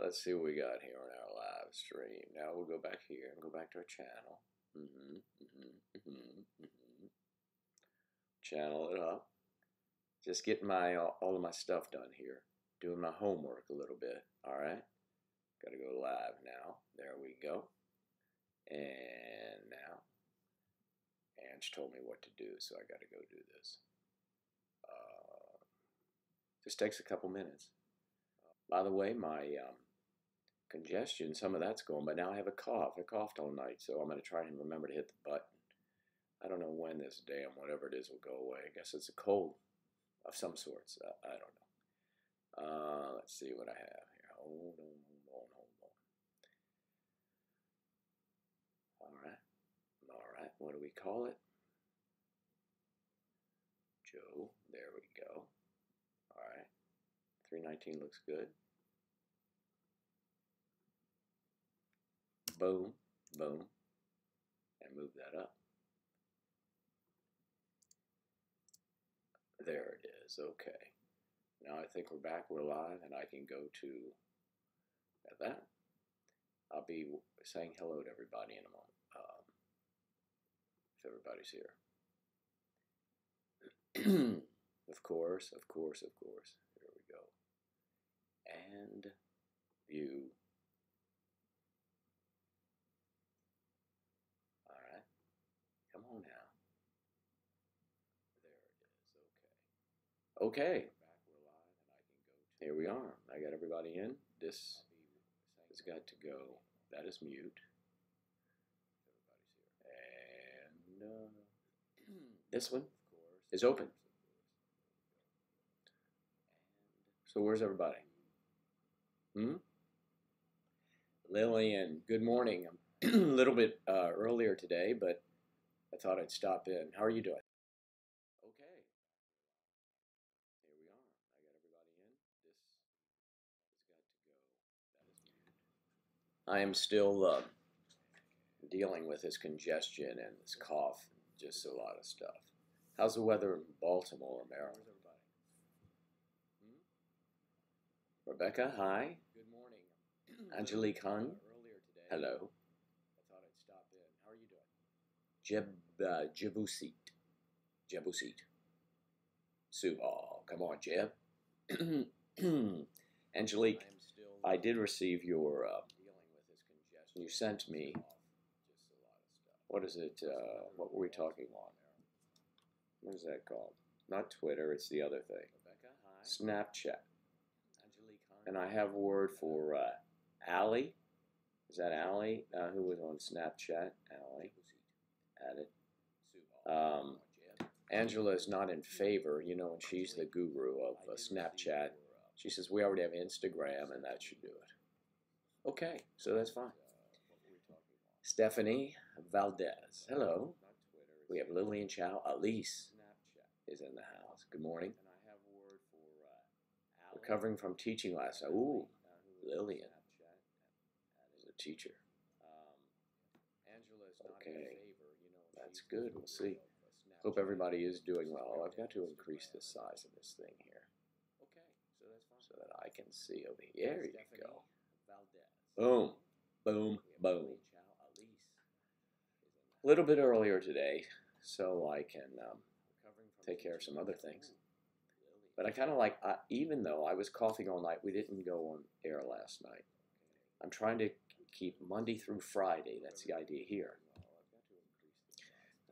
Let's see what we got here on our live stream. Now we'll go back here and go back to our channel. Channel it up. Just getting my all of my stuff done here. Doing my homework a little bit. Alright. Gotta go live now. There we go. And now. Ange told me what to do, so I gotta go do this. Just takes a couple minutes. By the way, my congestion, some of that's going, but now I have a cough. I coughed all night, so I'm going to try and remember to hit the button. I don't know when this damn whatever it is will go away. I guess it's a cold of some sorts. I don't know. Let's see what I have here. Hold on. All right. What do we call it? Joe. There we go. All right. 319 looks good. Boom, boom, and move that up. There it is. Okay. Now I think we're back. We're live, and I can go to that. I'll be saying hello to everybody in a moment. If everybody's here. Of course. Here we go. And view. All right. Come on now. There it is. Okay. Here we are. I got everybody in. This has got to go. That is mute. And this one is open. So where's everybody? Lillian, good morning. I'm a little bit earlier today, but I thought I'd stop in. How are you doing? Okay. Here we are. I got everybody in. This has got to go. That is mute. I am still dealing with this congestion and this cough and just a lot of stuff. How's the weather in Baltimore, Maryland? Rebecca, hi. Good morning. Angelique Hung. Hello. I thought I'd stop in. How are you doing? Jebusit. Sue. Oh, come on, Jeb. Angelique, I did receive your, you sent me, what is it, what were we talking on? What is that called? Not Twitter, it's the other thing. Snapchat. And I have a word for Allie. Is that Allie? Who was on Snapchat? Allie. Added. Angela is not in favor, you know, and she's the guru of Snapchat. She says, we already have Instagram, and that should do it. Okay, so that's fine. Stephanie Valdez. Hello. We have Lillian Chow. Elise is in the house. Good morning. Recovering from teaching last night. Ooh, Lillian is a teacher. Okay, that's good. We'll see. Hope everybody is doing well. I've got to increase the size of this thing here so that I can see over here. There you go. Boom, boom, boom. A little bit earlier today so I can take care of some other things. But I kind of like, even though I was coughing all night, we didn't go on air last night. I'm trying to keep Monday through Friday. That's the idea here.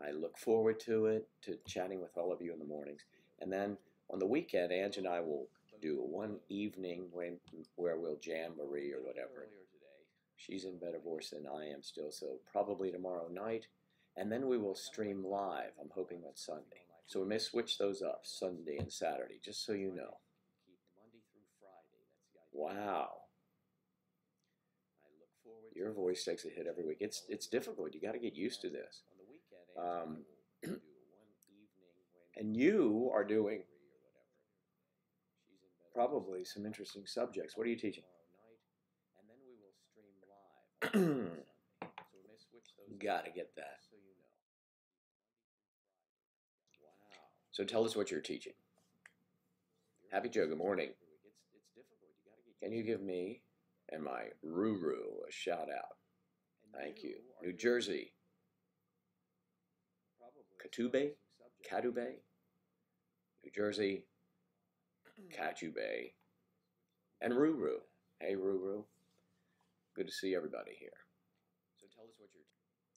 I look forward to it, to chatting with all of you in the mornings. And then on the weekend, Ange and I will do one evening where we'll jamboree or whatever. She's in better voice than I am still, so probably tomorrow night. And then we will stream live. I'm hoping that's Sunday. So we may switch those up, Sunday and Saturday, just so you know. Wow. Your voice takes a hit every week. It's difficult. You got to get used to this. And you are doing probably some interesting subjects. What are you teaching? Got to get that. So tell us what you're teaching. Happy Joe, good morning. Can you give me And my Ruru, a shout out. Thank you. New Jersey, Katube, New Jersey, Katube, and Ruru. Hey, Ruru. Good to see everybody here. So tell us what you're...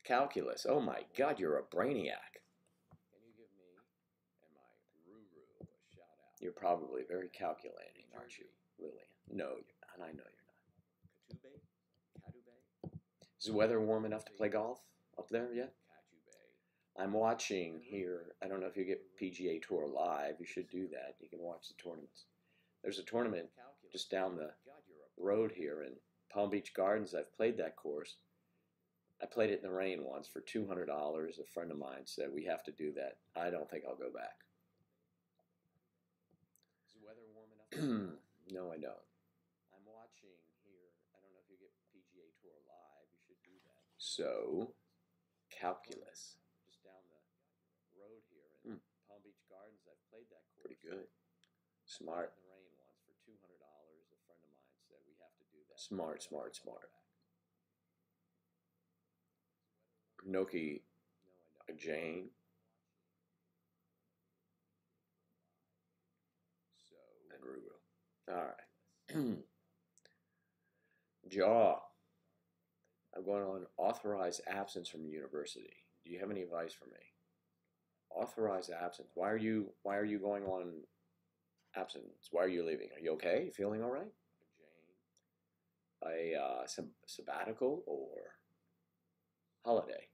Calculus. Oh my God, you're a brainiac. Can you give me and my Ruru a shout out? You're probably very calculating, aren't you, Lillian? No, and I know you're not. Katube? Is the weather warm enough to play golf up there yet? I'm watching here. I don't know if you get PGA Tour live. You should do that. You can watch the tournaments. There's a tournament just down the road here in Palm Beach Gardens. I've played that course. I played it in the rain once for $200. A friend of mine said, we have to do that. I don't think I'll go back. Is the weather warm enough? No, I don't. I'm watching here. I don't know if you get PGA Tour live. You should do that. So, calculus. Just down the road here in Palm Beach Gardens. I've played that course. Pretty good. Smart. In the rain once for $200. A friend of mine said, we have to do that. Smart. Noki Jane. And Ruru. Alright. Jaw. I'm going on authorized absence from university. Do you have any advice for me? Authorized absence. Why are you going on absence? Why are you leaving? Are you okay? You feeling all right? A sabbatical or holiday?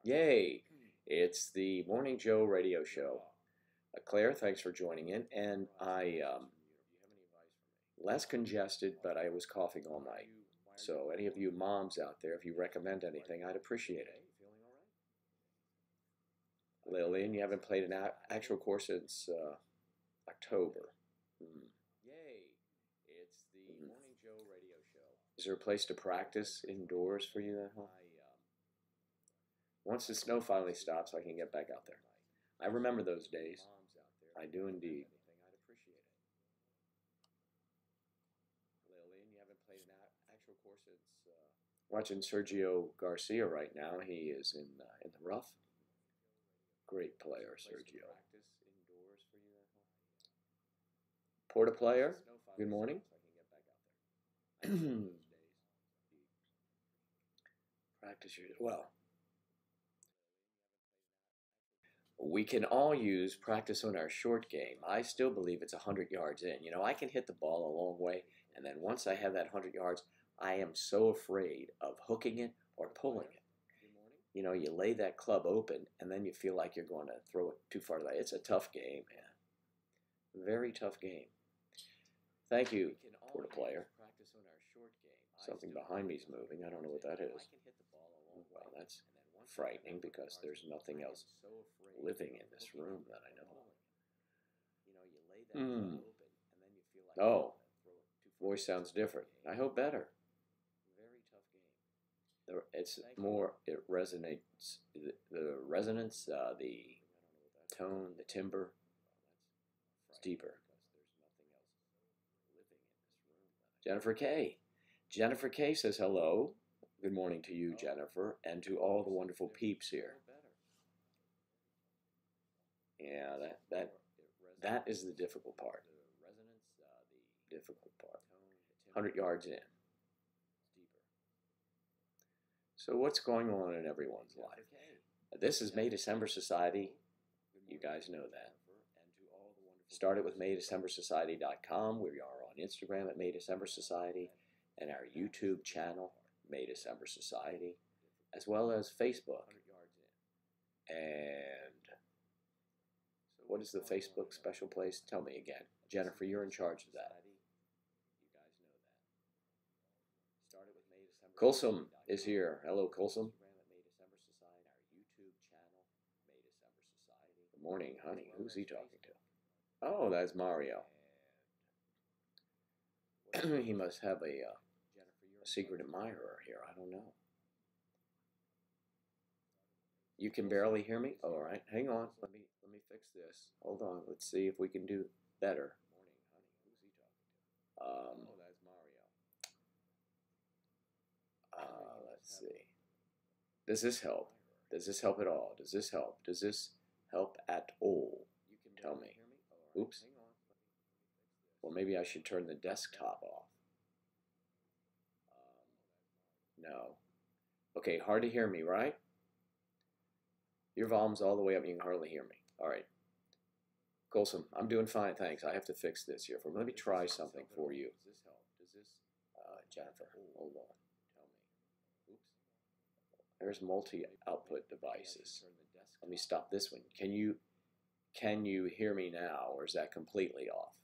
Yay! It's the Morning Joe radio show. Claire, thanks for joining in. And I less congested, but I was coughing all night. So any of you moms out there, if you recommend anything, I'd appreciate it. Lillian, you haven't played an actual course since October. Yay! It's the Morning Joe radio show. Is there a place to practice indoors for you at home? Once the snow finally stops, I can get back out there. I remember those days. I do indeed. Lillian, you haven't played an actual course since... Watching Sergio Garcia right now. He is in the rough. Great player, Sergio. Porta player, good morning. Practice your... Well, we can all use practice on our short game. I still believe it's 100 yards in. You know, I can hit the ball a long way, and then once I have that 100 yards, I am so afraid of hooking it or pulling it. You know, you lay that club open, and then you feel like you're going to throw it too far. It's a tough game, man. Very tough game. Thank you, Porta player. Something behind me is moving. I don't know what that is. Well, that's frightening because there's nothing else living in this room that I know. Oh, voice sounds different. I hope better. It's more, it resonates, the resonance, the tone, the timbre, it's deeper. Jennifer K. Jennifer K says hello. Good morning to you, Jennifer, and to all the wonderful peeps here. Yeah, that is the difficult part. Difficult part. 100 yards in. So what's going on in everyone's life? This is May December Society. You guys know that. Started with MayDecemberSociety.com. We are on Instagram at May December Society, and our YouTube channel, May December Society, as well as Facebook. And what is the Facebook special place? Tell me again. Jennifer, you're in charge of that. Colsum is here. Hello, Colsum. Good morning, honey. Who's he talking to? Oh, that's Mario. He must have a secret admirer here. I don't know. You can barely hear me? All right, hang on. Let me fix this. Hold on. Let's see if we can do better. Let's see. Does this help? Does this help at all? Does this help? Does this help at all? Tell me. Oops. Well, maybe I should turn the desktop off. No. Okay, hard to hear me, right? Your volume's all the way up, you can hardly hear me. All right. Colson, I'm doing fine, thanks. I have to fix this here. Let me try something for you. Does this help? Does this? Jennifer, hold on. Tell me. Oops. There's multi-output devices. Let me stop this one. Can you hear me now, or is that completely off?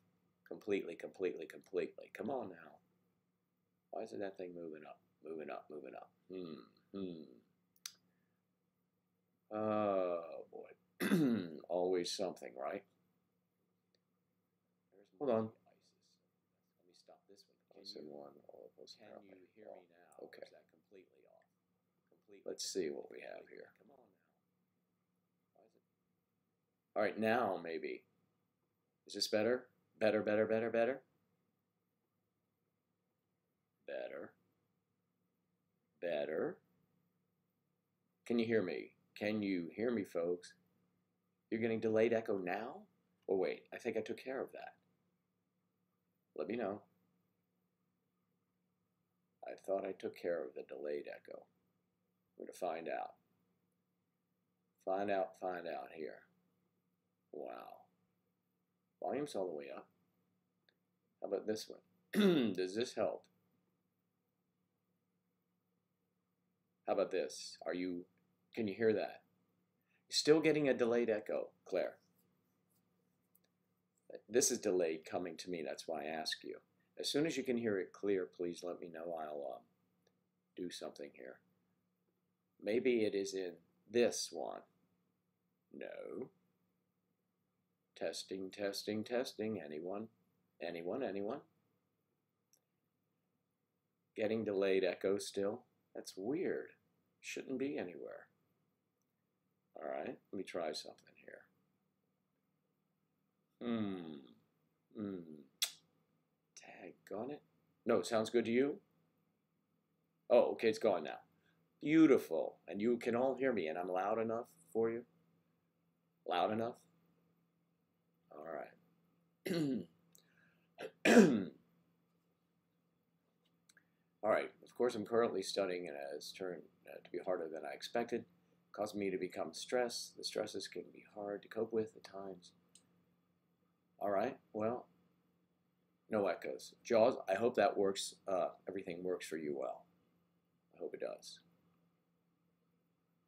Completely. Come on now. Why isn't that thing moving up? Moving up. Oh boy. Always something, right? Hold on. Let me stop this one. Can you hear me now? Okay. Is that completely off? Let's see what we have here. Come on now. Why is it? All right, now maybe. Is this better? Better. Can you hear me? Can you hear me, folks? You're getting delayed echo now? Oh, wait, I think I took care of that. Let me know. I thought I took care of the delayed echo. We're going to find out. Find out here. Wow. Volume's all the way up. How about this one? Does this help? How about this? Can you hear that? Still getting a delayed echo, Claire. This is delayed coming to me, that's why I ask you. As soon as you can hear it clear, please let me know. I'll do something here. Maybe it is in this one. No. Testing. Anyone? Getting delayed echo still? That's weird. Shouldn't be anywhere. All right, let me try something here. Daggone it. No, it sounds good to you? Oh, okay, it's gone now. Beautiful. And you can all hear me, and I'm loud enough for you? Loud enough? All right. All right, of course I'm currently studying and it has turned to be harder than I expected, causing me to become stressed. The stresses can be hard to cope with at times. All right, well, no echoes. Jaws, I hope that works, everything works for you well. I hope it does.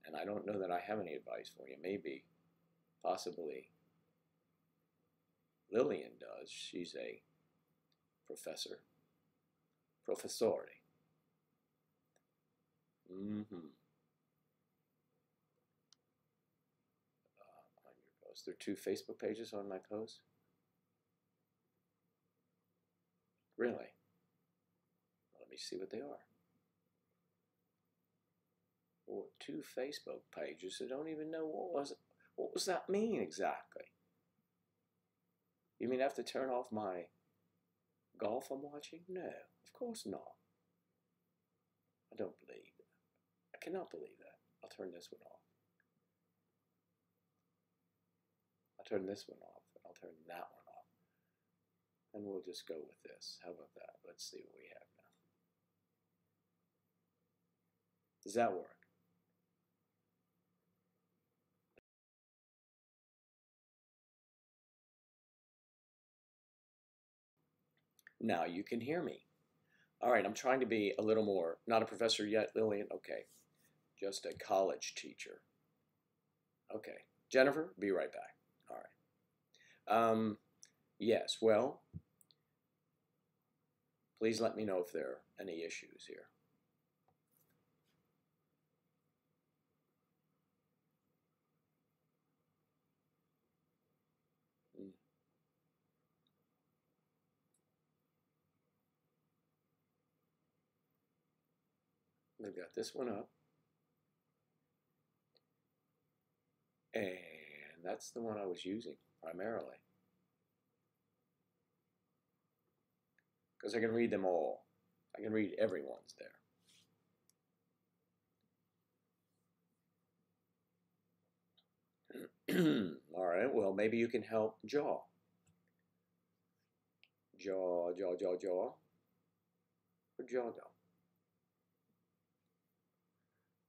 And I don't know that I have any advice for you. Maybe, possibly, Lillian does. She's a professor. Professore. On your post. There are 2 Facebook pages on my post? Really? Well, let me see what they are. Well, 2 Facebook pages. I don't even know what was that mean exactly? You mean I have to turn off my golf I'm watching? No, of course not. I don't believe it. I cannot believe that. I'll turn this one off. I'll turn this one off. I'll turn that one off. And we'll just go with this. How about that? Let's see what we have now. Does that work? Now you can hear me. All right, I'm trying to be a little more, not a professor yet, Lillian. Okay, just a college teacher. Okay, Jennifer, be right back. All right. Yes, well, please let me know if there are any issues here. We've got this one up. And that's the one I was using primarily. Because I can read them all. I can read everyone's there. All right, well, maybe you can help jaw. Jaw, jaw, jaw, jaw. Where'd jaw go?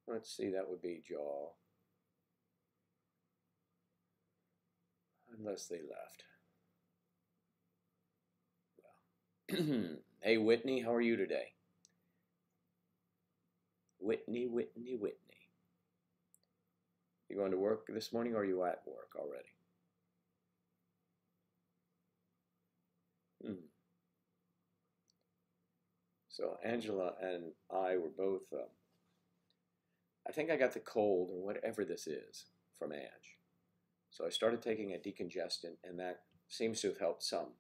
Let's see, that would be jaw. Unless they left. Well. Hey, Whitney, how are you today? Whitney, Whitney, Whitney. You going to work this morning, or are you at work already? Hmm. So Angela and I were both, I think I got the cold or whatever this is from Ange. So I started taking a decongestant, and that seems to have helped some.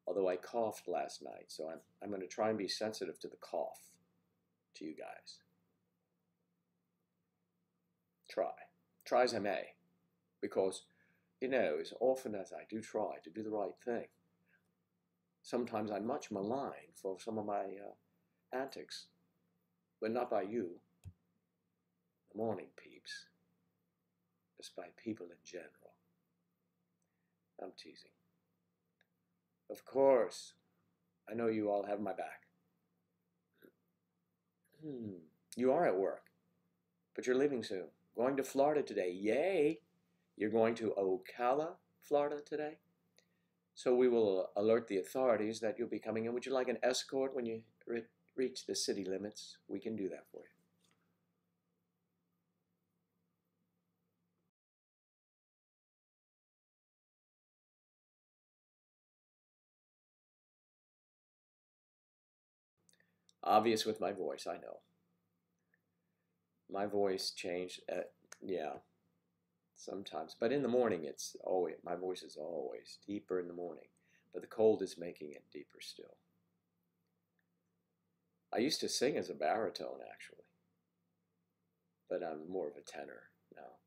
Although I coughed last night, so I'm going to try and be sensitive to the cough to you guys. Try as I may, because, as often as I do try to do the right thing, sometimes I'm much maligned for some of my antics, but not by you. The morning peeps, just by people in general. I'm teasing. Of course, I know you all have my back. You are at work, but you're leaving soon. Going to Florida today. Yay! You're going to Ocala, Florida today? So we will alert the authorities that you'll be coming in. Would you like an escort when you reach the city limits? We can do that for you. Obvious with my voice, I know. My voice changed, yeah, sometimes. But in the morning, my voice is always deeper in the morning. But the cold is making it deeper still. I used to sing as a baritone, actually. But I'm more of a tenor now.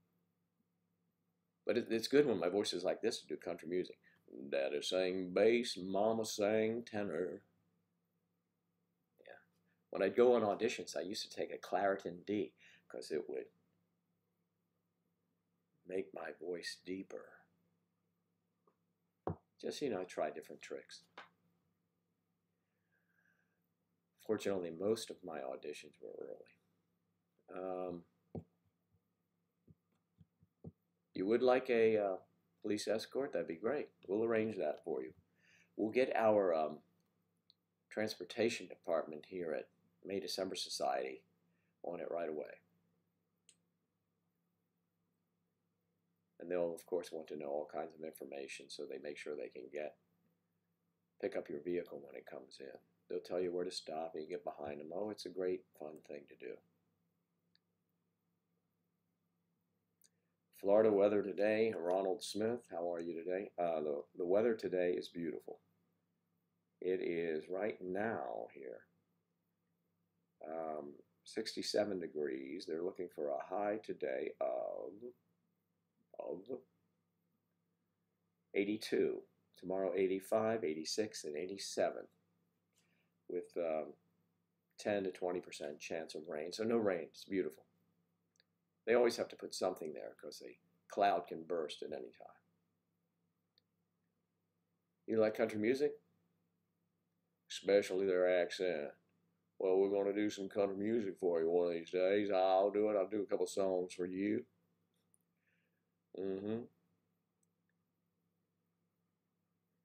But it's good when my voice is like this to do country music. Daddy sang bass, mama sang tenor. Yeah. When I'd go on auditions, I used to take a Claritin D because it would make my voice deeper. Just, try different tricks. Fortunately, most of my auditions were early. You would like a police escort? That'd be great. We'll arrange that for you. We'll get our transportation department here at May December Society on it right away. And they'll, of course, want to know all kinds of information, so they make sure they can pick up your vehicle when it comes in. They'll tell you where to stop, and you get behind them. Oh, it's a great, fun thing to do. Florida weather today. Ronald Smith, how are you today? The weather today is beautiful. It is right now here 67 degrees. They're looking for a high today of 82. Tomorrow 85, 86, and 87 with 10 to 20% chance of rain. So no rain. It's beautiful. They always have to put something there because a cloud can burst at any time. You like country music? Especially their accent. Well, we're going to do some country music for you one of these days. I'll do it. I'll do a couple songs for you.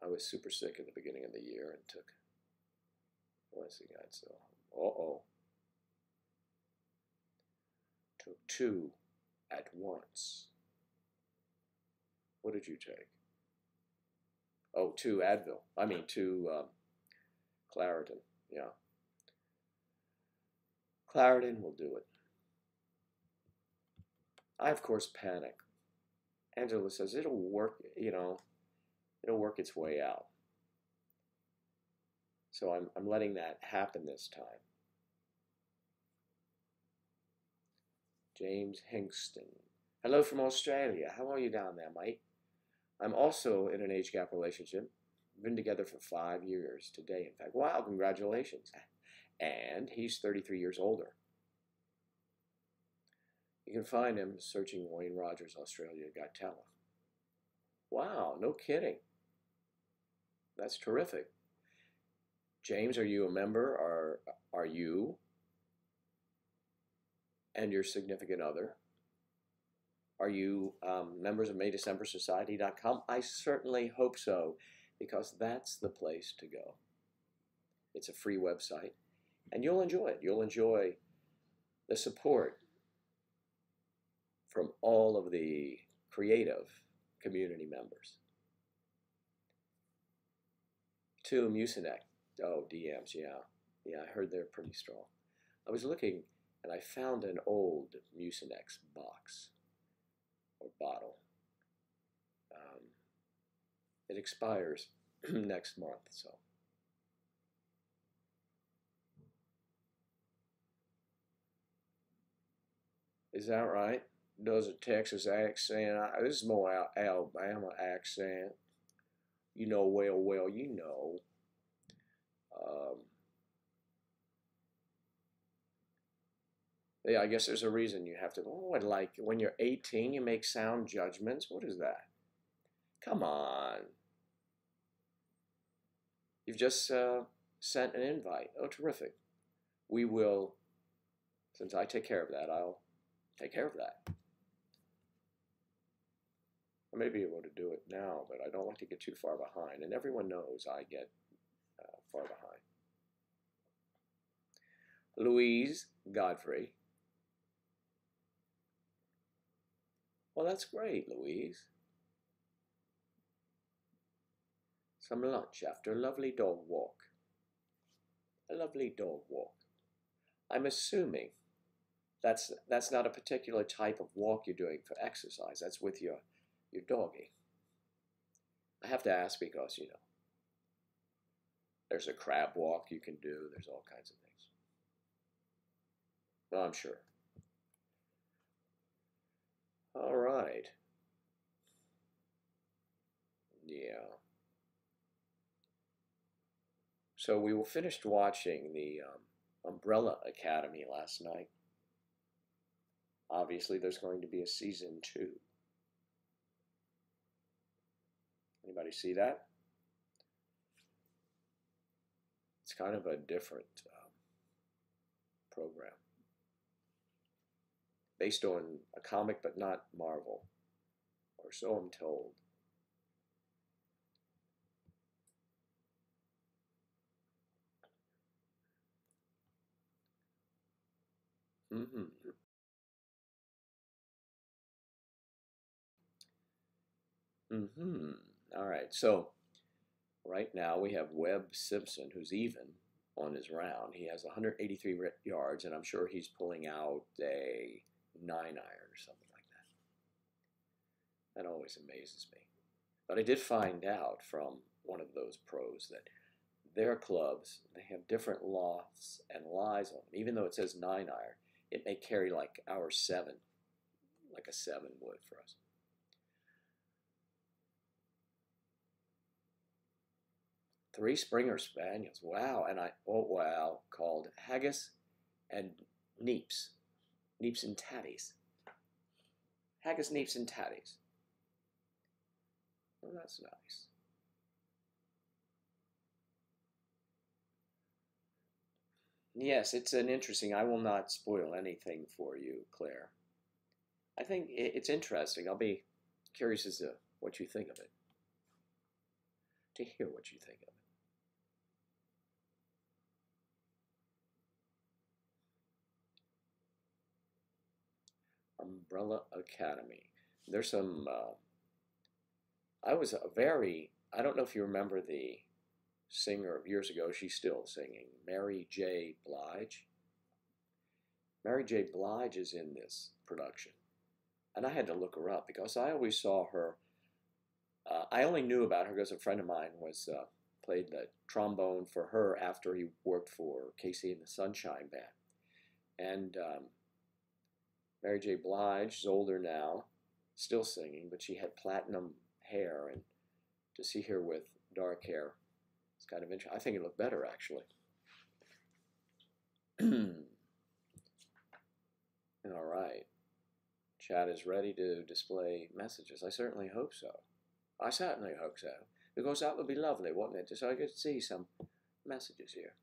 I was super sick at the beginning of the year and took, let's see, God, so, took 2 at once. What did you take? Oh, 2 Advil. I mean, 2 Claritin. Yeah. Claritin will do it. I, of course, panic. Angela says it'll work, it'll work its way out. So I'm letting that happen this time. James Hingston. Hello from Australia. How are you down there, mate? I'm also in an age gap relationship. Been together for 5 years today, in fact. Wow, congratulations. And he's 33 years older. You can find him searching Wayne Rogers, Australia Got Talent. Wow, no kidding. That's terrific. James, are you a member? Are you and your significant other? Are you members of MayDecemberSociety.com? I certainly hope so, because that's the place to go. It's a free website, and you'll enjoy it. You'll enjoy the support from all of the creative community members. To Mucinex. Oh, DMs, yeah. Yeah, I heard they're pretty strong. I was looking, and I found an old Mucinex box or bottle. Um, it expires next month, so. Is that right? Does a Texas accent? This is more Alabama accent. You know, well, you know. Um, yeah, I guess there's a reason you have to. Oh, I'd like when you're 18, you make sound judgments. What is that? Come on. You've just sent an invite. Oh, terrific. We will, since I take care of that, I'll take care of that. I may be able to do it now, but I don't like to get too far behind. And everyone knows I get far behind. Louise Godfrey. Well, that's great, Louise. Some lunch after a lovely dog walk. A lovely dog walk. I'm assuming that's not a particular type of walk you're doing for exercise. That's with your doggy. I have to ask because, you know, there's a crab walk you can do. There's all kinds of things. No, I'm sure. All right. Yeah. So we finished watching the Umbrella Academy last night. Obviously, there's going to be a season 2. Anybody see that? It's kind of a different program. Based on a comic, but not Marvel, or so I'm told. Mm-hmm. Mm-hmm. All right. So right now we have Webb Simpson, who's even on his round. He has 183 yards, and I'm sure he's pulling out a 9-iron or something like that. That always amazes me. But I did find out from one of those pros that their clubs, they have different lofts and lies on them. Even though it says 9-iron, it may carry like our 7, like a 7 would for us. 3 Springer Spaniels. Wow. And oh wow, called Haggis and Neeps. Neeps and Tatties. Haggis, Neeps, and Tatties. Oh, that's nice. Yes, it's an interesting. I will not spoil anything for you, Claire. I think it's interesting. I'll be curious as to what you think of it. To hear what you think of it. Umbrella Academy. There's some. I was a very. I don't know if you remember the singer of years ago. She's still singing. Mary J. Blige. Mary J. Blige is in this production. And I had to look her up because I always saw her. I only knew about her because a friend of mine was played the trombone for her after he worked for Casey and the Sunshine Band. And Mary J. Blige is older now, still singing, but she had platinum hair, and to see her with dark hair, it's kind of interesting. I think it looked better actually. All right. Chat is ready to display messages. I certainly hope so. I certainly hope so, because that would be lovely, wouldn't it? So I could see some messages here.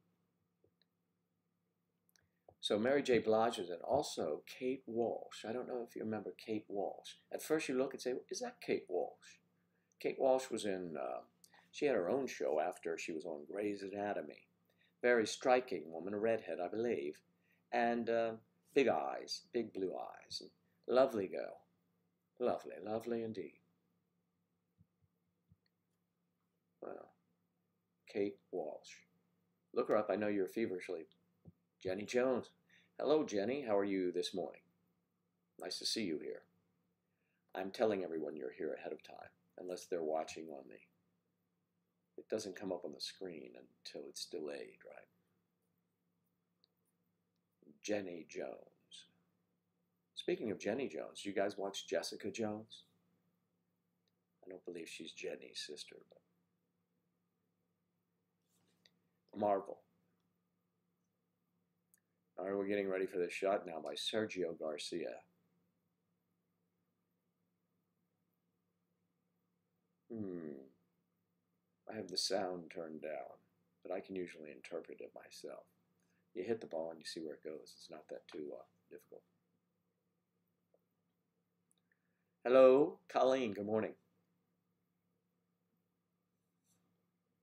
So Mary J. Blige was in. Also, Kate Walsh. I don't know if you remember Kate Walsh. At first you look and say, is that Kate Walsh? Kate Walsh was in, she had her own show after she was on Grey's Anatomy. Very striking woman, a redhead, I believe. And big eyes, big blue eyes. Lovely girl. Lovely, lovely indeed. Well, Kate Walsh. Look her up. I know you're feverishly. Jenny Jones. Hello, Jenny. How are you this morning? Nice to see you here. I'm telling everyone you're here ahead of time, unless they're watching on the... It doesn't come up on the screen until it's delayed, right? Jenny Jones. Speaking of Jenny Jones, you guys watch Jessica Jones? I don't believe she's Jenny's sister, but... Marvel. All right, we're getting ready for this shot now by Sergio Garcia. I have the sound turned down, but I can usually interpret it myself. You hit the ball and you see where it goes. It's not that too difficult. Hello, Colleen. Good morning.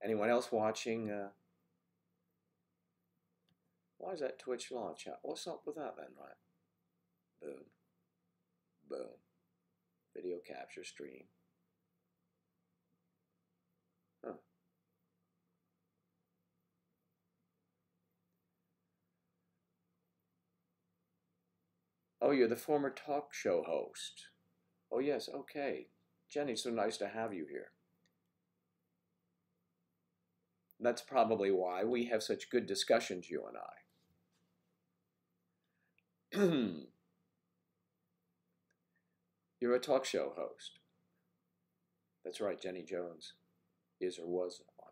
Anyone else watching? Why is that Twitch live chat? What's up with that then, right? Boom. Boom. Video capture stream. Huh. Oh, you're the former talk show host. Oh, yes, okay. Jenny, so nice to have you here. That's probably why we have such good discussions, you and I. You're a talk show host. That's right, Jenny Jones is or was on.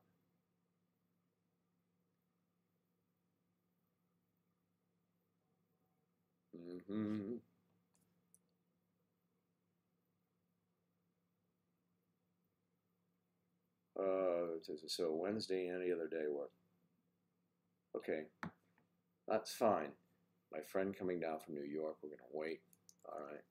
So Wednesday, any other day work. Okay, that's fine. My friend coming down from New York, we're going to wait. All right.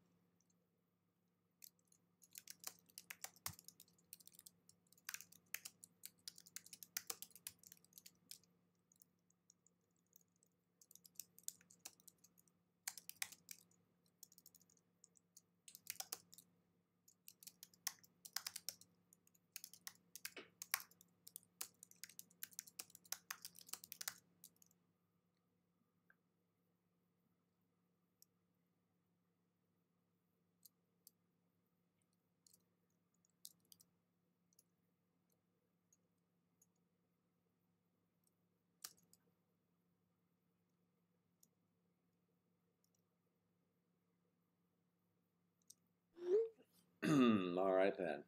All right then.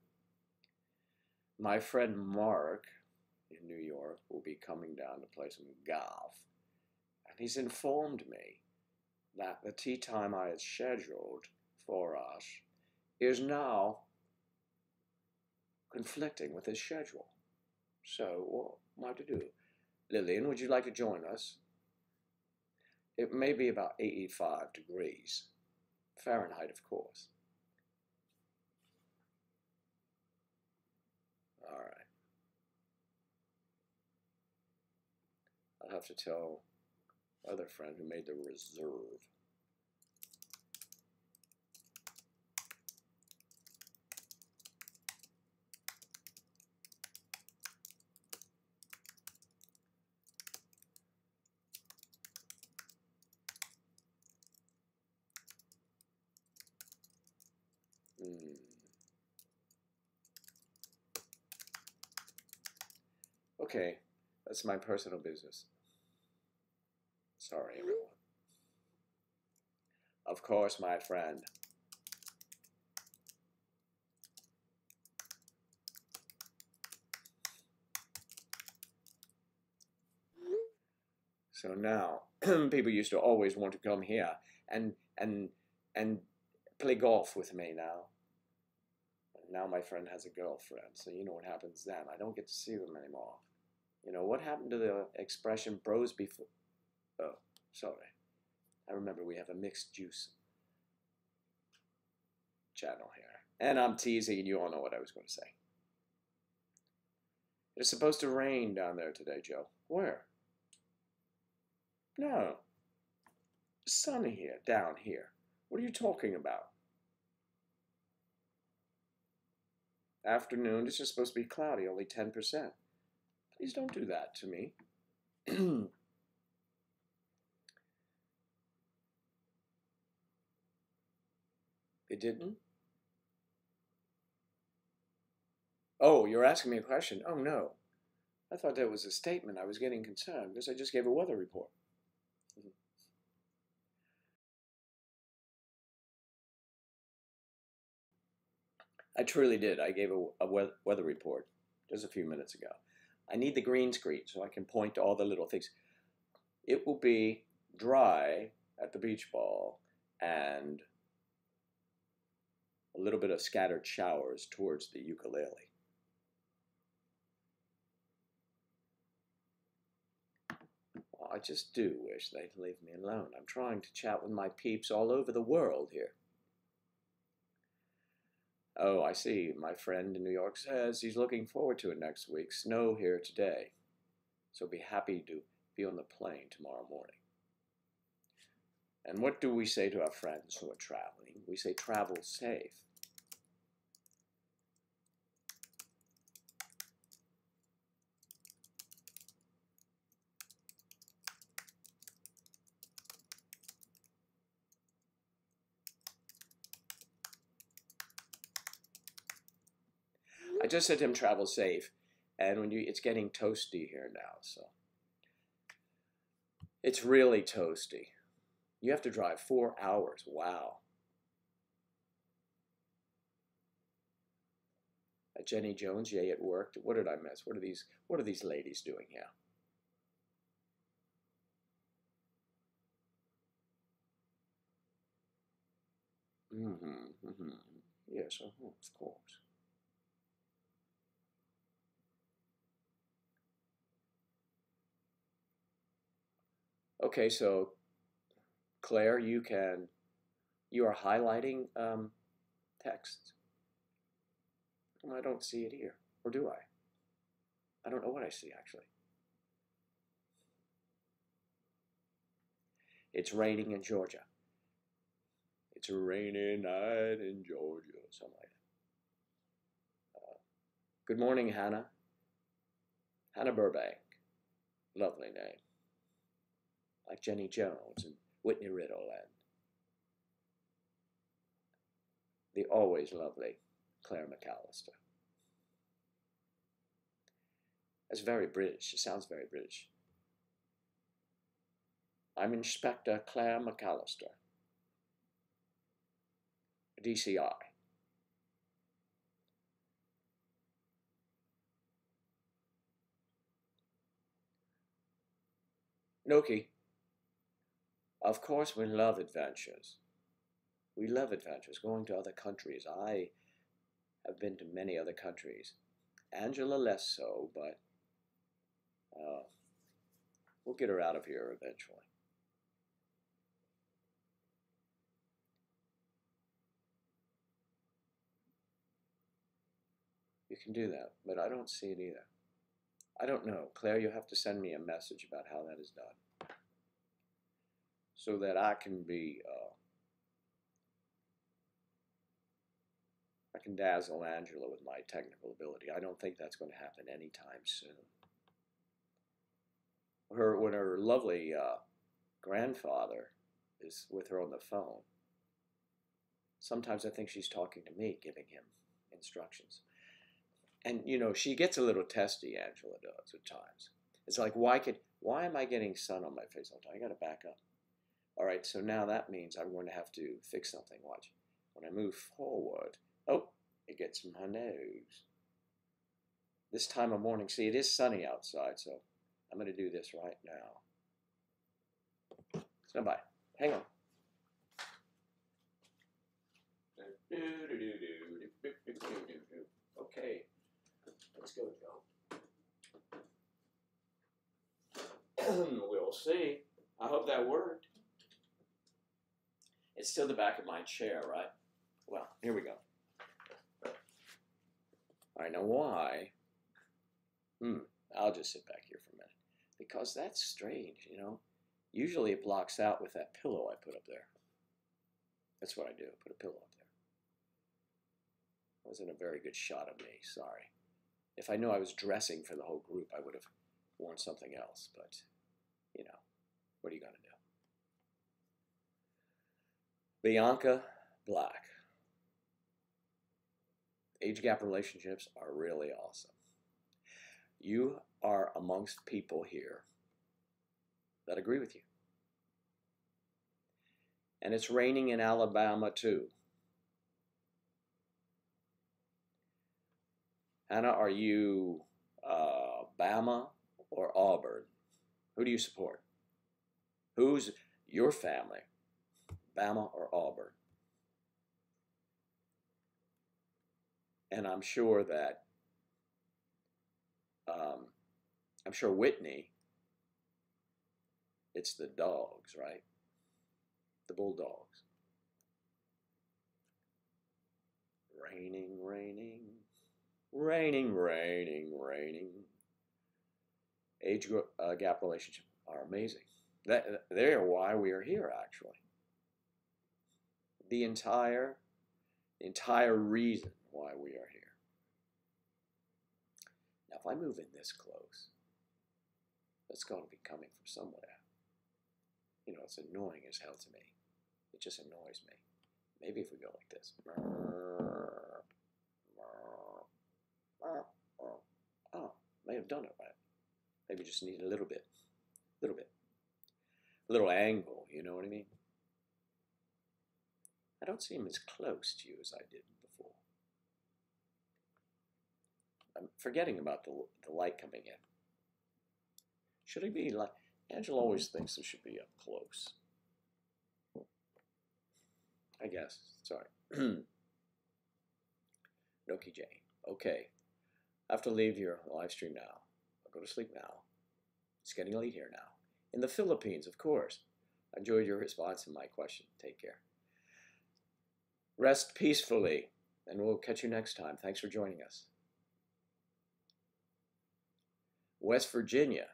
My friend Mark in New York will be coming down to play some golf. And he's informed me that the tea time I had scheduled for us is now conflicting with his schedule. So, what am I to do? Lillian, would you like to join us? It may be about 85 degrees. Fahrenheit, of course. All right. I'll have to tell other friend who made the reserve. Okay, that's my personal business. Sorry, everyone. Of course, my friend. So now, people used to always want to come here and play golf with me now. Now my friend has a girlfriend, so you know what happens then. I don't get to see them anymore. You know, what happened to the expression bros before? Oh, sorry. I remember we have a mixed juice channel here. And I'm teasing, and you all know what I was going to say. It's supposed to rain down there today, Joe. Where? No. Sunny here, down here. What are you talking about? Afternoon, it's just supposed to be cloudy, only 10%. Please don't do that to me. It didn't? Oh, you're asking me a question? Oh, no. I thought that was a statement. I was getting concerned because I just gave a weather report. I truly did. I gave a weather report just a few minutes ago. I need the green screen so I can point to all the little things. It will be dry at the beach ball and a little bit of scattered showers towards the ukulele. Well, I just do wish they'd leave me alone. I'm trying to chat with my peeps all over the world here. Oh, I see. My friend in New York says he's looking forward to it next week. Snow here today. So be happy to be on the plane tomorrow morning. And what do we say to our friends who are traveling? We say travel safe. I just said to him travel safe, and it's getting toasty here now, so it's really toasty. You have to drive 4 hours. Wow. Jenny Jones, yay, it worked. What did I miss? What are these ladies doing here? Yes, of course. Okay, so Claire, you are highlighting text. Well, I don't see it here, or do I? I don't know what I see actually. It's raining in Georgia. It's a rainy night in Georgia, something like that. Good morning, Hannah. Hannah Burbank. Lovely name. Like Jenny Jones and Whitney Riddle and the always lovely Claire McAllister. That's very British. It sounds very British. I'm Inspector Claire McAllister, DCI. Noki, of course we love adventures. We love adventures, going to other countries. I have been to many other countries. Angela less so, but we'll get her out of here eventually. You can do that, but I don't see it either. I don't know. Claire, you have to send me a message about how that is done so that I can I can dazzle Angela with my technical ability. I don't think that's going to happen anytime soon. When her lovely grandfather is with her on the phone, sometimes I think she's talking to me, giving him instructions. And, you know, she gets a little testy, Angela does, at times. It's like, why am I getting sun on my face all the time? I got to back up. All right, so now that means I'm going to have to fix something. Watch. When I move forward, oh, it gets in my nose. This time of morning, see, it is sunny outside, so I'm going to do this right now. Stand by. Hang on. Sounds good, Joe. We'll see. I hope that worked. It's still the back of my chair, right? Well, here we go. All right, now why? I'll just sit back here for a minute. Because that's strange, you know. Usually it blocks out with that pillow I put up there. That's what I do, put a pillow up there. Wasn't a very good shot of me, sorry. If I knew I was dressing for the whole group, I would have worn something else, but, you know, what are you going to do? Bianca Black. Age gap relationships are really awesome. You are amongst people here that agree with you. And it's raining in Alabama too. Hannah, are you Bama or Auburn? Who do you support? Who's your family? Bama or Auburn? And I'm sure that, I'm sure Whitney, it's the dogs, right? The Bulldogs. Raining, raining, raining, raining, raining. Age gap relationships are amazing. They are why we are here, actually. The entire reason why we are here. Now, if I move in this close, that's going to be coming from somewhere. You know, it's annoying as hell to me. It just annoys me. Maybe if we go like this. Oh, may have done it right. Maybe just need a little bit. A little angle, you know what I mean? I don't seem as close to you as I did before. I'm forgetting about the light coming in. Should it be like, Angela always thinks it should be up close. I guess, sorry. Noki Jane, okay. I have to leave your live stream now. I'll go to sleep now. It's getting late here now. In the Philippines, of course. I enjoyed your response to my question. Take care. Rest peacefully, and we'll catch you next time. Thanks for joining us. West Virginia.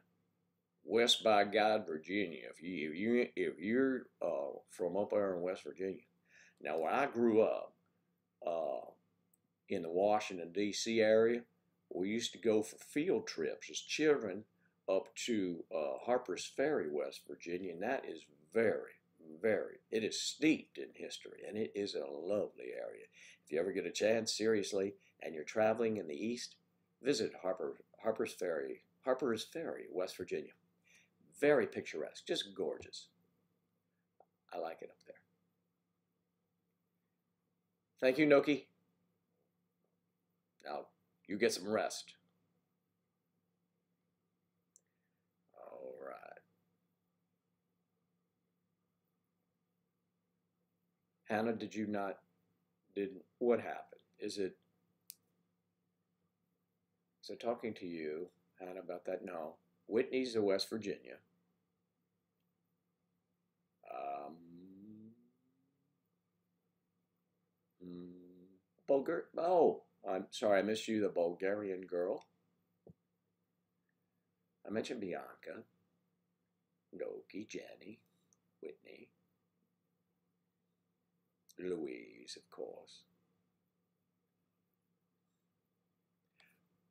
West by God, Virginia. If you're from up there in West Virginia. Now, when I grew up in the Washington, D.C. area, we used to go for field trips as children up to Harper's Ferry, West Virginia, and that is it is steeped in history, and it is a lovely area. If you ever get a chance, seriously, and you're traveling in the East, visit Harper's Ferry, West Virginia. Very picturesque, just gorgeous. I like it up there. Thank you, Noki. Now, you get some rest. All right. Hannah, what happened? Is it talking to you, Hannah, about that? No. Whitney's in West Virginia. Oh, I'm sorry, I missed you, the Bulgarian girl. I mentioned Bianca, Noki, Jenny, Whitney, Louise, of course.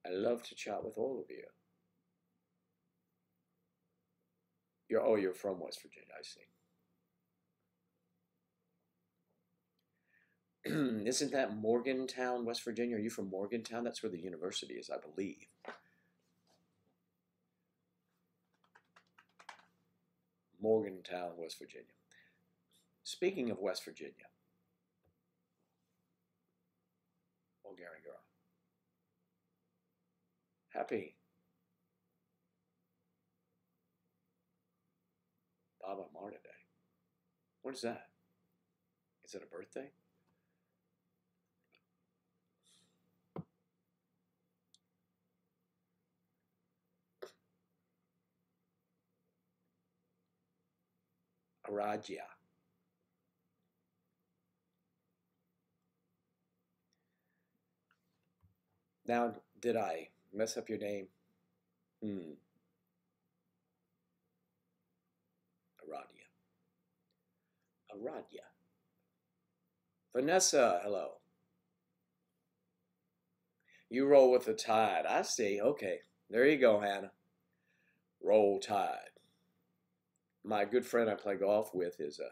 I love to chat with all of you. You're from West Virginia, I see. Isn't that Morgantown, West Virginia? Are you from Morgantown? That's where the university is, I believe. Morgantown, West Virginia. Speaking of West Virginia, Bulgarian girl. Happy Baba Marta Day. What is that? Is it a birthday? Aradia. Now, did I mess up your name? Aradia. Aradia. Vanessa, hello. You roll with the tide. I see. Okay. There you go, Hannah. Roll tide. My good friend I play golf with is a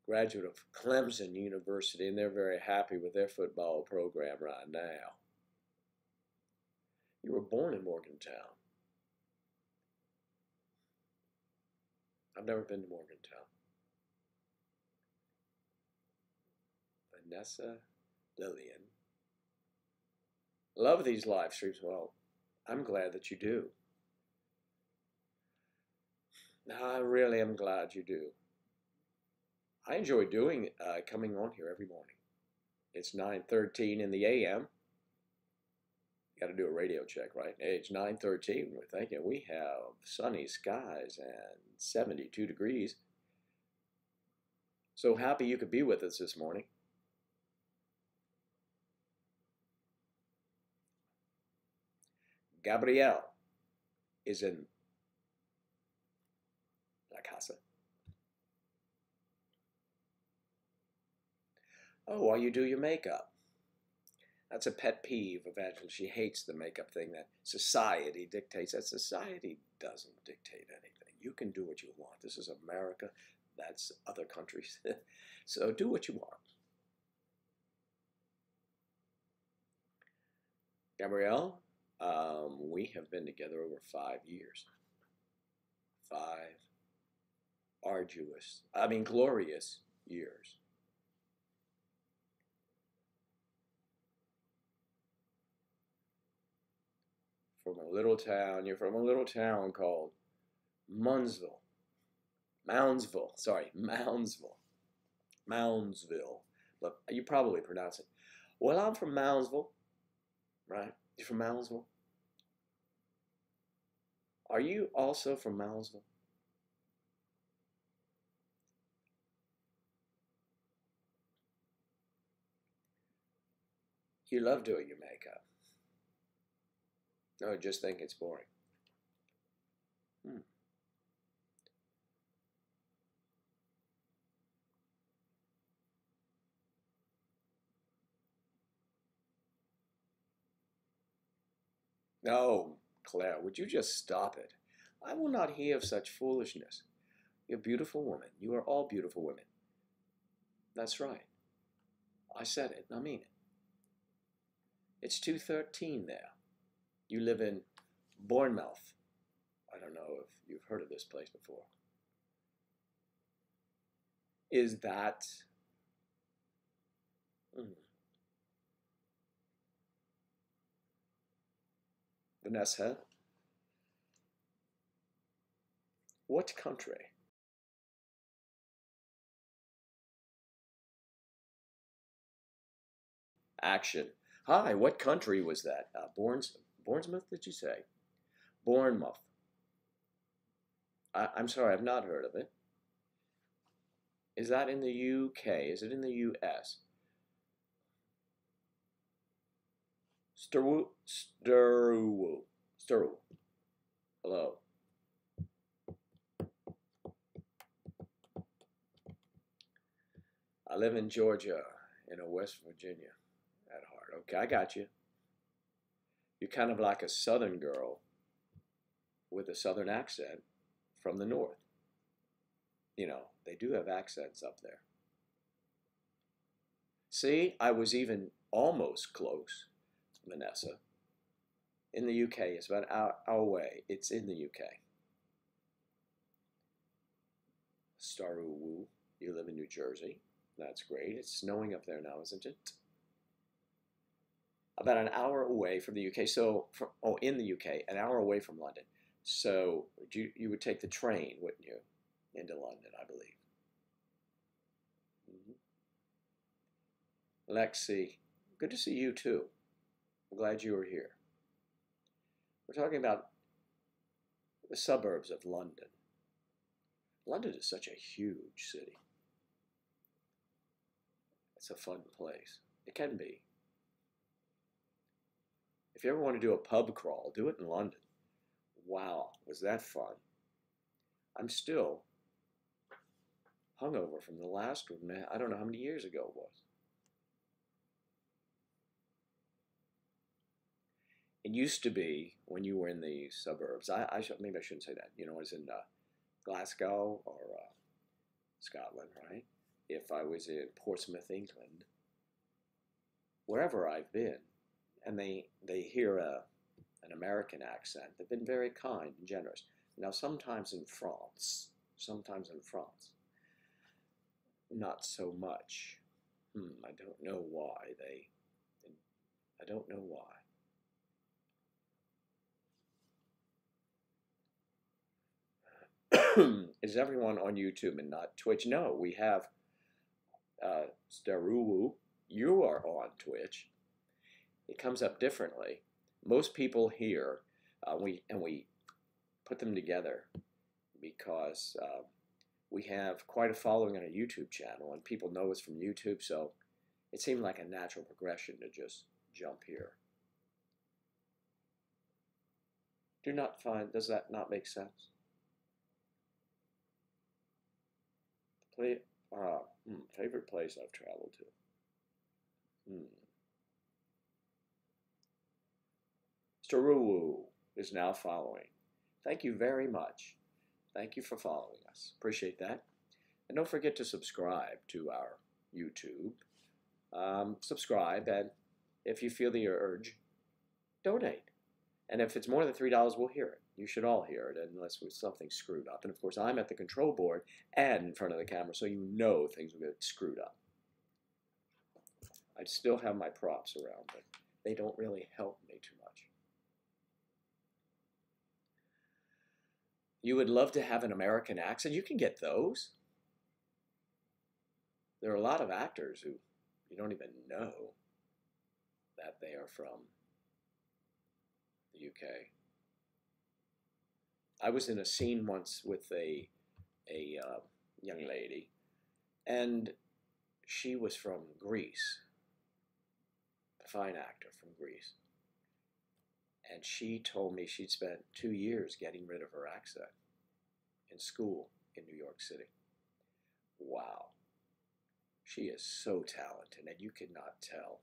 graduate of Clemson University, and they're very happy with their football program right now. You were born in Morgantown. I've never been to Morgantown. Vanessa Lillian. Love these live streams. Well, I'm glad that you do. I really am glad you do. I enjoy coming on here every morning. It's 9:13 in the a.m. Got to do a radio check, right? It's 9:13. We're thinking we have sunny skies and 72 degrees. So happy you could be with us this morning. Gabrielle is in La Casa. Oh, while you do your makeup. That's a pet peeve of Angela. She hates the makeup thing that society dictates. That society doesn't dictate anything. You can do what you want. This is America. That's other countries. So do what you want. Gabrielle, we have been together over 5 years. 5 glorious years. From a little town, you're from a little town called Moundsville. Moundsville. But you probably pronounce it. Well, I'm from Moundsville, right? You're from Moundsville? Are you also from Moundsville? You love doing your makeup. No, just think it's boring. No, Claire, would you just stop it? I will not hear of such foolishness. You're a beautiful woman. You are all beautiful women. That's right. I said it, and I mean it. It's 213 there. You live in Bournemouth. I don't know if you've heard of this place before. Is that... Vanessa? What country? Action. Hi, what country was that? Bournemouth, did you say? Bournemouth. I'm sorry, I've not heard of it. Is that in the UK? Is it in the US? Sturwood. Hello. I live in Georgia, in West Virginia, at heart. Okay, I got you. You're kind of like a southern girl with a southern accent from the north. You know, they do have accents up there. See, I was even almost close, Vanessa. In the UK, it's about our way. It's in the UK. Staroo, you live in New Jersey. That's great. It's snowing up there now, isn't it? About an hour away from the UK. In the UK, an hour away from London. So you would take the train, wouldn't you, into London, I believe. Lexi, good to see you too. I'm glad you were here. We're talking about the suburbs of London. London is such a huge city. It's a fun place. It can be. If you ever want to do a pub crawl, do it in London. Wow, was that fun? I'm still hungover from the last one, man. I don't know how many years ago it was. It used to be when you were in the suburbs. Maybe I shouldn't say that. You know, I was in Glasgow or Scotland, right? If I was in Portsmouth, England, wherever I've been, and they hear an American accent, they've been very kind and generous. Now, sometimes in France, not so much. I don't know why I don't know why. Is everyone on YouTube and not Twitch? No, we have Staruwu. You are on Twitch. It comes up differently. Most people here, we put them together because we have quite a following on a YouTube channel, and people know us from YouTube, so it seemed like a natural progression to just jump here. Does that not make sense? Favorite place I've traveled to. Staruwu is now following. Thank you very much. Thank you for following us. Appreciate that. And don't forget to subscribe to our YouTube. Subscribe, and if you feel the urge, donate. And if it's more than $3, we'll hear it. You should all hear it, unless something's screwed up. And of course, I'm at the control board and in front of the camera, so you know things will get screwed up. I still have my props around, but they don't really help me too much. You would love to have an American accent? You can get those. There are a lot of actors who you don't even know that they are from the UK. I was in a scene once with a young lady, and she was from Greece, a fine actor from Greece. And she told me she'd spent 2 years getting rid of her accent in school in New York City. Wow. She is so talented, and you cannot tell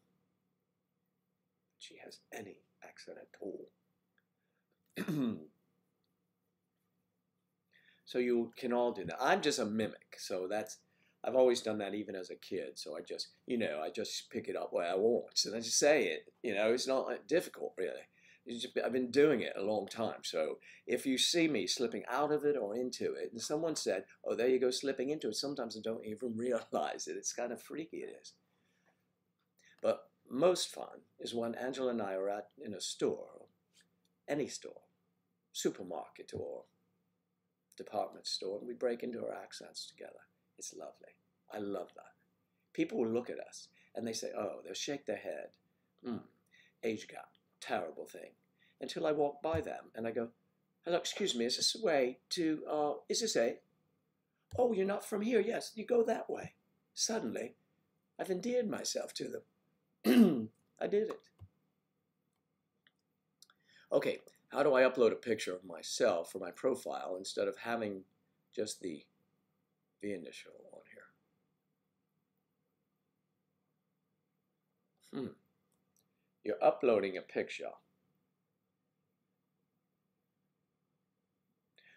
she has any accent at all. So you can all do that. I'm just a mimic, so I've always done that even as a kid. So I just pick it up where I want, and I just say it. It's not difficult really. I've been doing it a long time. So if you see me slipping out of it or into it, and someone said, "Oh, there you go, slipping into it," sometimes I don't even realize it. It's kind of freaky, it is. But most fun is when Angela and I are in a store, any store, supermarket or department store, and we break into our accents together. It's lovely. I love that. People will look at us and they say, oh, they'll shake their head. Age gap, terrible thing. Until I walk by them and I go, hello, excuse me, is this a way to, is this a? Oh, you're not from here. Yes, you go that way. Suddenly, I've endeared myself to them. I did it. Okay, how do I upload a picture of myself for my profile instead of having just the initial on here? You're uploading a picture.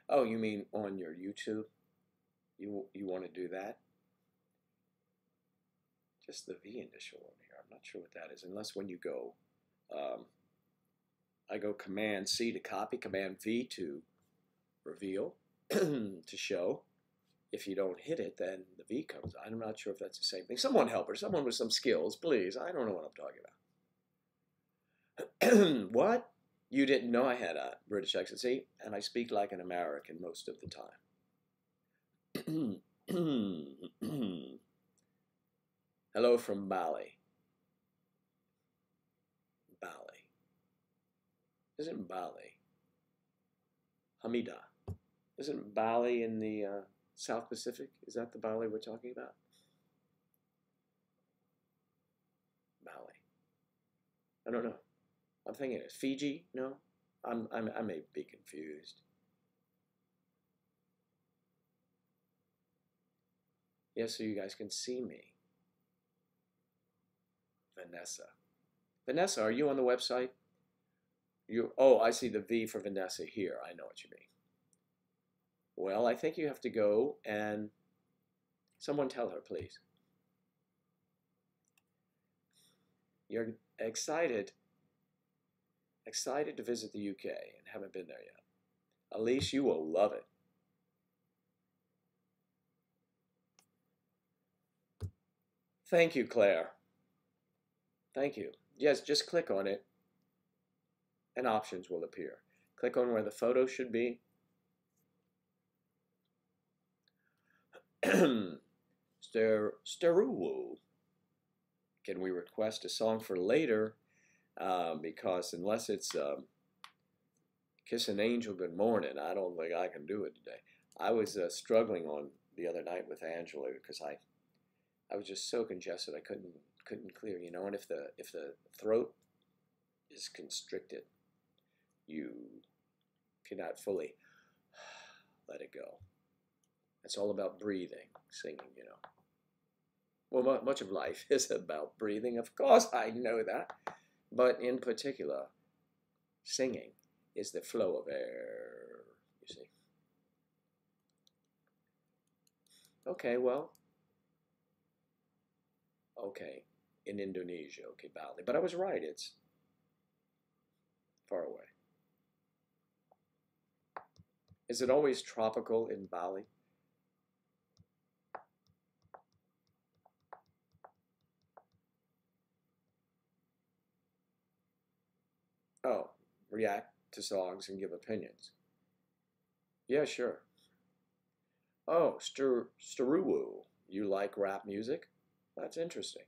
Oh, you mean on your YouTube? You want to do that? Just the V initial on here. I'm not sure what that is, unless when you go, I go Command C to copy, Command V to reveal, to show. If you don't hit it, then the V comes. I'm not sure if that's the same thing. Someone help her. Someone with some skills, please. I don't know what I'm talking about. What? You didn't know I had a British accent, see? And I speak like an American most of the time. Hello from Bali. Bali. Isn't Bali? Hamida. Isn't Bali in the South Pacific? Is that the Bali we're talking about? Bali. I don't know. I'm thinking it's Fiji. No, I may be confused. Yes, so you guys can see me. Vanessa. Vanessa, are you on the website? You. Oh, I see the V for Vanessa here. I know what you mean. Well, I think you have to go and someone tell her, please. You're excited to visit the UK and haven't been there yet. Elise, you will love it. Thank you, Claire. Thank you. Yes, just click on it and options will appear. Click on where the photo should be. Steruwu. Can we request a song for later? Because unless it's Kiss an Angel Good Morning, I don't think I can do it today. I was struggling on the other night with Angela because I was just so congested I couldn't clear, you know. And if the throat is constricted, you cannot fully let it go. It's all about breathing, singing, you know. Well, much of life is about breathing. Of course, I know that. But in particular, singing is the flow of air, you see. Okay, well, okay, in Indonesia, okay, Bali. But I was right, it's far away. Is it always tropical in Bali? Oh, react to songs and give opinions. Yeah, sure. Oh, Steruwu, you like rap music? That's interesting.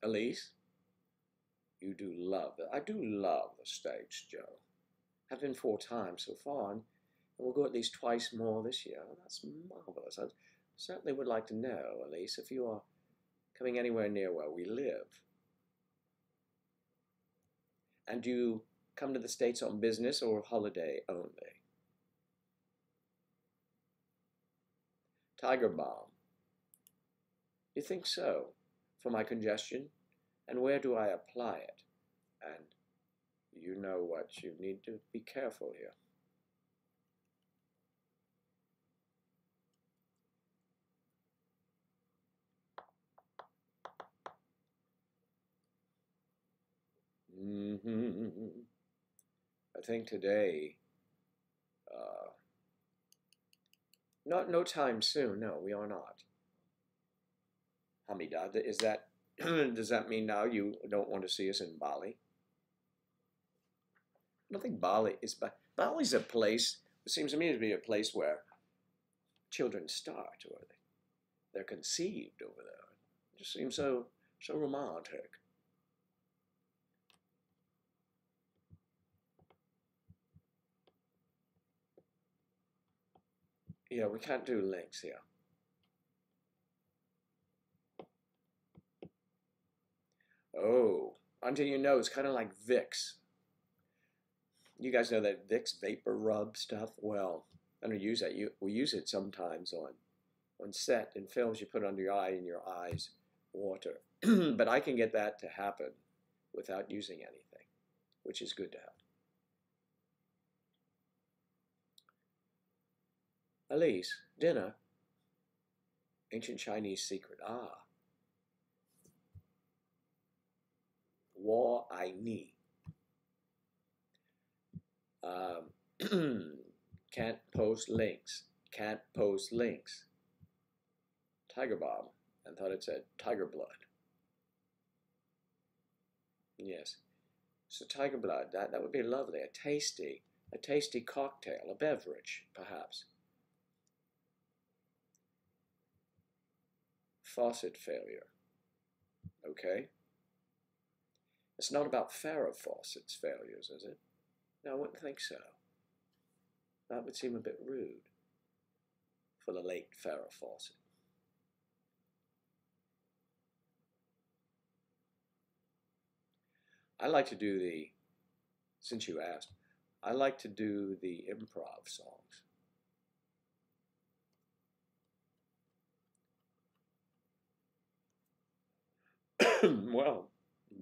Elise, you do love it. I do love the States, Joe. I've been 4 times so far, and we'll go at least twice more this year. That's marvelous. I certainly would like to know, Elise, if you are coming anywhere near where we live. And do you come to the States on business or holiday only? Tiger Balm. You think so? For my congestion? And where do I apply it? And you know what you need to be careful here. I think today, uh, no time soon. No, we are not. Hamida, is that does that mean now you don't want to see us in Bali? I don't think Bali is. Bali's a place. It seems to me to be a place where children start, or they're conceived over there. It just seems so romantic. Yeah, we can't do links here. Oh, until you know, it's kind of like Vicks. You guys know that Vicks vapor rub stuff? Well, I don't use that. We use it sometimes on set in films. You put it under your eye and your eyes water. But I can get that to happen without using anything, which is good to have. Elise, dinner. Ancient Chinese secret. Ah. War I Ni. Can't post links. Can't post links. Tiger Bomb. And thought it said tiger blood. Yes. So tiger blood, that would be lovely. A tasty cocktail, a beverage, perhaps. Faucet failure. Okay. It's not about Farrah Fawcett's failures, is it? No, I wouldn't think so. That would seem a bit rude for the late Farrah Fawcett. I like to do the, since you asked, I like to do the improv songs. Well,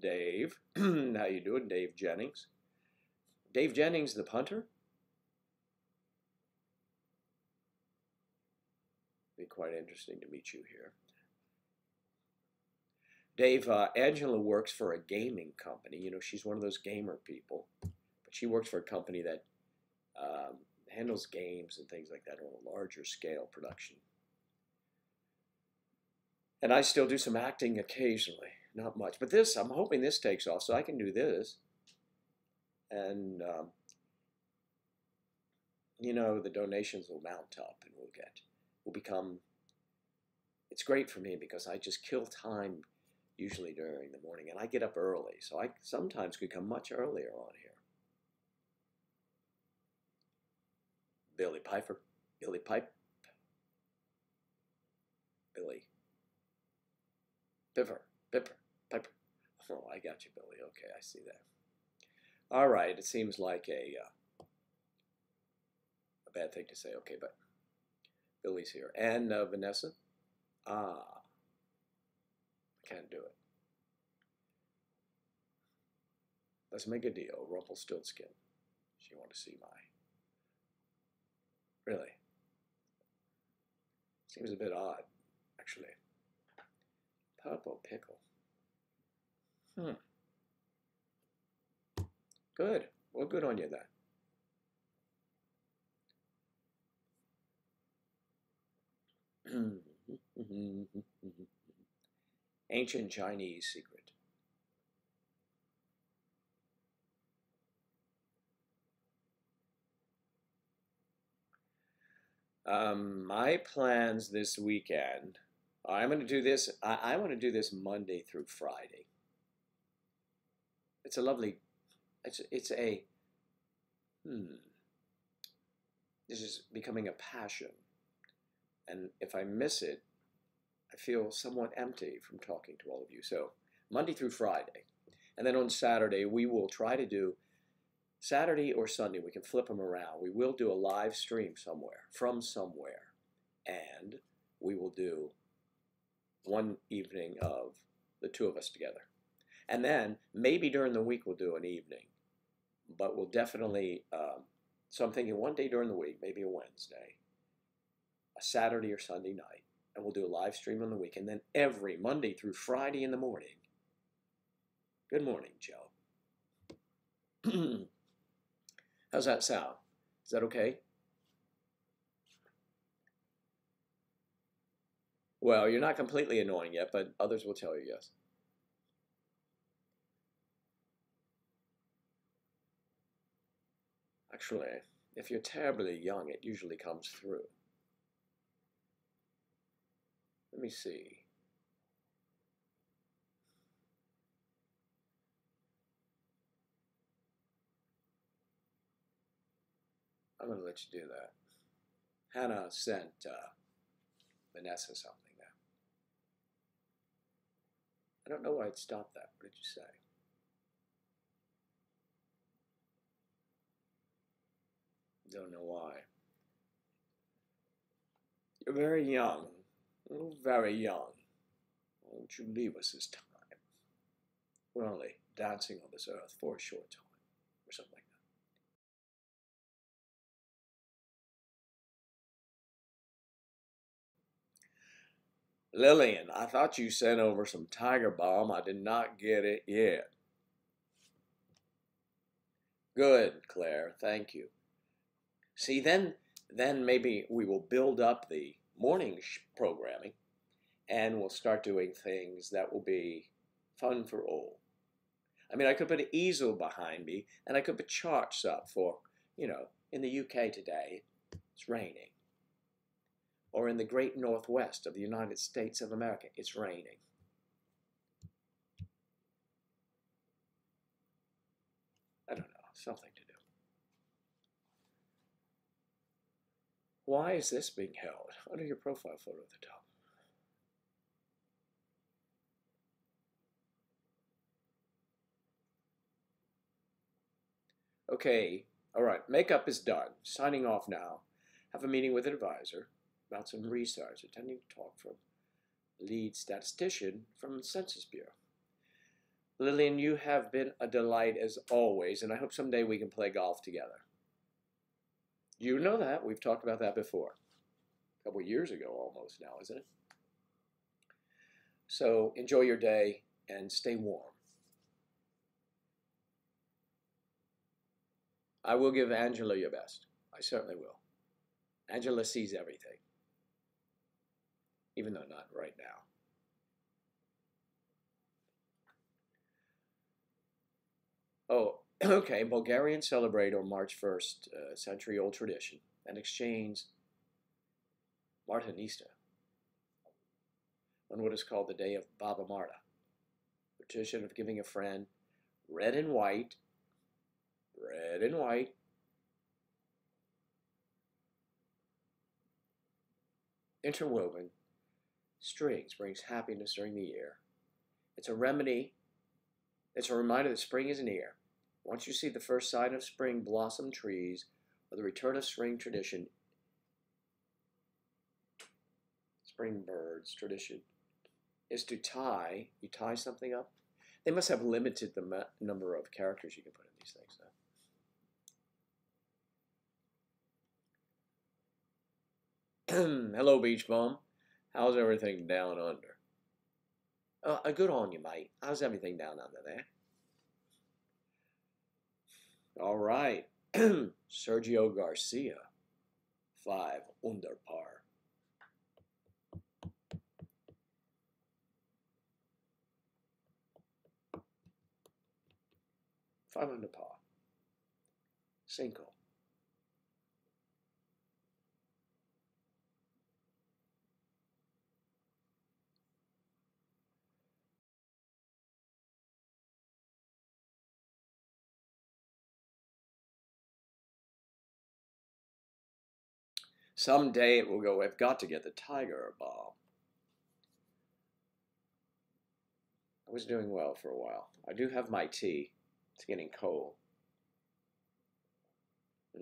Dave, how you doing, Dave Jennings? Dave Jennings, the punter? Be quite interesting to meet you here. Dave, Angela works for a gaming company. You know, she's one of those gamer people, but she works for a company that handles games and things like that on a larger scale production. And I still do some acting occasionally, not much. But this, I'm hoping this takes off so I can do this. And, you know, the donations will mount up and we'll become, it's great for me because I just kill time usually during the morning. And I get up early, so I sometimes could come much earlier on here. Billy Piper, Billy Pipe, Billy Piper, Piper, Piper. Oh, I got you, Billy. Okay, I see that. All right, it seems like a bad thing to say. Okay, but Billy's here. And Vanessa? Ah, I can't do it. Let's make a deal. Rumpelstiltskin. She want to see my... Really? Seems a bit odd, actually. Purple pickle. Good. Well, good on you then. Ancient Chinese secret. My plans this weekend. I'm going to do this. I want to do this Monday through Friday. It's a lovely. It's a. This is becoming a passion, and if I miss it, I feel somewhat empty from talking to all of you. So Monday through Friday, and then on Saturday we will try to do. Saturday or Sunday, we can flip them around. We will do a live stream somewhere, from somewhere, and we will do one evening of the two of us together. And then maybe during the week we'll do an evening, but we'll definitely, so I'm thinking one day during the week, maybe a Wednesday, a Saturday or Sunday night, and we'll do a live stream on the week, and then every Monday through Friday in the morning. Good morning, Joe. How's that sound? Is that okay? Well, you're not completely annoying yet, but others will tell you yes. Actually, if you're terribly young, it usually comes through. Let me see. I'm going to let you do that. Hannah sent Vanessa something now. I don't know why it stopped that. What did you say? Don't know why. You're very young. Oh, very young. Won't you leave us this time? We're only dancing on this earth for a short time, or something like that. Lillian, I thought you sent over some Tiger Balm. I did not get it yet. Good, Claire. Thank you. See, then maybe we will build up the morning programming, and we'll start doing things that will be fun for all. I mean, I could put an easel behind me, and I could put charts up for, you know, in the UK today, it's raining. Or in the great northwest of the United States of America, it's raining. something to do. Why is this being held under your profile photo at the top? Okay, all right, makeup is done. Signing off now. Have a meeting with an advisor about some research, attending a talk from lead statistician from the Census Bureau. Lillian, you have been a delight as always, and I hope someday we can play golf together. You know that. We've talked about that before. A couple of years ago almost now, isn't it? So enjoy your day and stay warm. I will give Angela your best. I certainly will. Angela sees everything, even though not right now. Oh, okay. Bulgarians celebrate on March 1st, century-old tradition, and exchange Martinista on what is called the Day of Baba Marta, the tradition of giving a friend red and white, interwoven strings brings happiness during the year. It's a remedy. It's a reminder that spring is near. Once you see the first sign of spring blossom trees or the return of spring tradition, spring birds tradition, is to tie. You tie something up. They must have limited the number of characters you can put in these things. Hello, Beach Bum. How's everything down under? Good on you, mate. How's everything down under there? All right. Sergio Garcia, 5 under par. 5 under par. Cinco. Someday it will go, I've got to get the Tiger Bomb. I was doing well for a while. I do have my tea. It's getting cold. I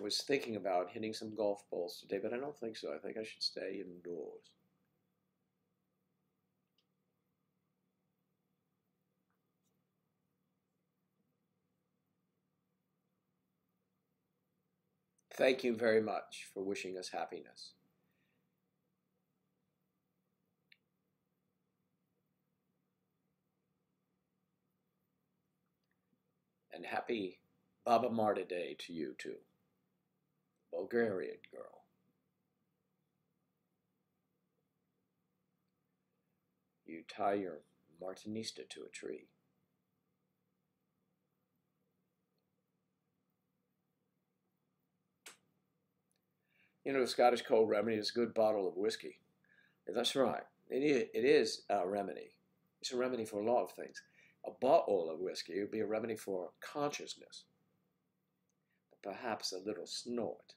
was thinking about hitting some golf balls today, but I don't think so. I think I should stay indoors. Thank you very much for wishing us happiness. And happy Baba Marta Day to you too. Bulgarian girl. You tie your Martinista to a tree. You know, the Scottish cold remedy is a good bottle of whiskey. That's right. It is a remedy. It's a remedy for a lot of things. A bottle of whiskey would be a remedy for consciousness. Perhaps a little snort.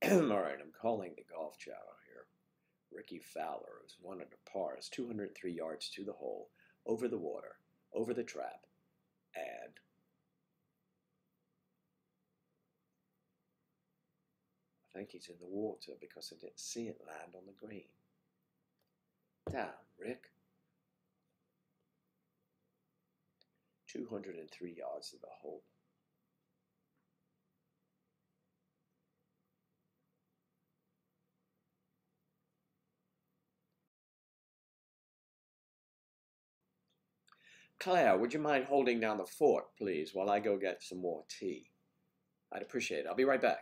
All right, I'm calling the golf channel here. Ricky Fowler is 1 under par. It's 203 yards to the hole, over the water, over the trap, and I think he's in the water because I didn't see it land on the green. Down, Rick. 203 yards to the hole. Claire, would you mind holding down the fort, please, while I go get some more tea? I'd appreciate it. I'll be right back.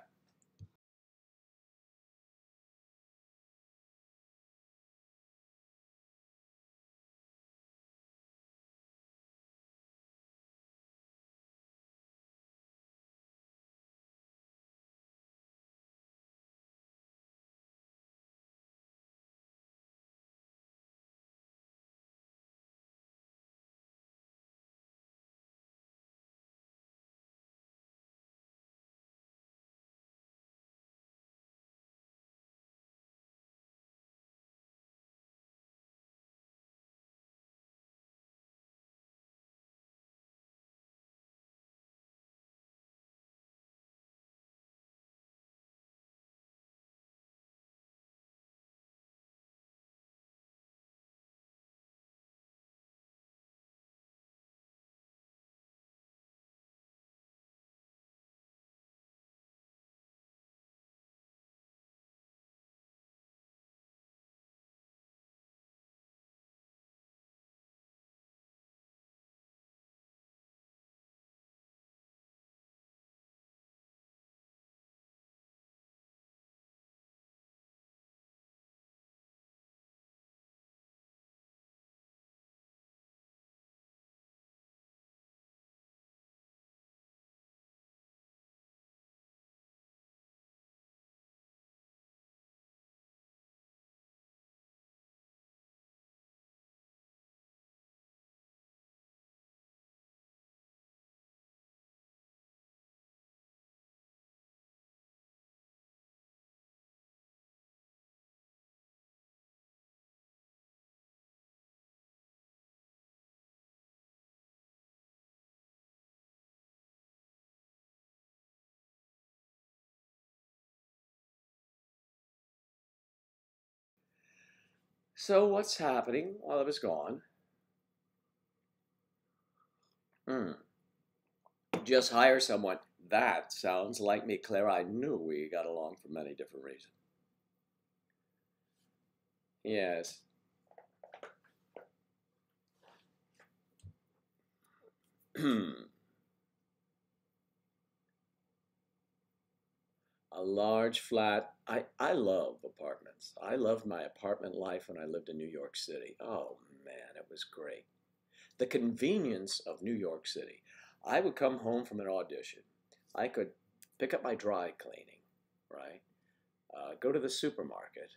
So what's happening while I was gone? Hmm. Just hire someone. That sounds like me, Claire. I knew we got along for many different reasons. Yes. A large flat. I love apartments. I loved my apartment life when I lived in New York City. Oh man, it was great. The convenience of New York City. I would come home from an audition. I could pick up my dry cleaning, right? Go to the supermarket.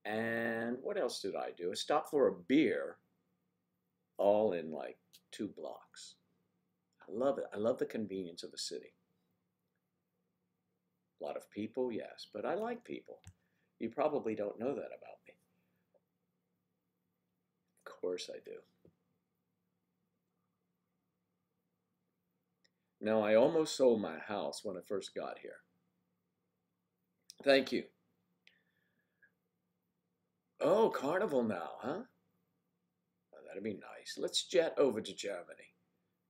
And what else did I do? Stop for a beer, all in like 2 blocks. I love it. I love the convenience of a city. A lot of people, yes, but I like people. You probably don't know that about me. Of course I do. No, I almost sold my house when I first got here. Thank you. Oh, Carnival now, huh? Oh, that'd be nice. Let's jet over to Germany.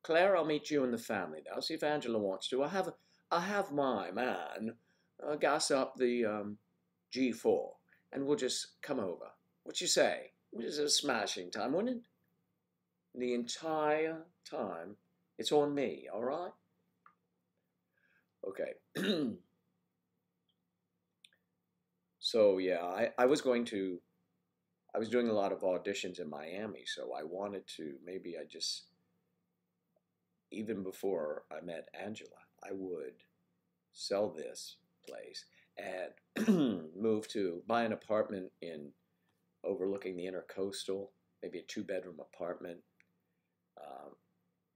Claire, I'll meet you and the family now. See if Angela wants to. I have my man gas up the G4, and we'll just come over. What you say? It was a smashing time, wasn't it? The entire time. It's on me, all right? Okay. So yeah, I was doing a lot of auditions in Miami, so I wanted to maybe I just even before I met Angela, I would sell this place and move to buy an apartment in overlooking the intercoastal, maybe a 2 bedroom apartment, um,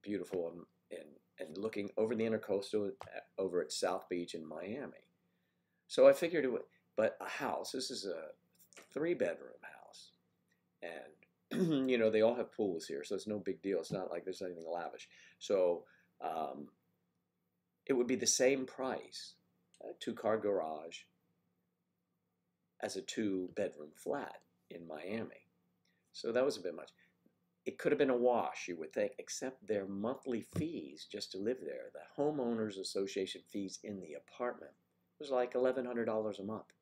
beautiful and looking over the intercoastal over at South Beach in Miami. So I figured it would, but a house. This is a 3 bedroom house, and they all have pools here, so it's no big deal. It's not like there's anything lavish. So um, it would be the same price, a 2-car garage, as a 2 bedroom flat in Miami. So that was a bit much. It could have been a wash, you would think, except their monthly fees just to live there, the homeowners association fees in the apartment, was like $1,100 a month.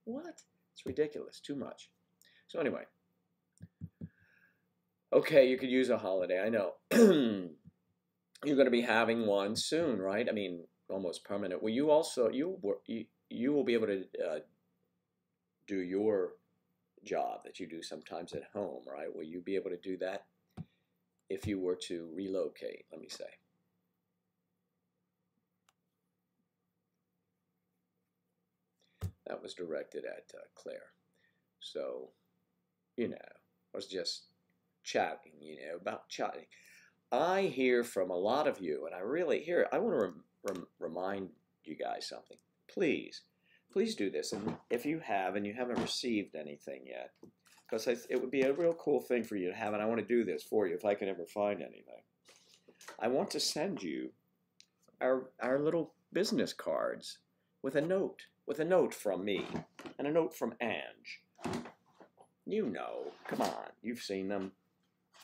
What? It's ridiculous. Too much. So anyway, okay, you could use a holiday. I know. You're going to be having one soon, right? I mean, almost permanent. Well, you also you will be able to do your job that you do sometimes at home, right? Will you be able to do that if you were to relocate? Let me say. That was directed at Claire. So, I was just chatting, about chatting. I hear from a lot of you, and I really hear. I want to remind you guys something. Please, please do this. And if you have and you haven't received anything yet, because it would be a real cool thing for you to have, and I want to do this for you if I can ever find anything. I want to send you our little business cards with a note from me, and a note from Ange. Come on, you've seen them.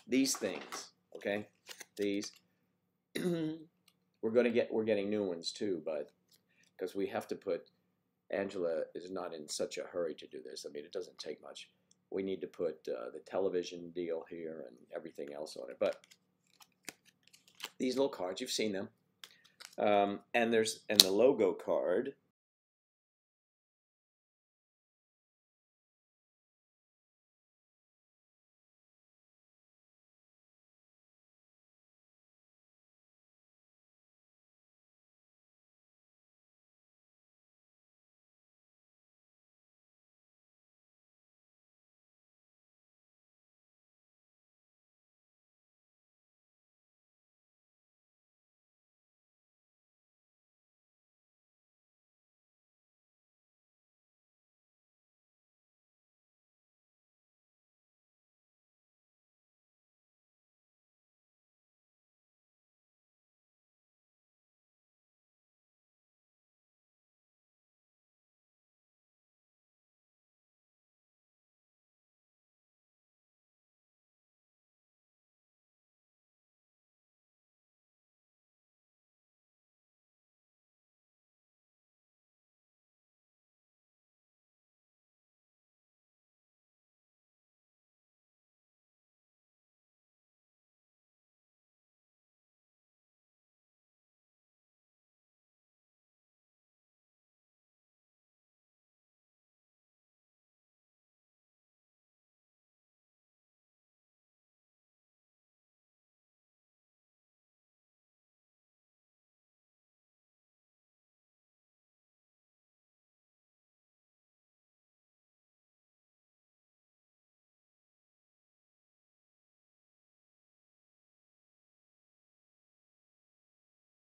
These things, okay? These. We're getting new ones too, but because we have to put Angela is not in such a hurry to do this. I mean, it doesn't take much. We need to put the television deal here and everything else on it. But these little cards, you've seen them, and the logo card.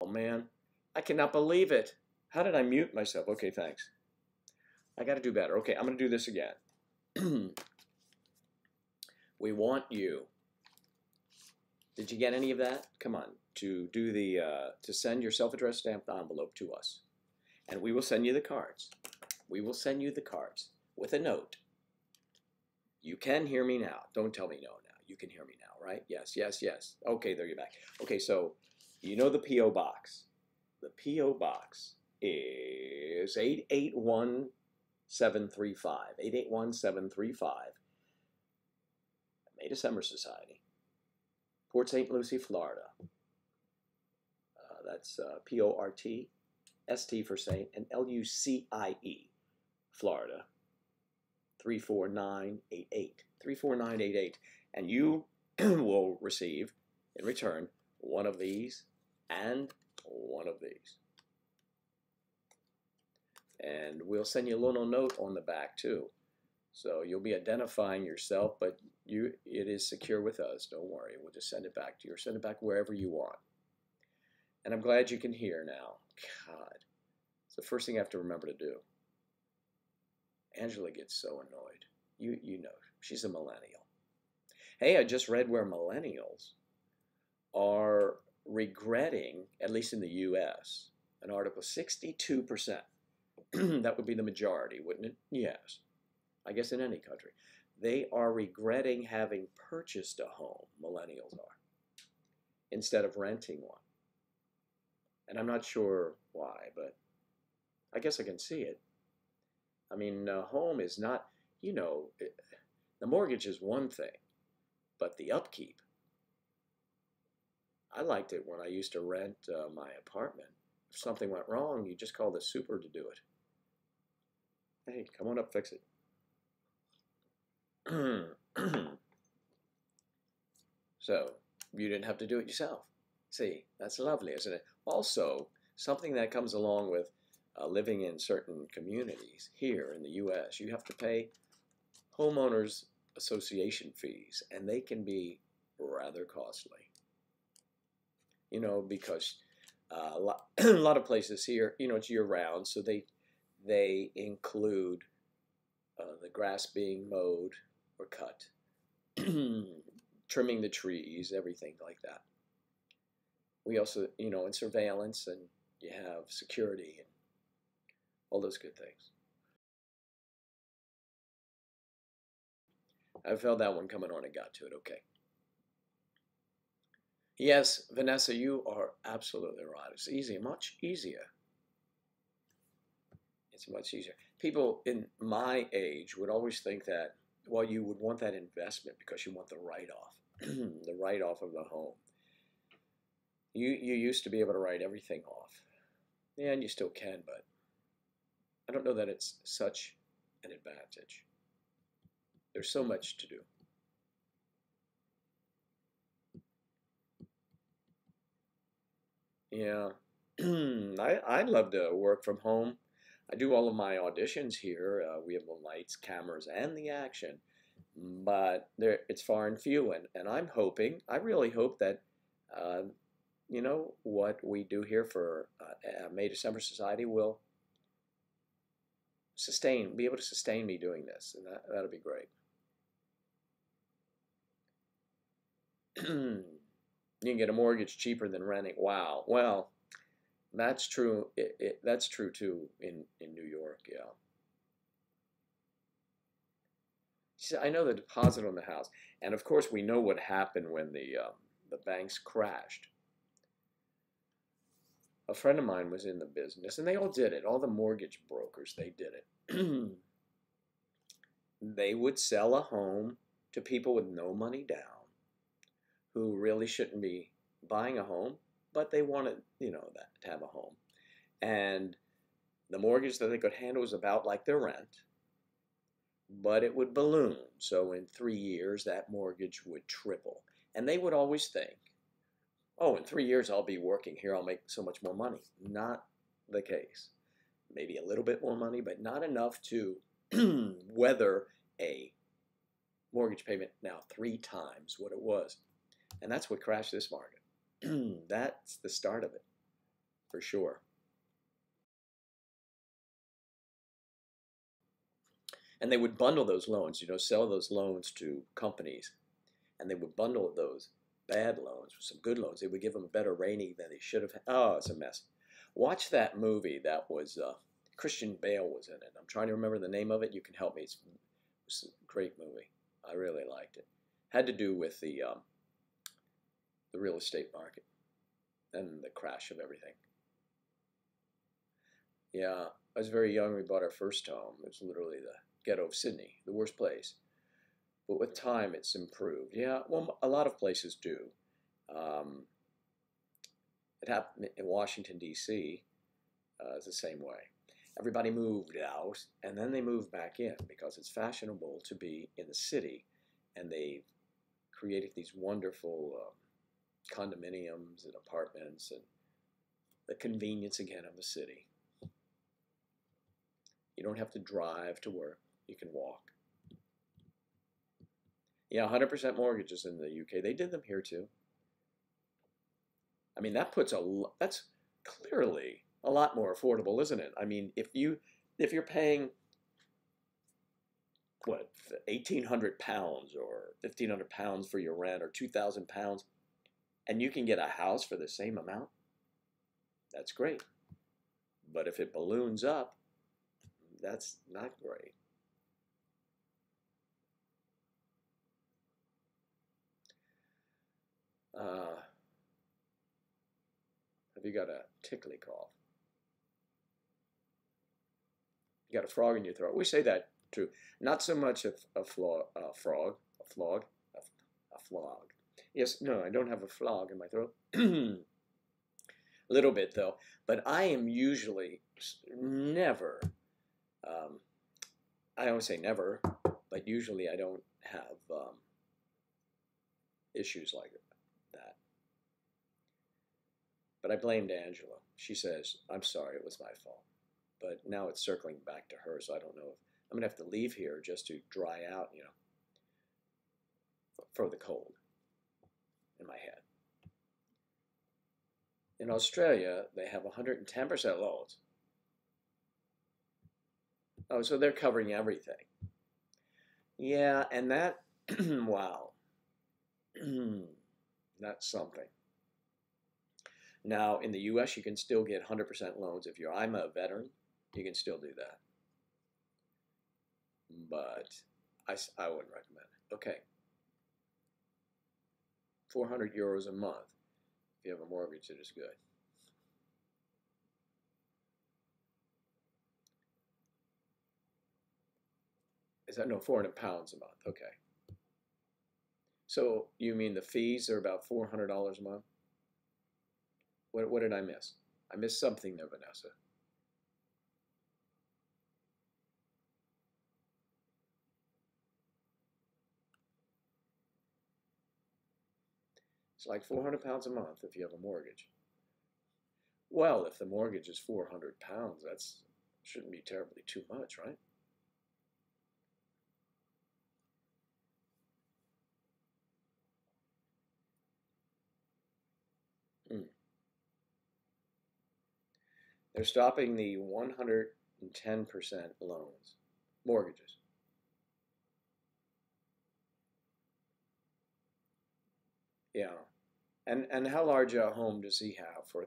man, I cannot believe it. How did I mute myself? Okay, thanks. I got to do better. Okay, I'm going to do this again. We want you. Did you get any of that? Come on, to do the to send your self-addressed stamped envelope to us, and we will send you the cards. We will send you the cards with a note. You can hear me now. Don't tell me no now. You can hear me now, right? Yes, yes, yes. Okay, there you're back. Okay, so you know the P.O. Box. The P.O. Box is 881735. 881735. May December Society. Port St Lucie, Florida. That's P-O-R-T, S-T for Saint, and L-U-C-I-E, Florida. 34988. 34988. And you will receive, in return, one of these and one of these. And we'll send you a little note on the back, too. So you'll be identifying yourself, but it is secure with us. Don't worry. We'll just send it back to you, or send it back wherever you want. And I'm glad you can hear now. God, it's the first thing I have to remember to do. Angela gets so annoyed. You know, she's a millennial. Hey, I just read where millennials are regretting, at least in the U.S., an article 62%. That would be the majority, wouldn't it? Yes. I guess in any country. They are regretting having purchased a home, millennials are, instead of renting one. And I'm not sure why, but I guess I can see it. I mean, home is not, you know, the mortgage is one thing, but the upkeep. I liked it when I used to rent my apartment. If something went wrong, you just call the super to do it. Hey, come on up, fix it. So, you didn't have to do it yourself. See, that's lovely, isn't it? Also, something that comes along with living in certain communities here in the U.S., you have to pay homeowners association fees, and they can be rather costly. You know, because a lot of places here, you know, it's year-round, so they include the grass being mowed or cut, trimming the trees, everything like that. We also, you know, in surveillance, and you have security and all those good things. I felt that one coming on and got to it. Okay. Yes, Vanessa, you are absolutely right. It's easy, much easier. It's much easier. People in my age would always think that, well, you would want that investment because you want the write-off, the write-off of the home. You used to be able to write everything off. Yeah, and you still can, but I don't know that it's such an advantage. There's so much to do. Yeah, I'd love to work from home. I do all of my auditions here. We have the lights, cameras, and the action, but it's far and few. And I'm hoping, I really hope that, you know, what we do here for May December Society will be able to sustain me doing this, and that'll be great. You can get a mortgage cheaper than renting. Wow. Well, that's true. That's true too in New York. Yeah. See, I know the deposit on the house, and of course we know what happened when the banks crashed. A friend of mine was in the business, and they all did it. All the mortgage brokers, they did it. They would sell a home to people with no money down, who really shouldn't be buying a home, but they wanted, you know, that to have a home. And the mortgage that they could handle was about like their rent, but it would balloon. So in 3 years, that mortgage would triple. And they would always think, oh, in 3 years, I'll be working here. I'll make so much more money. Not the case. Maybe a little bit more money, but not enough to weather a mortgage payment now 3 times what it was. And that's what crashed this market. That's the start of it. for sure. And they would bundle those loans, sell those loans to companies, and they would bundle those bad loans with some good loans. They would give them a better rating than they should have. Oh, it's a mess. Watch that movie. That was Christian Bale was in it. I'm trying to remember the name of it. You can help me. It's a great movie. I really liked it. Had to do with the real estate market and the crash of everything. Yeah, I was very young. We bought our first home. It was literally the ghetto of Sydney, the worst place. But with time, it's improved. Yeah, well, a lot of places do. Um, it happened in Washington, D.C. It's the same way. Everybody moved out, and then they moved back in because it's fashionable to be in the city, and they created these wonderful condominiums and apartments and the convenience again of the city. You don't have to drive to work. You can walk. Yeah, 100% mortgages in the UK. They did them here too. I mean, that's clearly a lot more affordable, isn't it? I mean, if you're paying what, £1,800 or £1,500 for your rent or £2,000, and you can get a house for the same amount, that's great. But if it balloons up, that's not great. Have you got a tickly cough? You got a frog in your throat. We say that too. Not so much a flog. Yes, no, I don't have a flog in my throat. A little bit though, but I am usually never. I don't say never, but usually I don't have issues like that. But I blamed Angela. She says, "I'm sorry, it was my fault." But now it's circling back to her, so I don't know if I'm going to have to leave here just to dry out, for the cold in my head. In Australia, they have 110% loans. Oh, so they're covering everything. Yeah, and that, wow, that's something. Now, in the U.S., you can still get 100% loans. I'm a veteran, you can still do that. But I wouldn't recommend it. Okay. 400 euros a month. If you have a mortgage, it is good. Is that no, 400 pounds a month? Okay. So you mean the fees are about $400 a month? What did I miss? I missed something there, Vanessa. It's like 400 pounds a month if you have a mortgage. Well, if the mortgage is 400 pounds, that's shouldn't be terribly too much, right? Hmm. They're stopping the 110% loans, mortgages. Yeah. And how large a home does he have for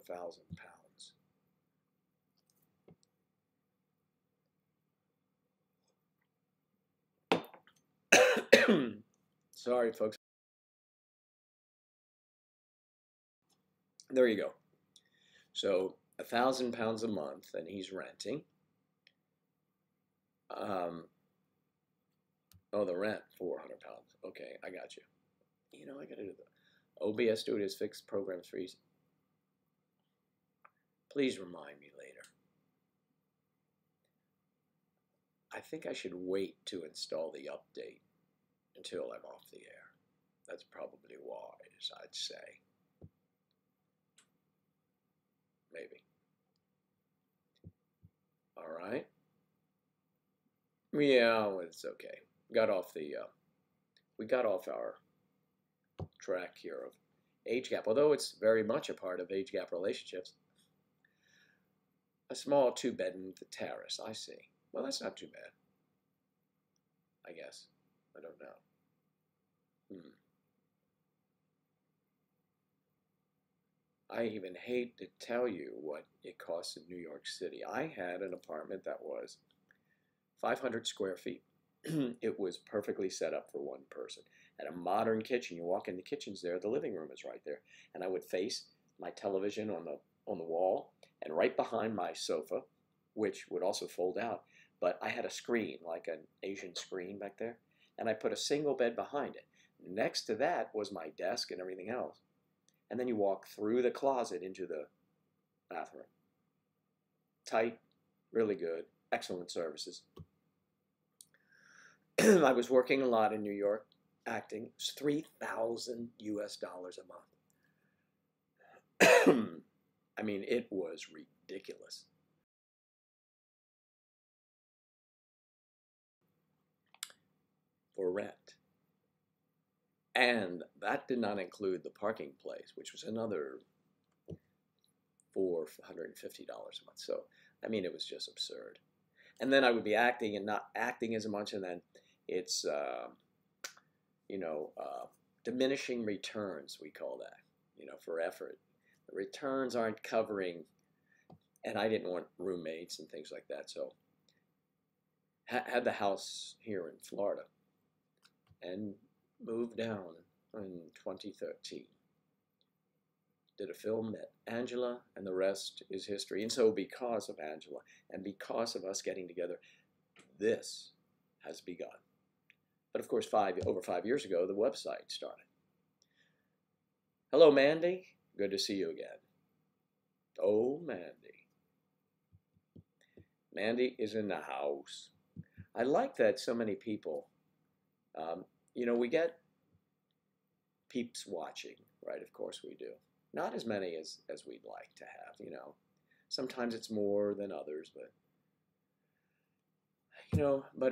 £1,000? Sorry, folks. There you go. So £1,000 a month, and he's renting. Oh, the rent, £400. Okay, I got you. I got to do the OBS Studios fixed programs freeze. Please remind me later. I think I should wait to install the update until I'm off the air. That's probably wise, I'd say. Maybe. All right. Yeah, well, it's okay. We got off our track here of age gap, although it's very much a part of age gap relationships. A small two-bedroom with a terrace. I see. Well, that's not too bad, I guess. I don't know. I even hate to tell you what it costs in New York City. I had an apartment that was 500 square feet. It was perfectly set up for one person. Had a modern kitchen. You walk in, the kitchen's there, the living room is right there. And I would face my television on the wall, and right behind my sofa, which would also fold out, but I had a screen, like an Asian screen back there, and I put a single bed behind it. Next to that was my desk and everything else. And then you walk through the closet into the bathroom. Tight, really good, excellent services. I was working a lot in New York, acting. It was $3,000 US a month. I mean, it was ridiculous. For rent. And that did not include the parking place, which was another $450 a month. So, I mean, it was just absurd. And then I would be acting and not acting as much, and then it's, diminishing returns, we call that, for effort. The returns aren't covering, and I didn't want roommates and things like that, so had the house here in Florida and moved down in 2013. Did a film, met Angela, and the rest is history. And so because of Angela and because of us getting together, this has begun. But of course, over 5 years ago, the website started. Hello, Mandy. Good to see you again. Oh, Mandy. Mandy is in the house. I like that so many people, we get peeps watching, right? Of course we do. Not as many as we'd like to have, Sometimes it's more than others, but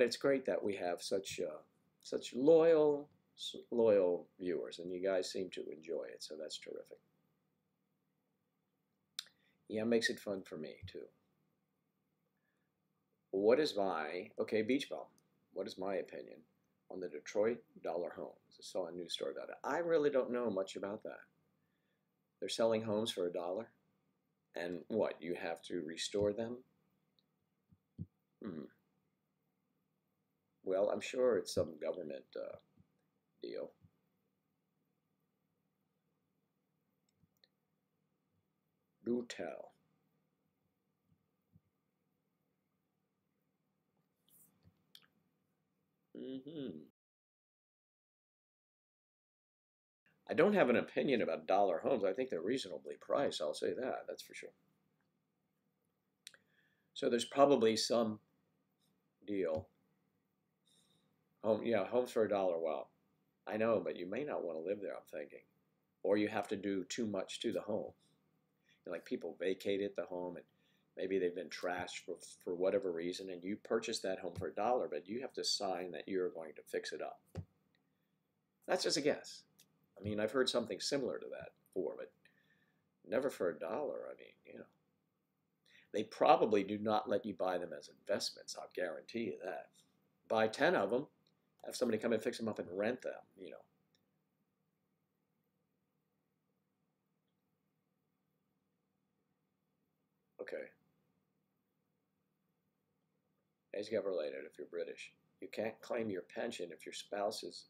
it's great that we have such loyal viewers, and you guys seem to enjoy it, so that's terrific. Yeah, it makes it fun for me, too. Beach bum, what is my opinion on the Detroit dollar homes? I saw a news story about it. I really don't know much about that. They're selling homes for $1, and what, you have to restore them? Well, I'm sure it's some government deal. Do tell. I don't have an opinion about dollar homes. I think they're reasonably priced. I'll say that. That's for sure. So there's probably some deal. Homes for $1. Well, I know, but you may not want to live there, I'm thinking. Or you have to do too much to the home. Like people vacated the home, and maybe they've been trashed for whatever reason, and you purchased that home for $1, but you have to sign that you're going to fix it up. That's just a guess. I mean, I've heard something similar to that before, but never for $1. I mean, They probably do not let you buy them as investments, I'll guarantee you that. Buy 10 of them, have somebody come and fix them up and rent them, Okay. As you get related if you're British. You can't claim your pension if your spouse is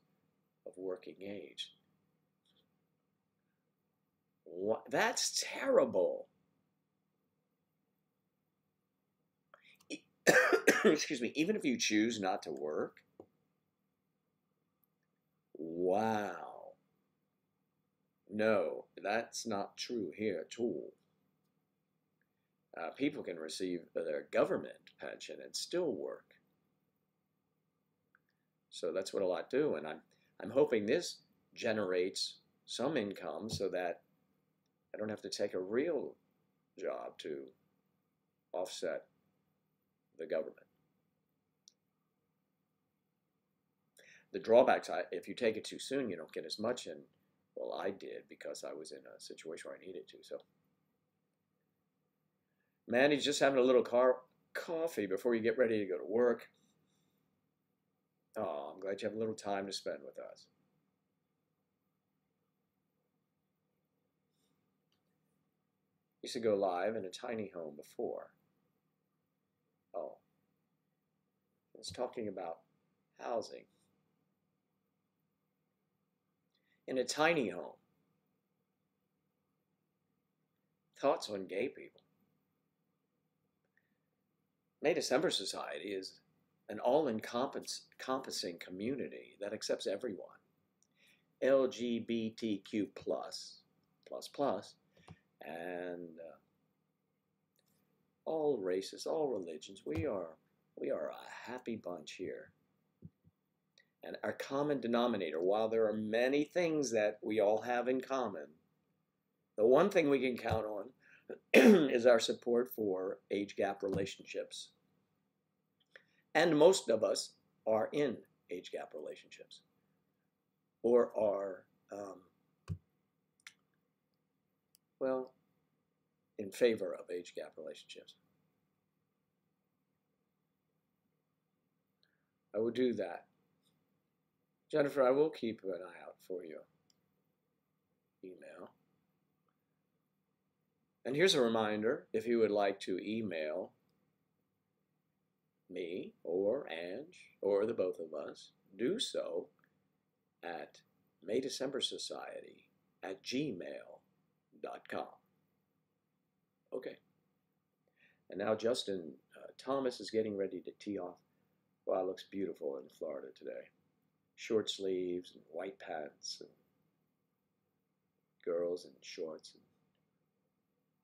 of working age. What? That's terrible. Excuse me, even if you choose not to work? Wow. No, that's not true here at all. People can receive their government pension and still work. So that's what a lot do, and I'm hoping this generates some income so that I don't have to take a real job to offset the government. The drawbacks, if you take it too soon, you don't get as much, and well, I did because I was in a situation where I needed to. So Mandy's just having a little coffee before you get ready to go to work. Oh, I'm glad you have a little time to spend with us. Used to go live in a tiny home before. Oh, I was talking about housing. In a tiny home. Thoughts on gay people. May December Society is an all-encompassing community that accepts everyone. LGBTQ plus, and all races, all religions. We are a happy bunch here. And our common denominator, while there are many things that we all have in common, the one thing we can count on is our support for age gap relationships. And most of us are in age gap relationships or are, well, in favor of age gap relationships. I will do that. Jennifer, I will keep an eye out for your email. And here's a reminder, if you would like to email me or Ange or the both of us, do so at maydecembersociety@gmail.com. Okay. And now Justin Thomas is getting ready to tee off. Wow, it looks beautiful in Florida today. Short sleeves and white pants and girls in shorts and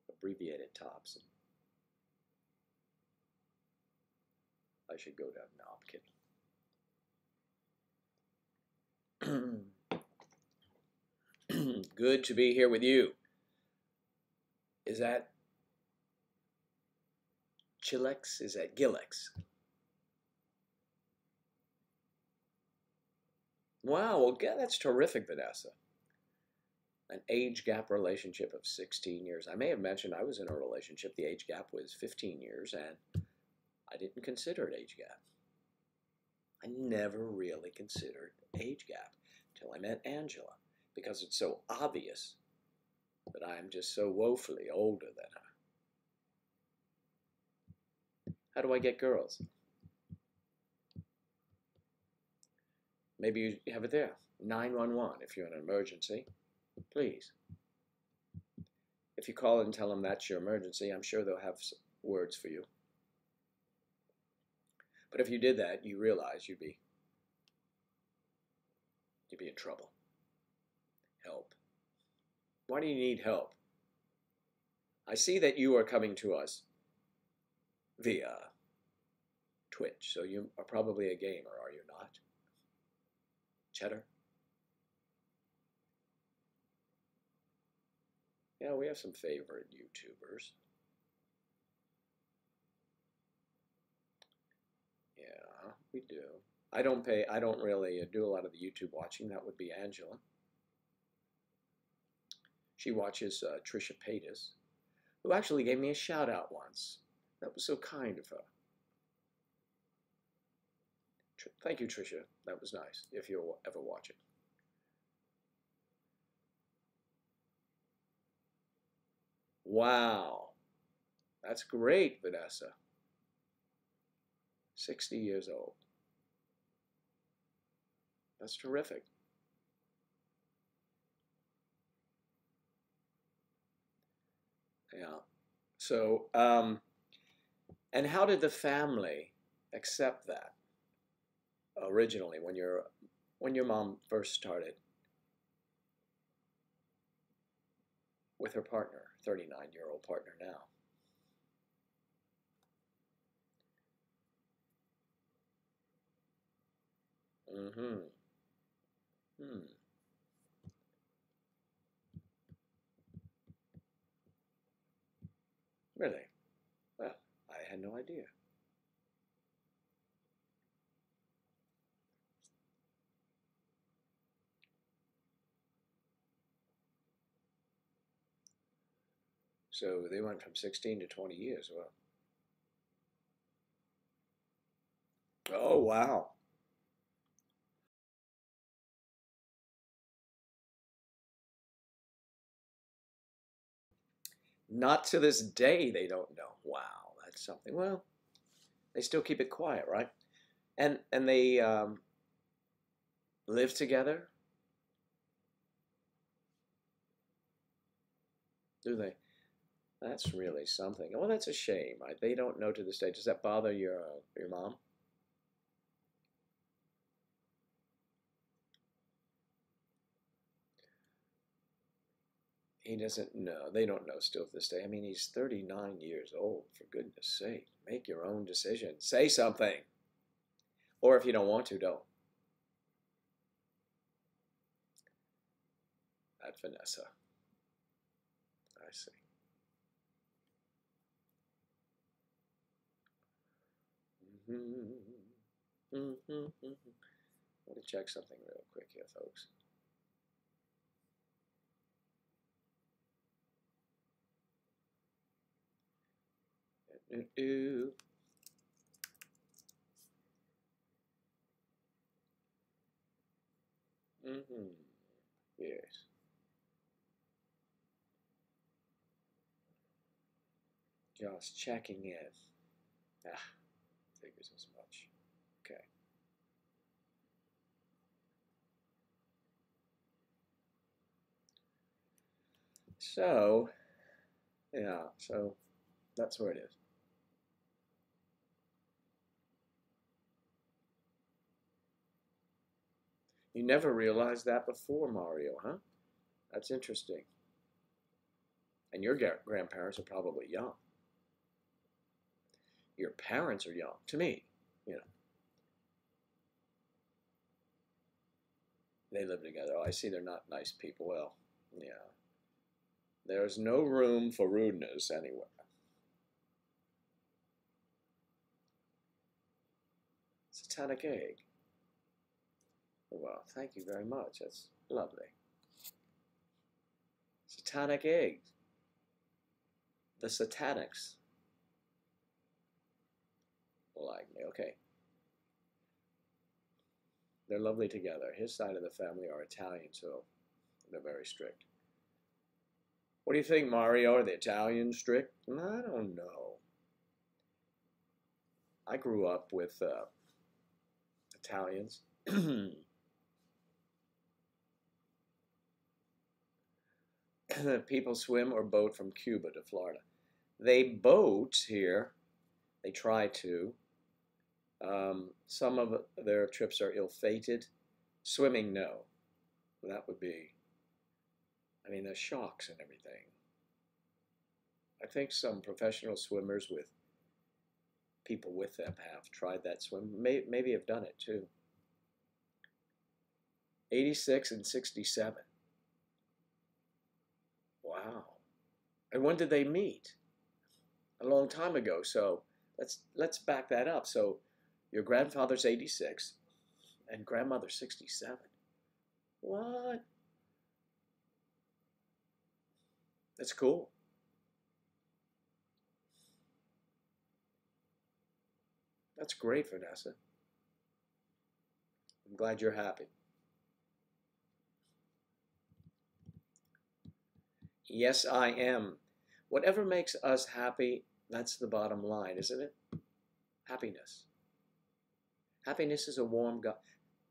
abbreviated tops. And I should go down. No, I'm kidding. Good to be here with you. Is that Chilex? Is that Gilex? Wow, well, that's terrific, Vanessa. An age gap relationship of 16 years. I may have mentioned I was in a relationship. The age gap was 15 years, and I didn't consider it age gap. I never really considered age gap until I met Angela, because it's so obvious that I'm just so woefully older than her. How do I get girls? Maybe you have it there. 911 if you're in an emergency. Please. If you call and tell them that's your emergency, I'm sure they'll have words for you. But if you did that, you realize you'd be in trouble. Help. Why do you need help? I see that you are coming to us via Twitch, so you are probably a gamer, are you not? Cheddar? Yeah, we have some favorite YouTubers. Yeah, we do. I don't really do a lot of the YouTube watching. That would be Angela. She watches Trisha Paytas, who actually gave me a shout out once. That was so kind of her. Thank you, Trisha. That was nice, if you'll ever watch it. Wow. That's great, Vanessa. 60 years old. That's terrific. Yeah. So, and how did the family accept that originally when your mom first started with her partner, 39-year-old partner now? Mm-hmm. Really? Well, I had no idea. So they went from 16 to 20 years. Well, oh, wow. Not to this day, they don't know. Wow, that's something. Well, they still keep it quiet, right? And they live together, do they? That's really something. Well, that's a shame. They don't know to this day. Does that bother your mom? He doesn't know. They don't know still to this day. I mean, he's 39 years old. For goodness sake, make your own decision. Say something. Or if you don't want to, don't. That Vanessa. I see. Let me check something real quick here, folks. Do. Yes. Just checking in. Ah, figures as much. Okay. So, yeah, so that's where it is. You never realized that before, Mario, huh? That's interesting. And your grandparents are probably young. Your parents are young. To me, you know, they live together. Oh, I see they're not nice people. Well, yeah. There's no room for rudeness anywhere. Satanic egg. Well, thank you very much. That's lovely. Satanic egg. The Satanics like me. Okay. They're lovely together. His side of the family are Italian, so they're very strict. What do you think, Mario? Are the Italians strict? I don't know. I grew up with Italians. People swim or boat from Cuba to Florida. They boat here. They try to. Some of their trips are ill-fated. Swimming, no. That would be, I mean, there's shocks and everything. I think some professional swimmers with people with them have tried that swim. Maybe have done it too. 86 and 67. Wow. And when did they meet? A long time ago. So let's back that up. So your grandfather's 86 and grandmother's 67. What? That's cool. That's great, Vanessa. I'm glad you're happy. Yes, I am. Whatever makes us happy, that's the bottom line, isn't it? Happiness. Happiness is a warm God.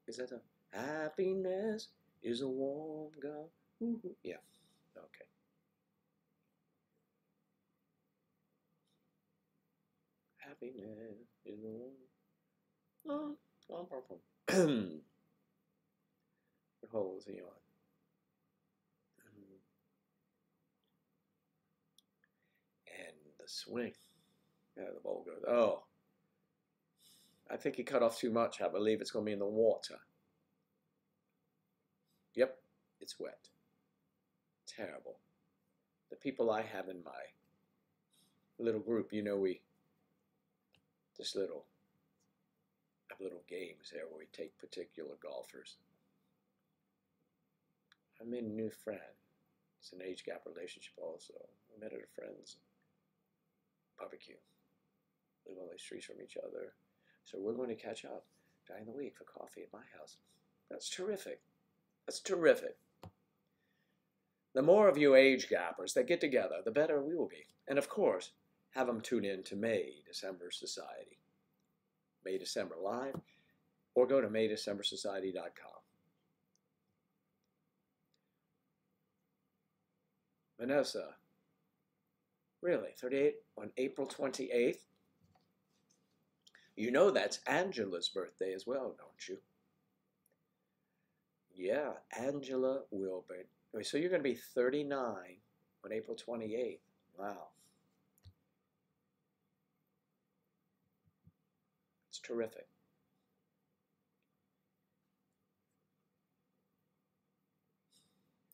Is that a happiness is a warm God? Yeah. Okay. Happiness is a warm. What hole was he on? And the swing. Yeah, the ball goes. Oh, I think he cut off too much. I believe it's going to be in the water. Yep, it's wet. Terrible. The people I have in my little group, you know, we this little have little games there where we take particular golfers. I made a new friend. It's an age gap relationship also. We met at a friend's barbecue. Live on the streets from each other. So we're going to catch up during the week for coffee at my house. That's terrific. That's terrific. The more of you age gappers that get together, the better we will be. And of course, have them tune in to May December Society. May December Live, or go to maydecembersociety.com. Vanessa, really, 38 on April 28th? You know that's Angela's birthday as well, don't you? Yeah, Angela Wilbert. So you're going to be 39 on April 28th. Wow. It's terrific.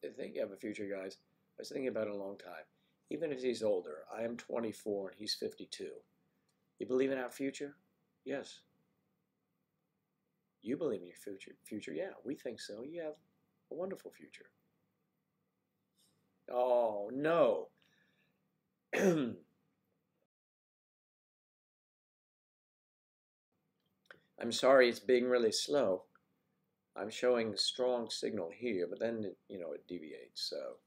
I think you have a future, guys. I was thinking about it a long time. Even if he's older, I am 24 and he's 52. You believe in our future? Yes. You believe in your future? Yeah, we think so. You have a wonderful future. Oh, no. I'm sorry it's being really slow. I'm showing strong signal here, but then, it deviates, so.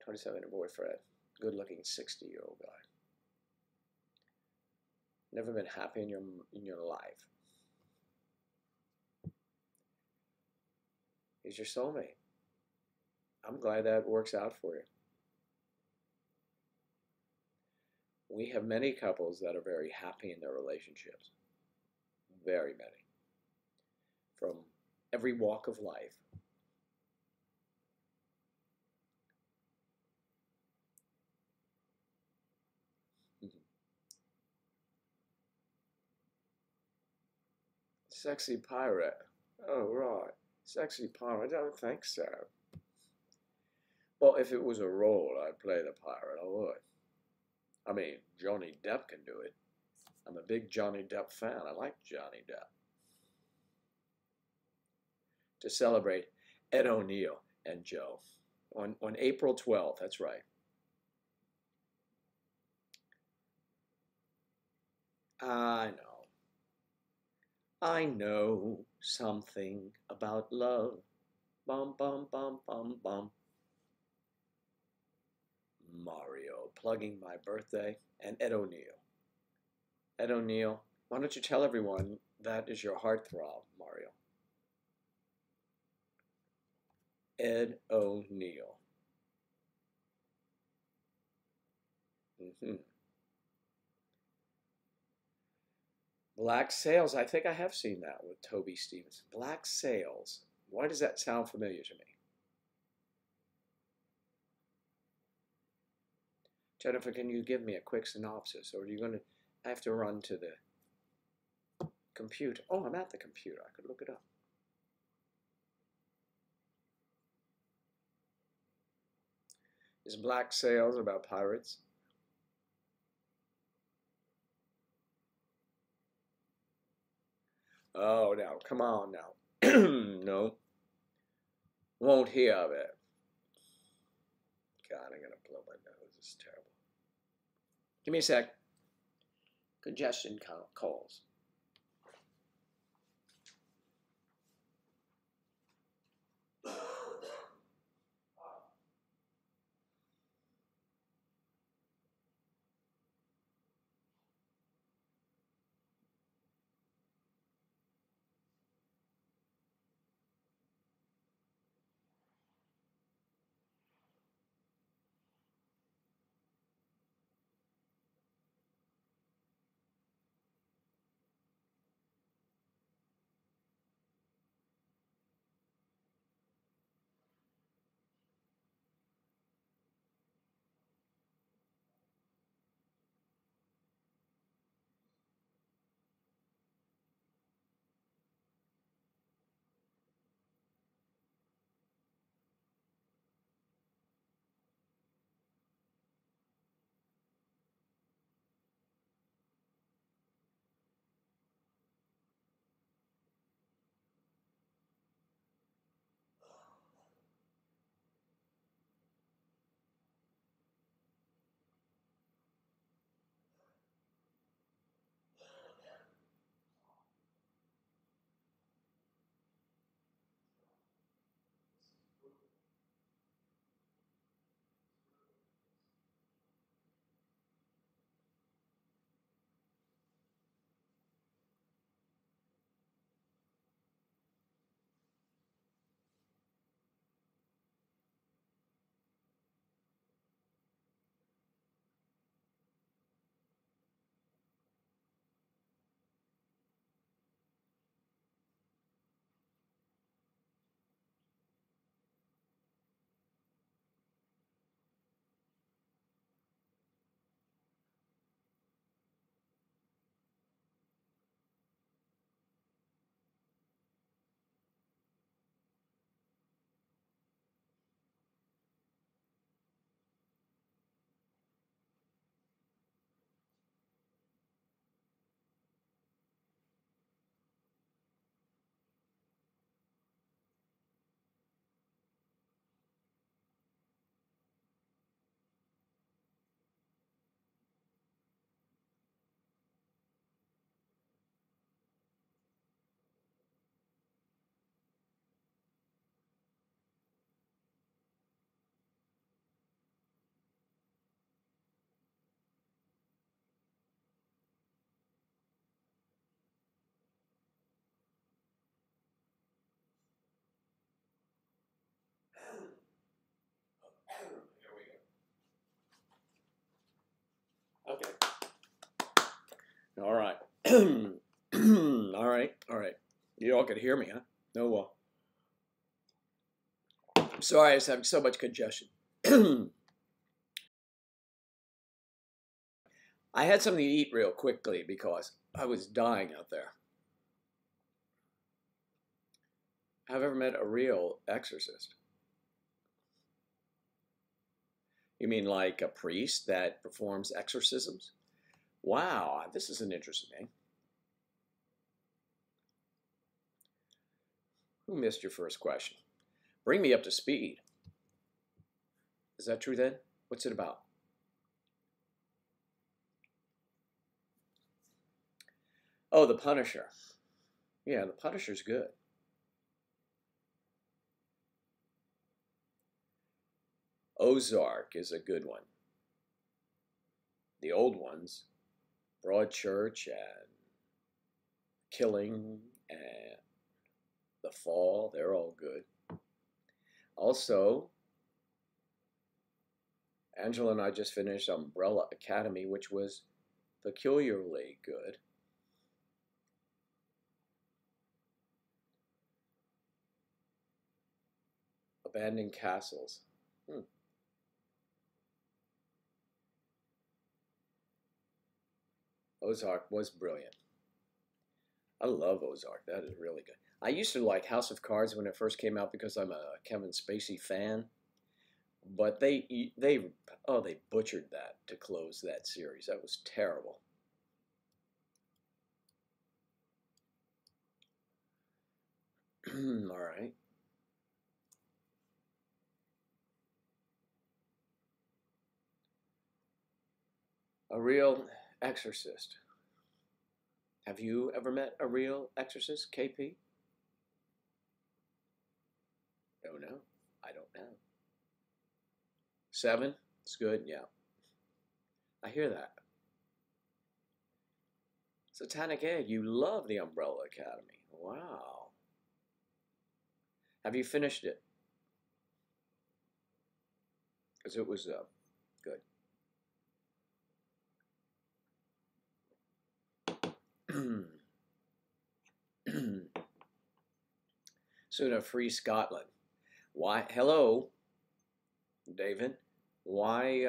27 boyfriend, good-looking 60-year-old guy. Never been happy in your life. He's your soulmate. I'm glad that works out for you. We have many couples that are very happy in their relationships. Very many. From every walk of life. Sexy pirate. Oh, right. Sexy pirate. I don't think so. Well, if it was a role, I'd play the pirate. I would. I mean, Johnny Depp can do it. I'm a big Johnny Depp fan. I like Johnny Depp. To celebrate Ed O'Neill and Joe on April 12th. That's right. I know. I know something about love. Bum, bum, bum, bum, bum. Mario, plugging my birthday, and Ed O'Neill. Ed O'Neill, why don't you tell everyone that is your heartthrob, Mario? Ed O'Neill. Black Sails, I think I have seen that with Toby Stevens. Black Sails. Why does that sound familiar to me? Jennifer, can you give me a quick synopsis, or are you going to have to run to the computer? Oh, I'm at the computer. I could look it up. Is Black Sails about pirates? Oh, now, come on now. No. Won't hear of it. God, I'm going to blow my nose. This is terrible. Give me a sec. Congestion calls. All right, all right. You all could hear me, huh? No, well. I'm sorry, I just have so much congestion. I had something to eat real quickly because I was dying out there. Have ever met a real exorcist? You mean like a priest that performs exorcisms? Wow, this is an interesting name. Who missed your first question? Bring me up to speed. Is that true then? What's it about? Oh, The Punisher. Yeah, The Punisher's good. Ozark is a good one. The old ones, Broadchurch and Killing and The Fall, they're all good. Also, Angela and I just finished Umbrella Academy, which was peculiarly good. Abandoned Castles. Ozark was brilliant. I love Ozark. That is really good. I used to like House of Cards when it first came out because I'm a Kevin Spacey fan, but they butchered that to close that series. That was terrible. All right. A real exorcist. Have you ever met a real exorcist, KP? Oh no, I don't know. 7? It's good, yeah. I hear that. Satanic Ed, you love the Umbrella Academy. Wow. Have you finished it? Because it was good. Soon a free Scotland. Why? Hello, David. Why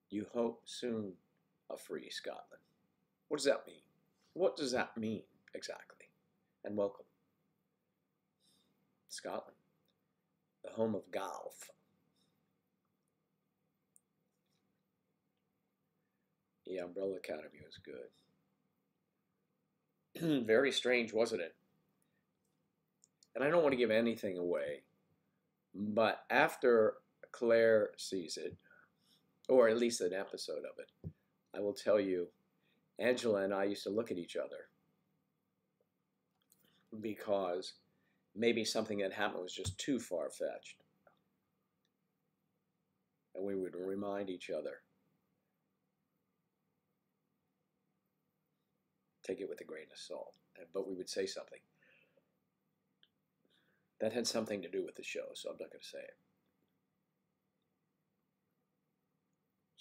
you hope soon a free Scotland? What does that mean? What does that mean exactly? And welcome, Scotland, the home of golf. The Umbrella Academy was good. Very strange, wasn't it? And I don't want to give anything away, but after Claire sees it, or at least an episode of it, I will tell you, Angela and I used to look at each other because maybe something that happened was just too far-fetched. And we would remind each other, take it with a grain of salt, but we would say something. That had something to do with the show, so I'm not going to say it.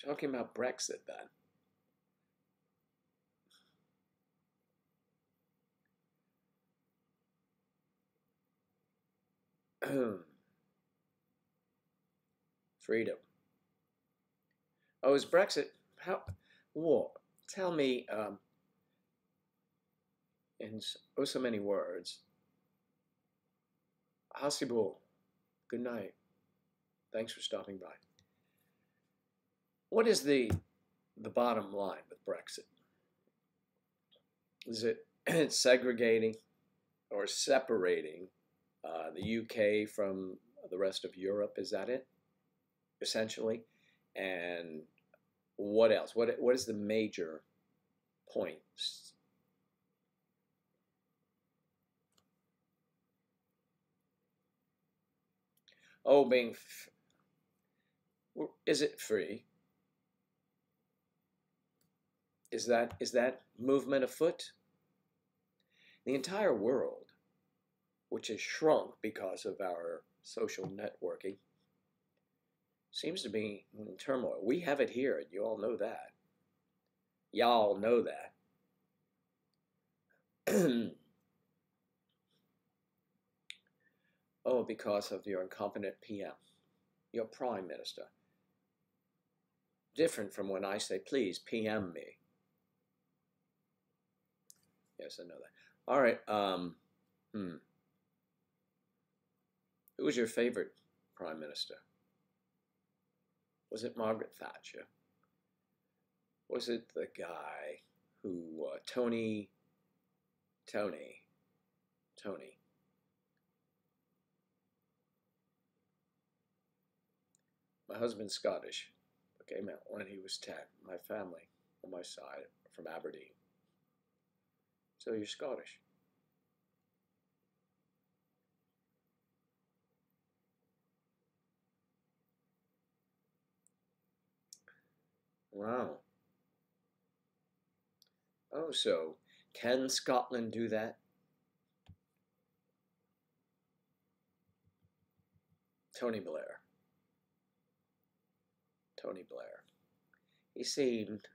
Talking about Brexit, then. Freedom. Oh, is Brexit? How? Whoa. Tell me, in so many words. Hasibul. Good night. Thanks for stopping by. What is the bottom line with Brexit? Is it segregating or separating the UK from the rest of Europe? Is that it, essentially? And what else? What is the major point? Oh, is it free? Is that movement afoot? The entire world, which has shrunk because of our social networking, seems to be in turmoil. We have it here, and you all know that. Y'all know that. Oh, because of your incompetent PM, your Prime Minister. Different from when I say, please PM me. Yes, I know that. All right. Who was your favorite Prime Minister? Was it Margaret Thatcher? Was it the guy who, Tony? My husband's Scottish. Came out when he was 10. My family on my side are from Aberdeen. So you're Scottish. Wow. Oh, so can Scotland do that? Tony Blair. Tony Blair. He seemed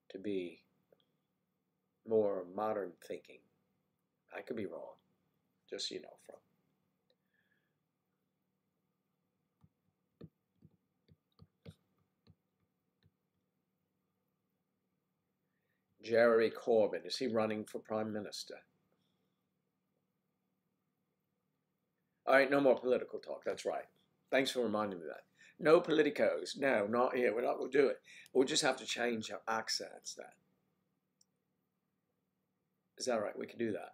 to be more modern thinking. I could be wrong, just so you know, from. Jeremy Corbyn, is he running for Prime Minister? All right, no more political talk, that's right. Thanks for reminding me of that. No politicos, no, not here, we're not going to do it. We'll just have to change our accents then. Is that right? We can do that.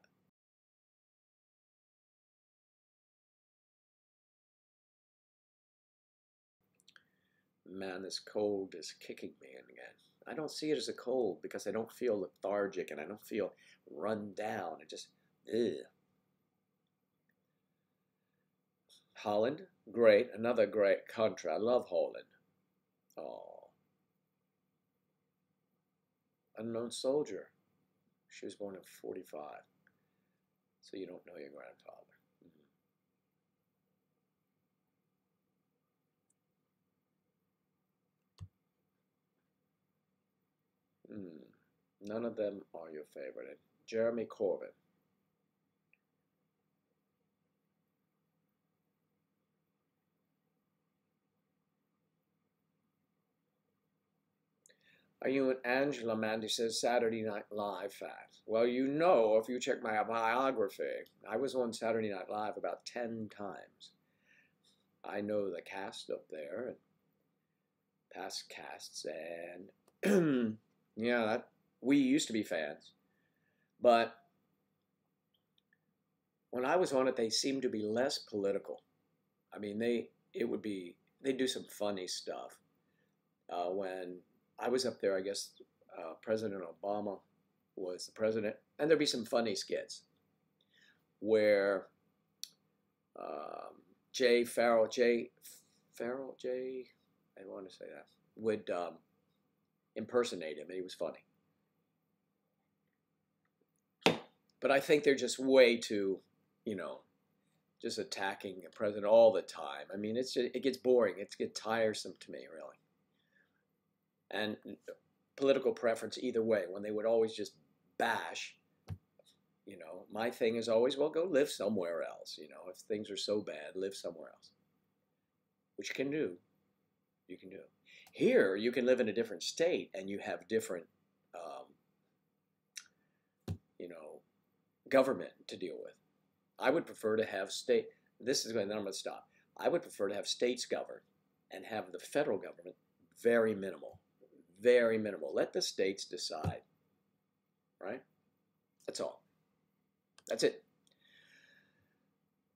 Man, this cold is kicking me in again. I don't see it as a cold because I don't feel lethargic and I don't feel run down. It just, ugh. Holland, great, another great country. I love Holland. Oh, unknown soldier. She was born in 45. So you don't know your grandfather. None of them are your favorite. Jeremy Corbyn. Are you an Angela Mandy says Saturday Night Live fan? Well, you know, if you check my biography, I was on Saturday Night Live about 10 times. I know the cast up there and past casts, and yeah, we used to be fans. But when I was on it, they seemed to be less political. I mean, they do some funny stuff. When I was up there, I guess President Obama was the president, and there'd be some funny skits where Jay Farrell, I want to say that, would impersonate him, and he was funny. But I think they're just way too, just attacking the president all the time. I mean, it gets boring. It gets tiresome to me, really. And political preference either way, when they would always just bash, my thing is always, well, go live somewhere else. If things are so bad, live somewhere else. Which you can do. You can do. Here, you can live in a different state and you have different, government to deal with. I would prefer to have state, this is going, then I'm going to stop. I would prefer to have states govern and have the federal government very minimal. Very minimal. Let the states decide. Right? That's all. That's it.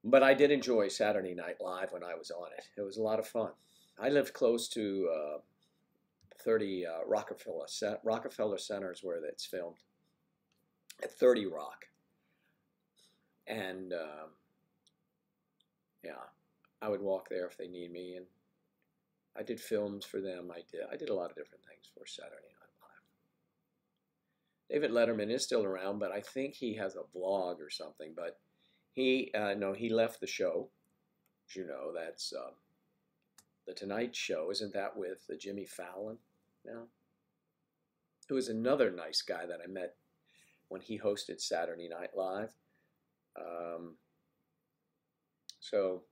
But I did enjoy Saturday Night Live when I was on it. It was a lot of fun. I lived close to 30 Rockefeller Center is where it's filmed. At 30 Rock. And yeah, I would walk there if they need me, and I did films for them. I did a lot of different things for Saturday Night Live. David Letterman is still around, but I think he has a blog or something. But he left the show. As you know, that's the Tonight Show. Isn't that with Jimmy Fallon now? Who is another nice guy that I met when he hosted Saturday Night Live. Um, so,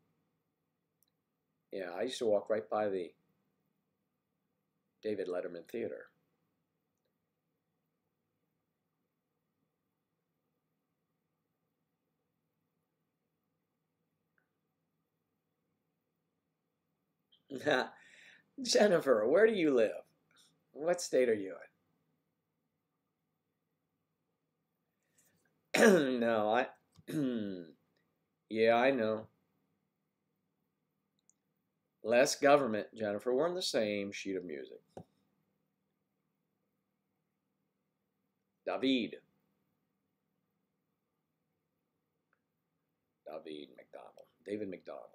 yeah, I used to walk right by the David Letterman Theater. Jennifer, where do you live? What state are you in? No, I. Yeah, I know. Less government, Jennifer. We're on the same sheet of music. David. David McDonald. David McDonald.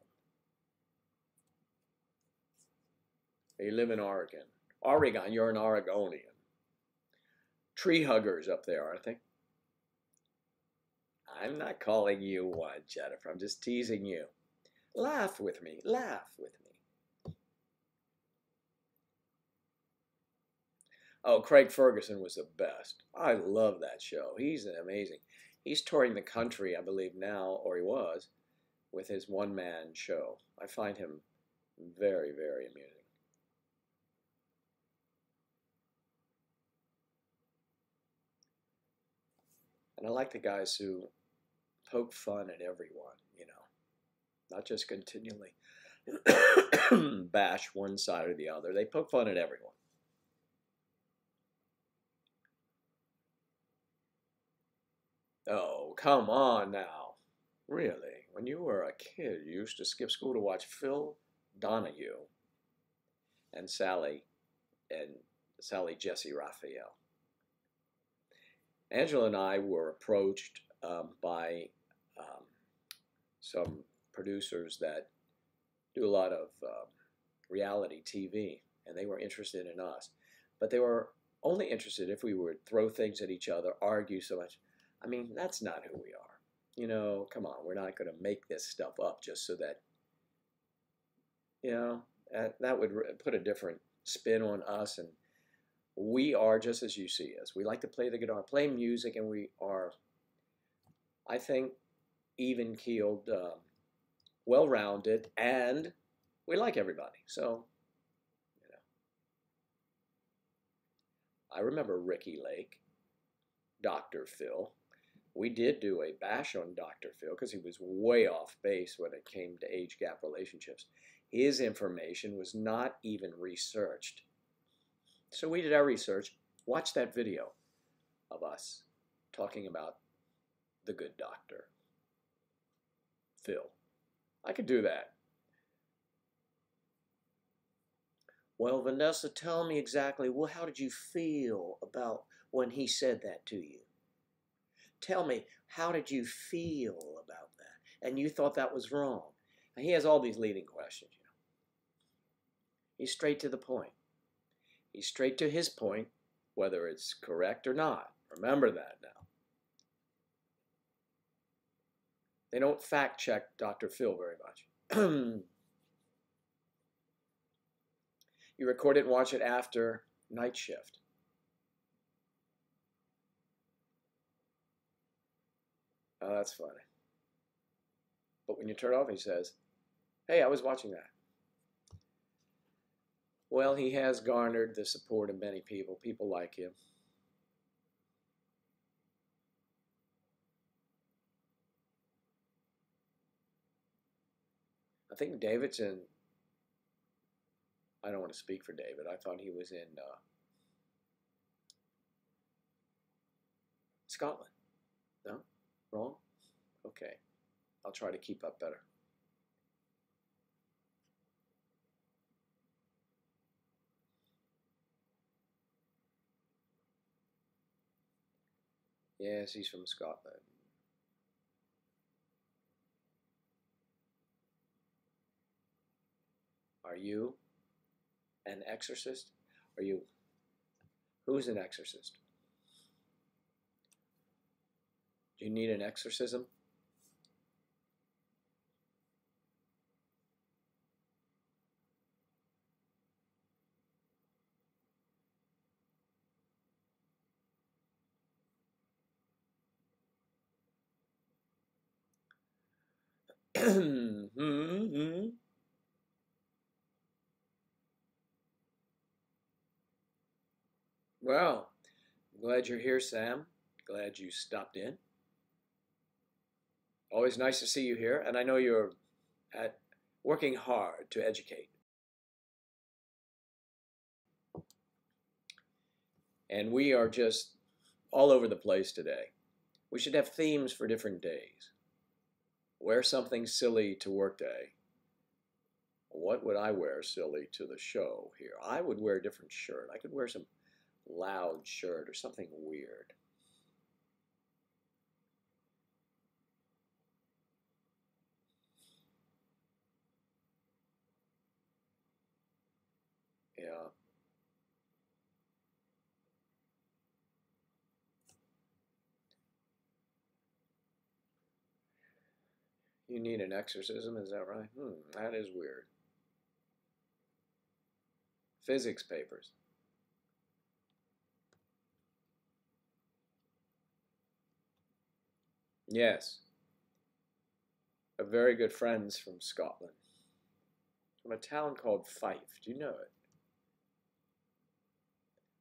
They live in Oregon. Oregon, you're an Oregonian. Tree huggers up there, aren't they? I'm not calling you one, Jennifer. I'm just teasing you. Laugh with me. Laugh with me. Oh, Craig Ferguson was the best. I love that show. He's amazing. He's touring the country, I believe now, or he was, with his one-man show. I find him very, very amusing. And I like the guys who poke fun at everyone, you know, not just continually bash one side or the other. They poke fun at everyone. Oh, come on now. Really? When you were a kid, you used to skip school to watch Phil Donahue and Sally Jesse Raphael. Angela and I were approached by some producers that do a lot of reality TV, and they were interested in us. But they were only interested if we would throw things at each other, argue so much. I mean, that's not who we are. You know, come on, we're not going to make this stuff up just so that, you know, that would put a different spin on us. And we are just as you see us. We like to play the guitar, play music, and we are, I think, even-keeled, well-rounded, and we like everybody. So, you know, I remember Ricky Lake, Dr. Phil. We did do a bash on Dr. Phil because he was way off base when it came to age gap relationships. His information was not even researched. So we did our research. Watch that video of us talking about the good doctor, Phil. I could do that. Well, Vanessa, tell me exactly, well, how did you feel about when he said that to you? Tell me, how did you feel about that? And you thought that was wrong. And he has all these leading questions, you know. He's straight to the point. He's straight to his point, whether it's correct or not. Remember that now. They don't fact check Dr. Phil very much. You record it and watch it after night shift. Oh, that's funny. But when you turn it off, he says, hey, I was watching that. Well, he has garnered the support of many people. People like him. I think David's in, I don't want to speak for David. I thought he was in Scotland. No? Wrong? Okay. I'll try to keep up better. Yes, he's from Scotland. Are you an exorcist? Are you? Who's an exorcist? Do you need an exorcism? Well, glad you're here, Sam. Glad you stopped in. Always nice to see you here, and I know you're at working hard to educate. And we are just all over the place today. We should have themes for different days. Wear something silly to work day. What would I wear silly to the show here? I would wear a different shirt. I could wear some loud shirt or something weird. Yeah. You need an exorcism, is that right? That is weird. Physics papers. Yes. A very good friends from Scotland. From a town called Fife. Do you know it?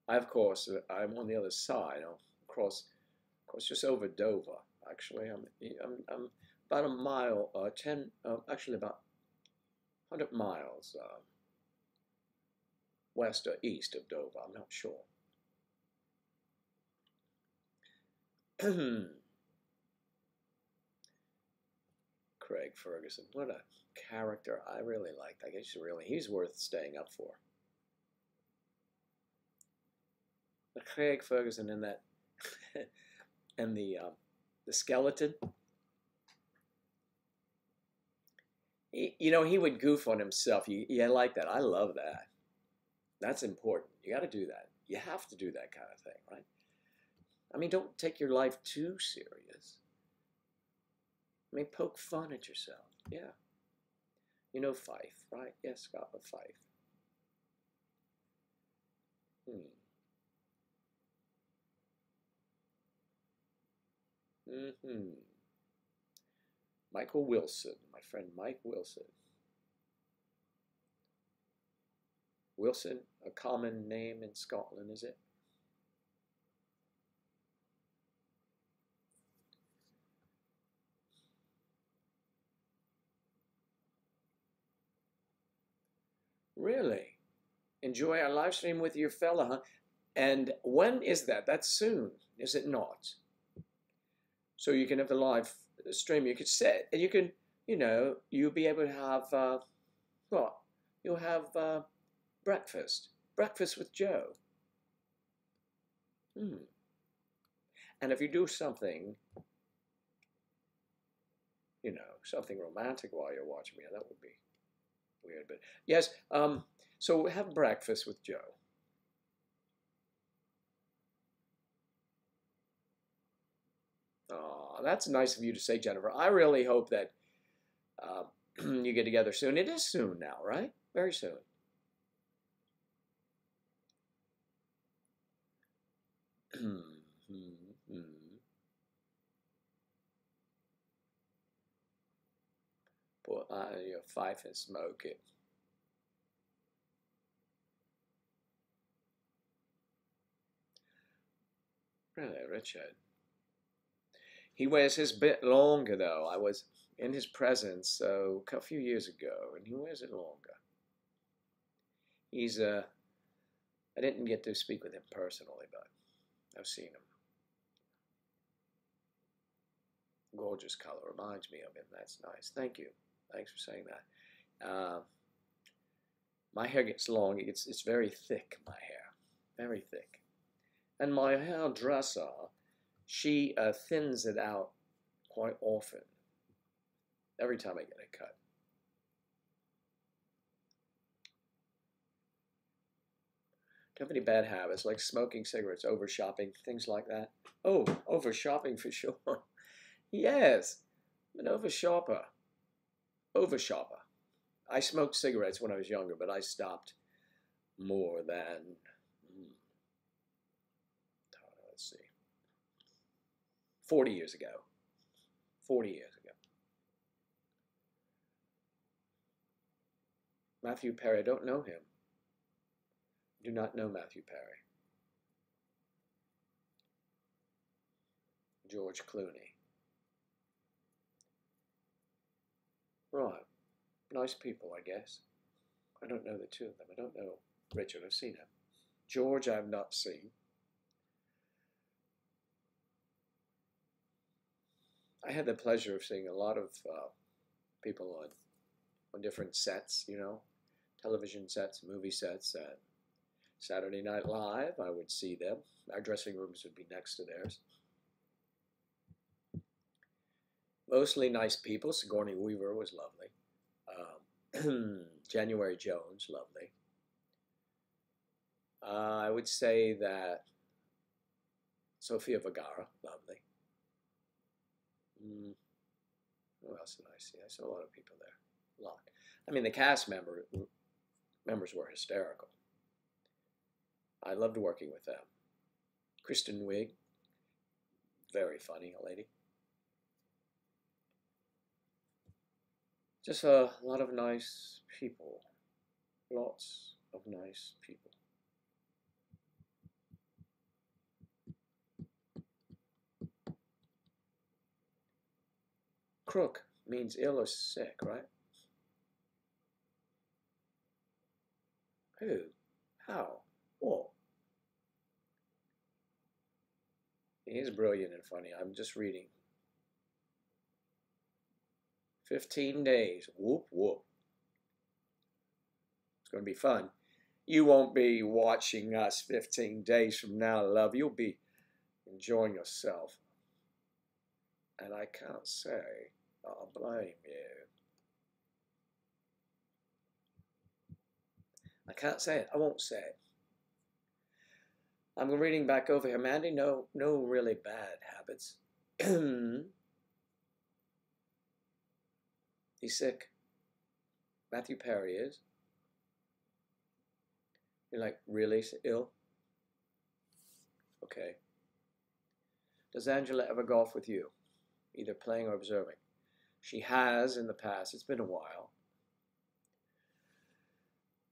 I, of course, I'm on the other side. I'm across just over Dover. Actually, I'm about a mile, actually about 100 miles west or east of Dover. I'm not sure. Craig Ferguson, what a character! I really liked. I guess he's worth staying up for. But Craig Ferguson and that and the skeleton. He would goof on himself. I like that. I love that. That's important. You got to do that. You have to do that kind of thing, right? I mean, don't take your life too serious. I mean, poke fun at yourself. Yeah. You know Fife, right? Yes, Scotland, Fife. Hmm. Mm-hmm. Michael Wilson, my friend Mike Wilson. Wilson, a common name in Scotland, is it? Really? Enjoy our live stream with your fella, huh? And when is that? That's soon, is it not? So you can have the live stream. You could set, and you can, you'll be able to have what? You'll have breakfast. Breakfast with Joe. Hmm. And if you do something, something romantic while you're watching me, that would be weird. But yes, so have breakfast with Joe. Oh, that's nice of you to say, Jennifer. I really hope that uh, you get together soon. It is soon now, right? Very soon. Put your fife and smoke it. Really, Richard. He wears his bit longer though. I was in his presence a few years ago, and he wears it longer. He's I didn't get to speak with him personally, but I've seen him. Gorgeous color, reminds me of him. That's nice. Thank you. Thanks for saying that. My hair gets long. It's very thick. My hair, very thick, and my hairdresser, she thins it out quite often. Every time I get a cut. Do you have any bad habits like smoking cigarettes, over shopping, things like that? Oh, over shopping for sure. Yes, I'm an over shopper. Over shopper. I smoked cigarettes when I was younger, but I stopped more than, let's see, 40 years ago. 40 years ago. Matthew Perry, I don't know him. Do not know Matthew Perry. George Clooney. Right. Nice people, I guess. I don't know the two of them. I don't know Richard. I've seen him. George, I have not seen. I had the pleasure of seeing a lot of people on different sets, you know, television sets, movie sets, and Saturday Night Live. I would see them. Our dressing rooms would be next to theirs. Mostly nice people. Sigourney Weaver was lovely. January Jones, lovely. I would say that Sofia Vergara, lovely. Who else did I see? I saw a lot of people there. A lot. I mean, the cast members were hysterical. I loved working with them. Kristen Wiig, very funny lady. Just a lot of nice people. Lots of nice people. Crook means ill or sick, right? Who? How? What? He is brilliant and funny. I'm just reading. 15 days. Whoop, whoop. It's going to be fun. You won't be watching us 15 days from now, love. You'll be enjoying yourself. And I can't say I'll blame you. I can't say it. I won't say it. I'm reading back over here. Mandy, no really bad habits. He's sick. Matthew Perry is. You're like, really ill? Okay. Does Angela ever golf with you? Either playing or observing? She has in the past. It's been a while.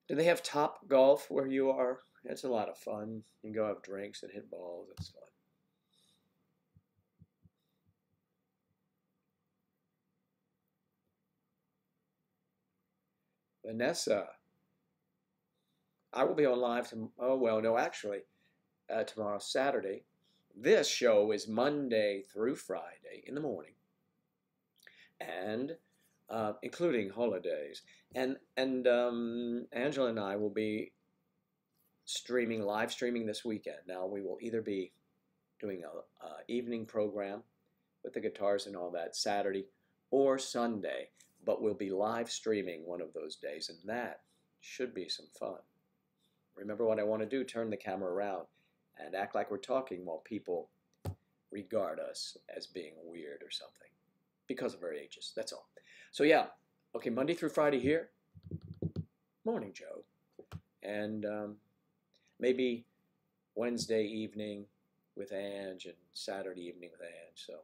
Do they have Top Golf where you are? It's a lot of fun. You can go have drinks and hit balls. It's fun. Vanessa, I will be on live tomorrow. Oh, well, no, actually, tomorrow, Saturday. This show is Monday through Friday in the morning, and including holidays. And Angela and I will be live streaming this weekend. Now, we will either be doing a evening program with the guitars and all that Saturday or Sunday, but we'll be live streaming one of those days, and that should be some fun. Remember what I want to do, turn the camera around and act like we're talking while people regard us as being weird or something because of our ages. That's all. So yeah, okay, Monday through Friday here. Morning, Joe. And maybe Wednesday evening with Ange and Saturday evening with Ange. So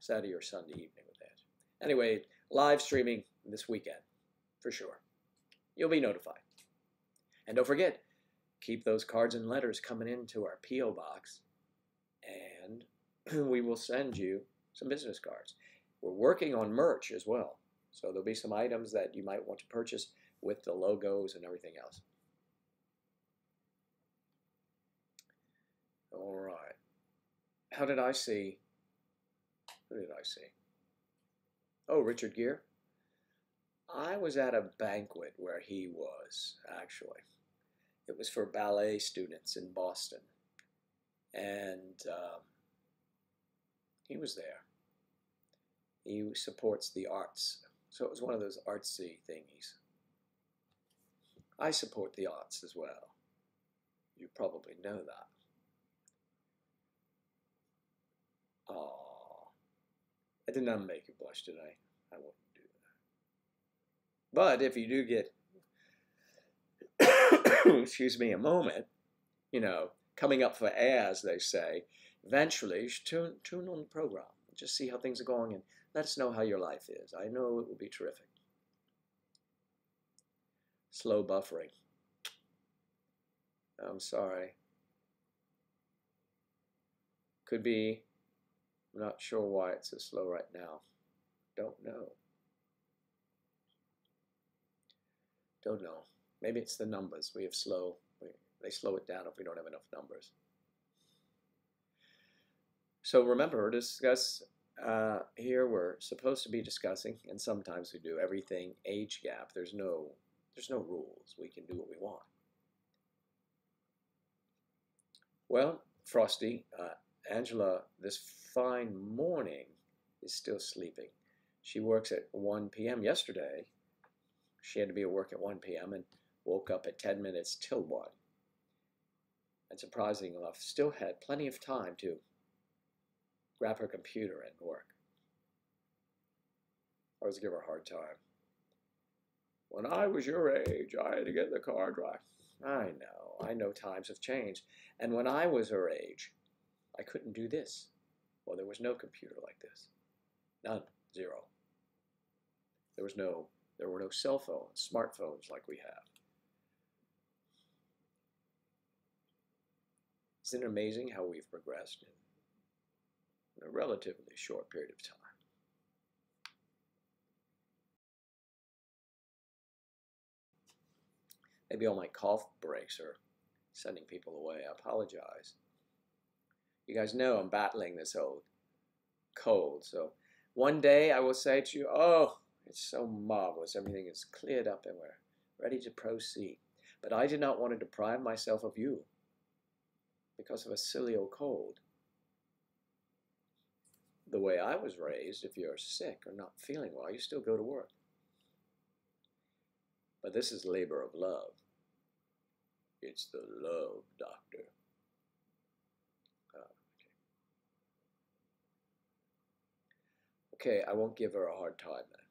Saturday or Sunday evening with Ange. Anyway, live streaming this weekend for sure. You'll be notified. And don't forget, keep those cards and letters coming into our P.O. box, and we will send you some business cards. We're working on merch as well, so there'll be some items that you might want to purchase with the logos and everything else. All right. How did I see? Who did I see? Oh, Richard Gere. I was at a banquet where he was, actually. It was for ballet students in Boston. And he was there. He supports the arts. So it was one of those artsy thingies. I support the arts as well. You probably know that. Oh, I did not make you blush today. I wouldn't do that. But if you do get, excuse me, a moment, you know, coming up for air, as they say, eventually tune on the program. Just see how things are going and let us know how your life is. I know it will be terrific. Slow buffering. I'm sorry. Could be, I'm not sure why it's so slow right now. Don't know. Don't know. Maybe it's the numbers. We have slow. They slow it down if we don't have enough numbers. So remember, discuss here we're supposed to be discussing, and sometimes we do everything age gap. There's no rules. We can do what we want. Well, Frosty, Angela, this fine morning, is still sleeping. She works at 1 p.m. Yesterday, she had to be at work at 1 p.m. and woke up at 10 minutes till 1. And surprisingly enough, still had plenty of time to grab her computer and work. I always give her a hard time. When I was your age, I had to get the car dry. I know times have changed. And when I was her age, I couldn't do this. Well, there was no computer like this. None. Zero. There were no cell phones, smartphones like we have. Isn't it amazing how we've progressed in a relatively short period of time? Maybe all my cough breaks are sending people away. I apologize. You guys know I'm battling this old cold, so one day I will say to you, oh, it's so marvelous. Everything is cleared up and we're ready to proceed. But I did not want to deprive myself of you because of a silly old cold. The way I was raised, if you're sick or not feeling well, you still go to work. But this is labor of love. It's the love doctor. Okay, I won't give her a hard time then.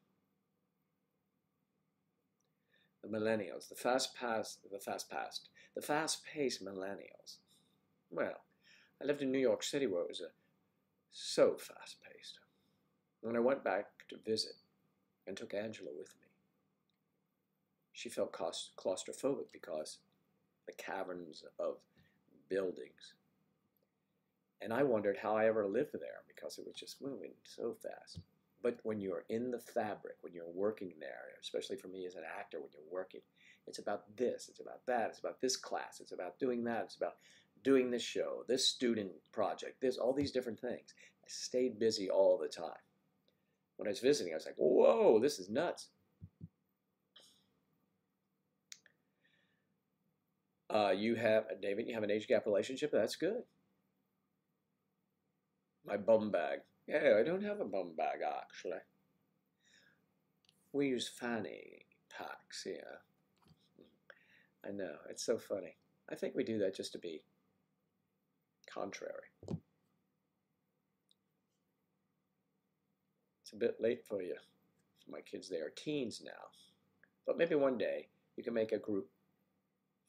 The millennials, the fast-paced millennials. Well, I lived in New York City where it was so fast-paced. When I went back to visit and took Angela with me, she felt claustrophobic because the caverns of buildings. And I wondered how I ever lived there because it was just moving so fast. But when you're in the fabric, when you're working there, especially for me as an actor, when you're working, it's about this, it's about that, it's about this class, it's about doing that, it's about doing this show, this student project, all these different things. I stayed busy all the time. When I was visiting, I was like, whoa, this is nuts. David, you have an age gap relationship? That's good. My bum bag. Yeah, I don't have a bum bag, actually. We use fanny packs, yeah. I know, it's so funny. I think we do that just to be contrary. It's a bit late for you. For my kids, they are teens now. But maybe one day you can make a group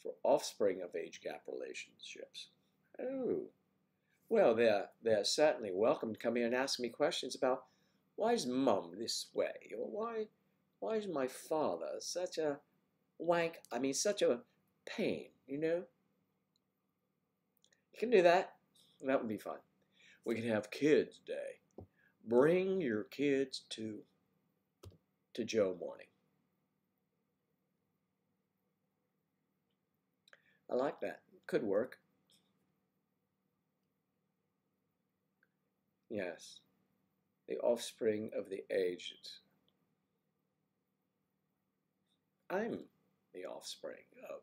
for offspring of age gap relationships. Oh. Well, they're certainly welcome to come here and ask me questions about why is Mum this way, or why is my father such a such a pain, you know? You can do that. That would be fun. We can have Kids Day. Bring your kids to Joe morning. I like that. Could work. Yes. The offspring of the aged. I'm the offspring of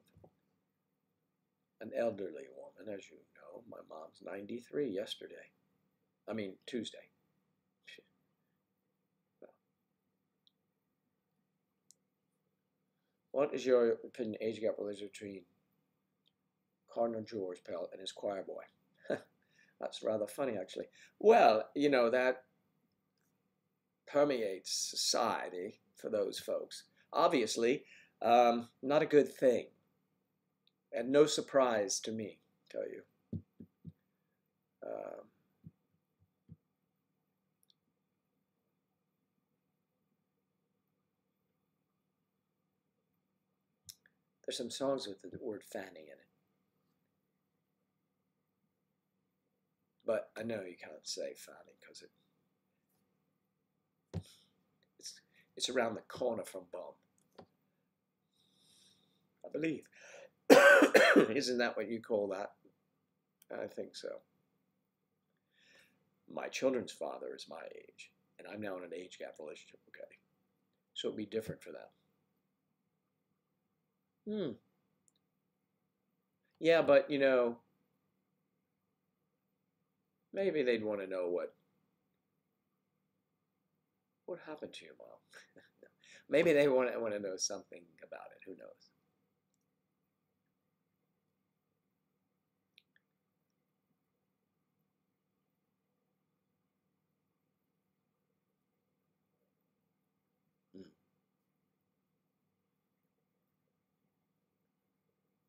an elderly woman, as you know. My mom's 93 yesterday. Tuesday. What is your opinion, age gap relationship between Cardinal George Pell and his choir boy? That's rather funny, actually. Well, you know, that permeates society for those folks. Obviously, not a good thing. And no surprise to me, tell you. There's some songs with the word fanny in it. But I know you can't say fanny because it's around the corner from bum, I believe. Isn't that what you call that? I think so. My children's father is my age, and I'm now in an age gap relationship, okay? So it'd be different for them. Yeah, but you know, maybe they'd want to know what happened to your mom. Maybe they want to know something about it. Who knows? Hmm.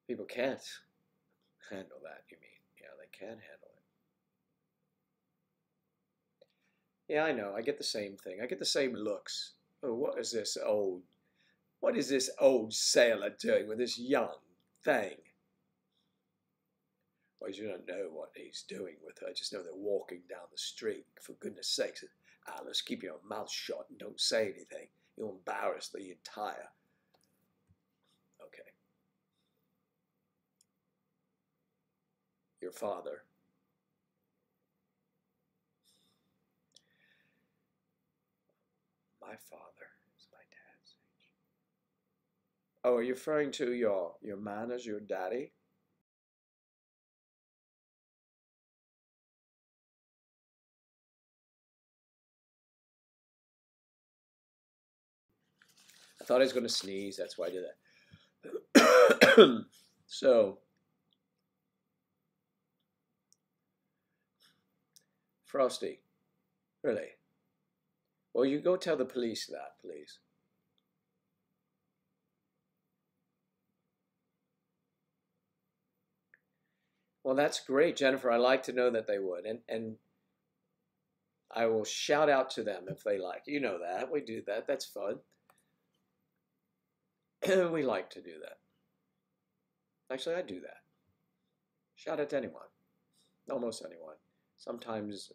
People can't handle that, you mean? Yeah, they can handle it. Yeah, I know. I get the same thing. I get the same looks. Oh, what is this old sailor doing with this young thing? Well, you don't know what he's doing with her. I just know they're walking down the street. For goodness sakes, Alice, keep your mouth shut and don't say anything. You'll embarrass the entire. Okay. Your father. My father is my dad's age. Oh, are you referring to your man as your daddy? I thought I was going to sneeze. That's why I did that. So, Frosty, really? Well, you go tell the police that, please. Well, that's great, Jennifer. I like to know that they would, and I will shout out to them if they like. You know that we do that. That's fun. We like to do that. Actually, I do that. Shout out to anyone, almost anyone. Sometimes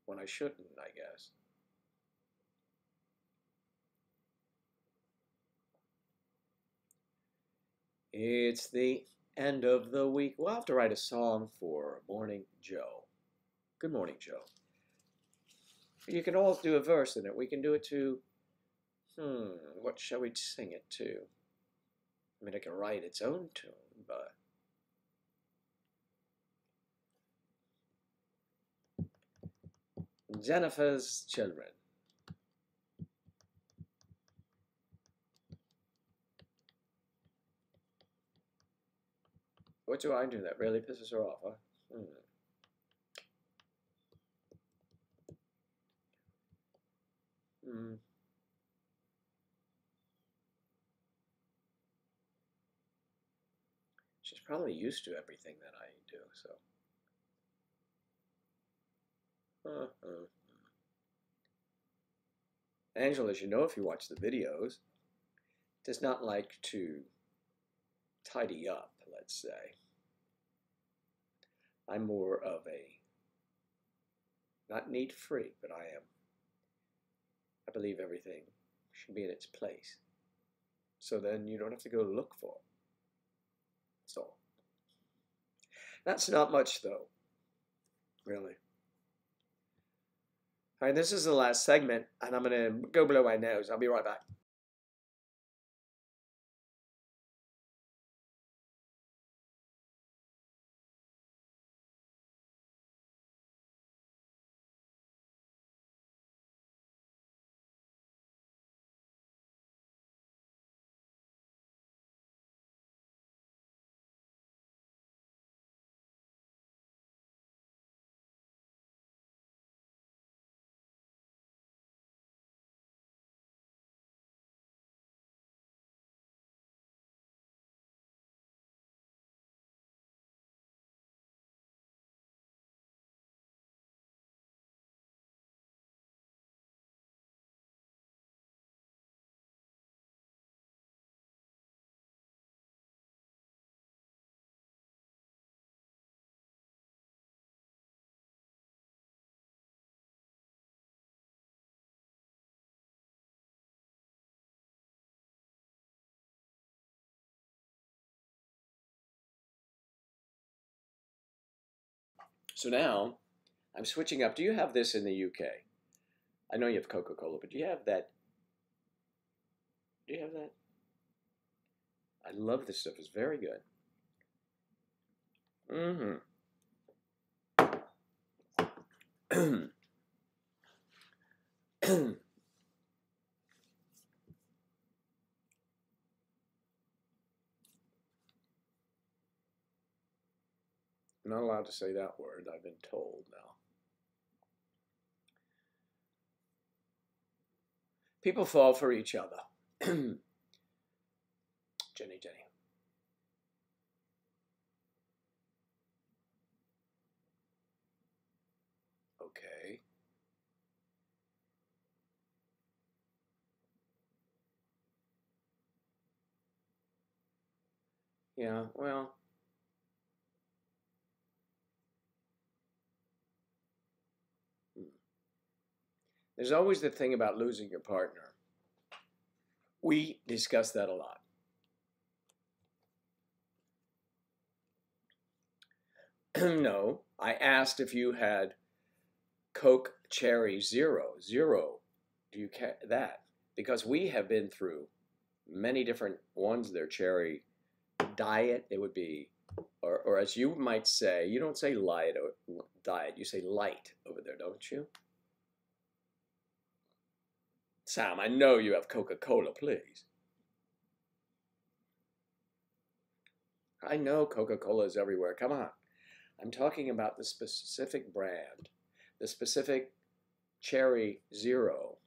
when I shouldn't, I guess. It's the end of the week. We'll have to write a song for Morning Joe. Good morning, Joe. You can all do a verse in it. We can do it to, what shall we sing it to? I mean, it can write its own tune, but Jennifer's Children. What do I do that really pisses her off, huh? Hmm. She's probably used to everything that I do, so. Angela, as you know, if you watch the videos, does not like to tidy up, let's say. I'm more of a, not neat freak, but I believe everything should be in its place. So then you don't have to go look for it. So, that's not much though, really. All right, this is the last segment, and I'm going to go blow my nose. I'll be right back. So now I'm switching up. Do you have this in the UK? I know you have Coca-Cola, but do you have that? Do you have that? I love this stuff. It's very good. Mm-hmm. Not allowed to say that word, I've been told now. People fall for each other. Jenny, Jenny. Okay. Yeah, well, there's always the thing about losing your partner. We discuss that a lot. No, I asked if you had Coke Cherry Zero. Zero. Do you that? Because we have been through many different ones. Their cherry diet, it would be, or as you might say, you don't say light or diet, you say light over there, don't you? Sam, I know you have Coca-Cola, please. I know Coca-Cola is everywhere. Come on. I'm talking about the specific brand, the specific Cherry Zero.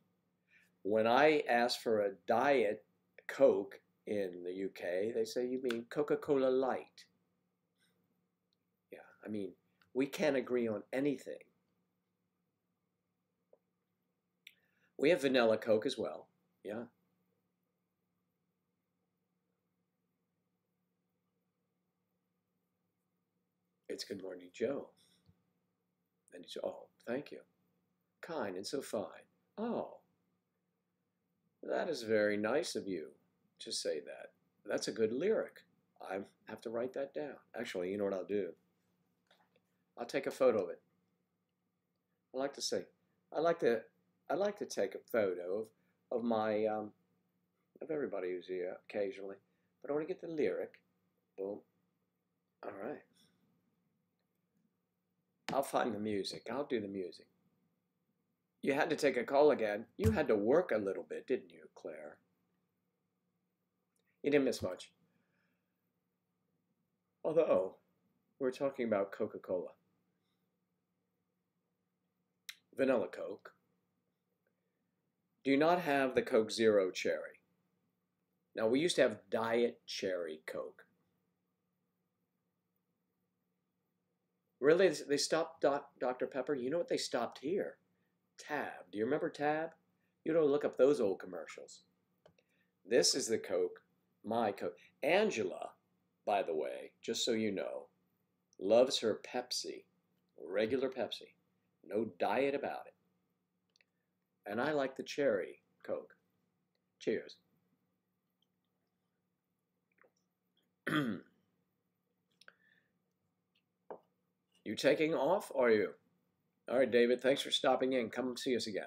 When I ask for a diet Coke in the UK, they say, you mean Coca-Cola Light. Yeah, I mean, we can't agree on anything. We have vanilla Coke as well. Yeah. It's Good Morning Joe. And he's, oh, thank you. Kind and so fine. Oh, that is very nice of you to say that. That's a good lyric. I have to write that down. Actually, you know what I'll do? I'll take a photo of it. I like to say, I like to, I like to take a photo of my, of everybody who's here occasionally. But I want to get the lyric. Boom. All right. I'll find the music. I'll do the music. You had to take a call again. You had to work a little bit, didn't you, Claire? You didn't miss much. Although, we're talking about Coca-Cola. Vanilla Coke. Do you not have the Coke Zero Cherry? Now, we used to have Diet Cherry Coke. Really? They stopped Dr. Pepper? You know what they stopped here? Tab. Do you remember Tab? You don't look up those old commercials. This is the Coke, my Coke. Angela, by the way, just so you know, loves her Pepsi, regular Pepsi. No diet about it. And I like the cherry Coke. Cheers. You taking off, or are you? All right, David, thanks for stopping in. Come see us again.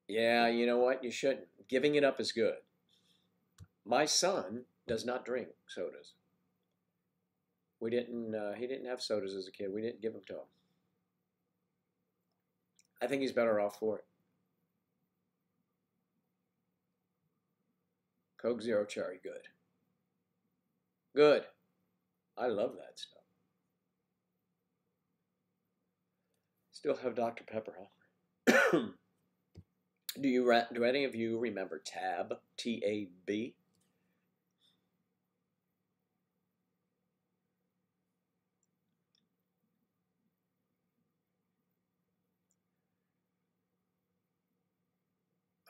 Yeah, you know what? You shouldn't. Giving it up is good. My son does not drink sodas. We didn't. He didn't have sodas as a kid. We didn't give them to him. I think he's better off for it. Coke Zero Cherry, good. Good. I love that stuff. Still have Dr. Pepper, huh? Do any of you remember Tab? T-A-B?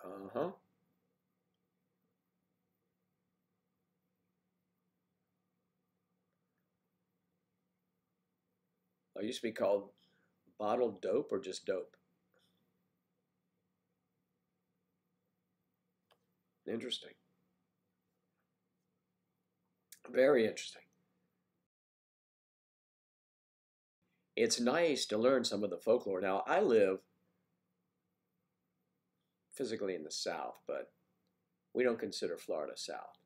Uh-huh. It used to be called bottled dope or just dope. Interesting. Very interesting. It's nice to learn some of the folklore. Now, I live physically in the South, but we don't consider Florida South.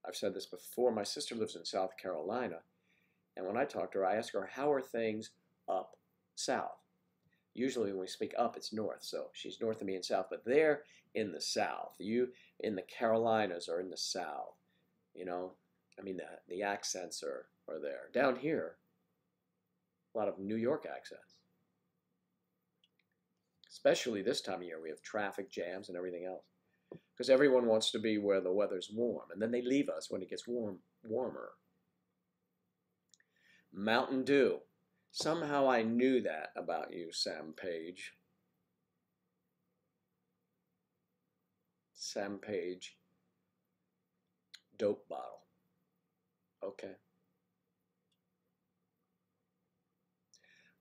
I've said this before. My sister lives in South Carolina, and when I talk to her, I ask her, how are things up south? Usually when we speak up, it's north, so she's north of me and south, but they're in the South. You in the Carolinas are in the South. You know, I mean, the accents are there. Down here, a lot of New York accents. Especially this time of year, we have traffic jams and everything else. Because everyone wants to be where the weather's warm, and then they leave us when it gets warmer. Mountain Dew. Somehow I knew that about you, Sam Page. Sam Page. Dope bottle. Okay.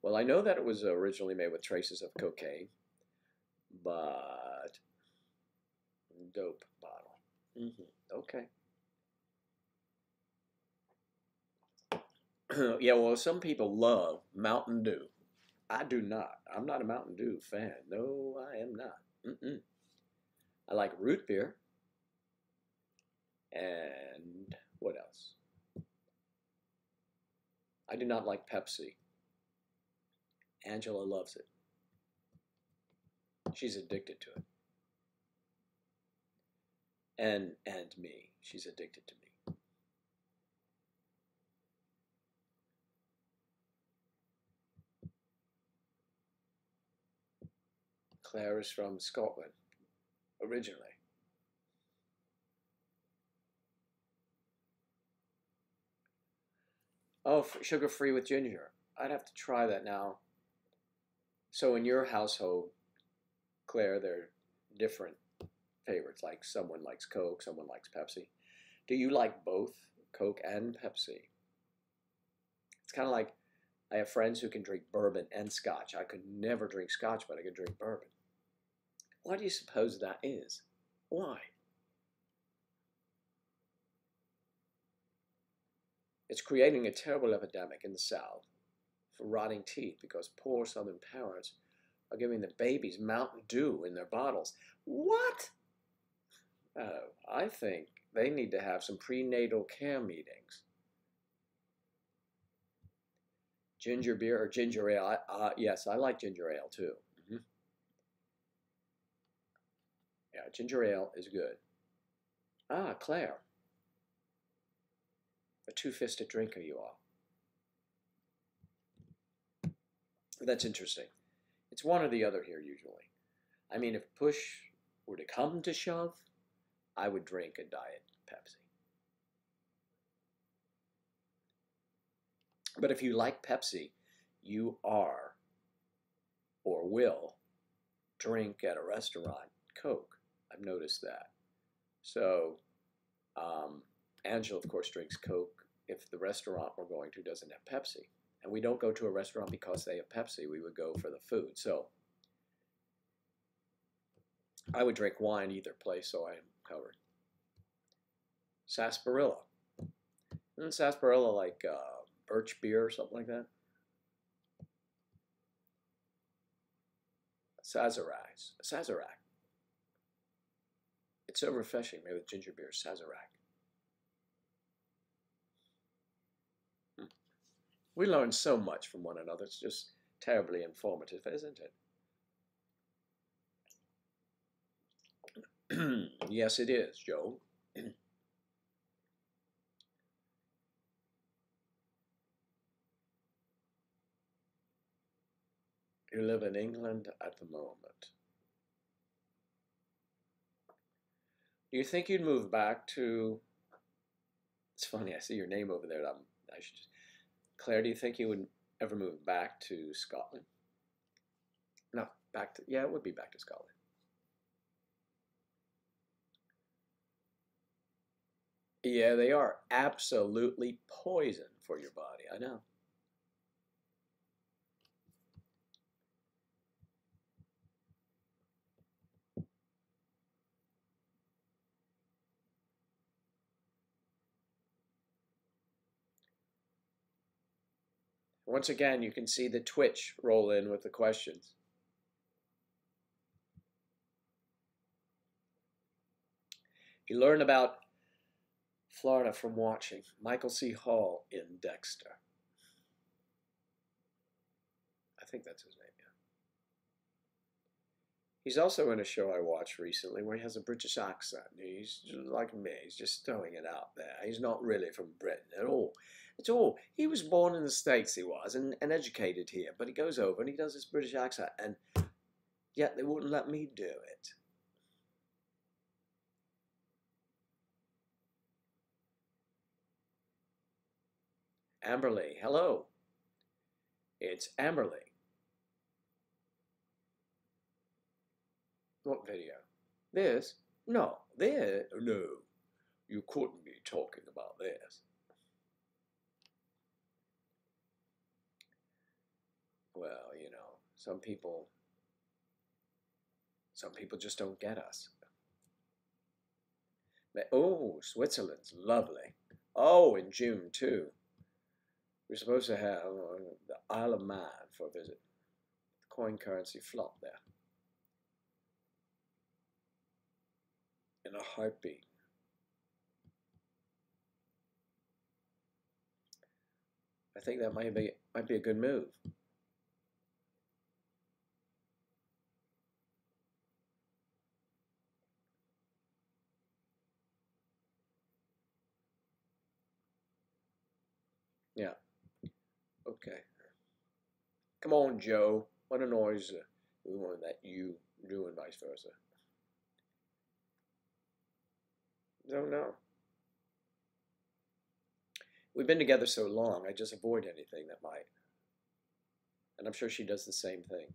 Well, I know that it was originally made with traces of cocaine, but dope bottle. Okay. Yeah, well, some people love Mountain Dew. I do not. I'm not a Mountain Dew fan. No, I am not. I like root beer. And what else? I do not like Pepsi. Angela loves it. She's addicted to it. And me. She's addicted to me. Claire is from Scotland, originally. Oh, sugar-free with ginger. I'd have to try that now. So in your household, Claire, there are different favorites. Like someone likes Coke, someone likes Pepsi. Do you like both Coke and Pepsi? It's kind of like I have friends who can drink bourbon and scotch. I could never drink scotch, but I could drink bourbon. Why do you suppose that is? Why? It's creating a terrible epidemic in the South for rotting teeth because poor Southern parents are giving the babies Mountain Dew in their bottles. What? Oh, I think they need to have some prenatal care meetings. Ginger beer or ginger ale? Yes, I like ginger ale too. Yeah, ginger ale is good. Ah, Claire. A two-fisted drinker you are. That's interesting. It's one or the other here usually. I mean, if push were to come to shove, I would drink a Diet Pepsi. But if you like Pepsi, you are or will drink at a restaurant Coke. I've noticed that. So, Angela, of course, drinks Coke if the restaurant we're going to doesn't have Pepsi. And we don't go to a restaurant because they have Pepsi. We would go for the food. So, I would drink wine either place, so I am covered. Sarsaparilla. Isn't sarsaparilla like birch beer or something like that? Sazerac. It's so refreshing, maybe with ginger beer, Sazerac. We learn so much from one another. It's just terribly informative, isn't it? Yes, it is, Joe. You live in England at the moment. Do you think you'd move back to? It's funny. I see your name over there. I should just. Claire, do you think you would ever move back to Scotland? No, back to. Yeah, it would be back to Scotland. Yeah, they are absolutely poison for your body. I know. Once again, you can see the Twitch roll in with the questions. You learn about Florida from watching Michael C. Hall in Dexter. I think that's his name, yeah. He's also in a show I watched recently where he has a British accent. He's like me. He's just throwing it out there. He's not really from Britain at all. At all. He was born in the States, he was, and educated here. But he goes over and he does this British accent. And yet they wouldn't let me do it. Amberly, hello. It's Amberly. What video? This? No. This? No. You couldn't be talking about this. Well, you know, some people just don't get us. But, oh, Switzerland's lovely. Oh, in June, too. We're supposed to have the Isle of Man for a visit. The coin currency flop there. In a heartbeat. I think that might be a good move. Yeah. Okay. Come on, Joe. What a noise we want that you do and vice versa. Don't know. We've been together so long, I just avoid anything that might. And I'm sure she does the same thing.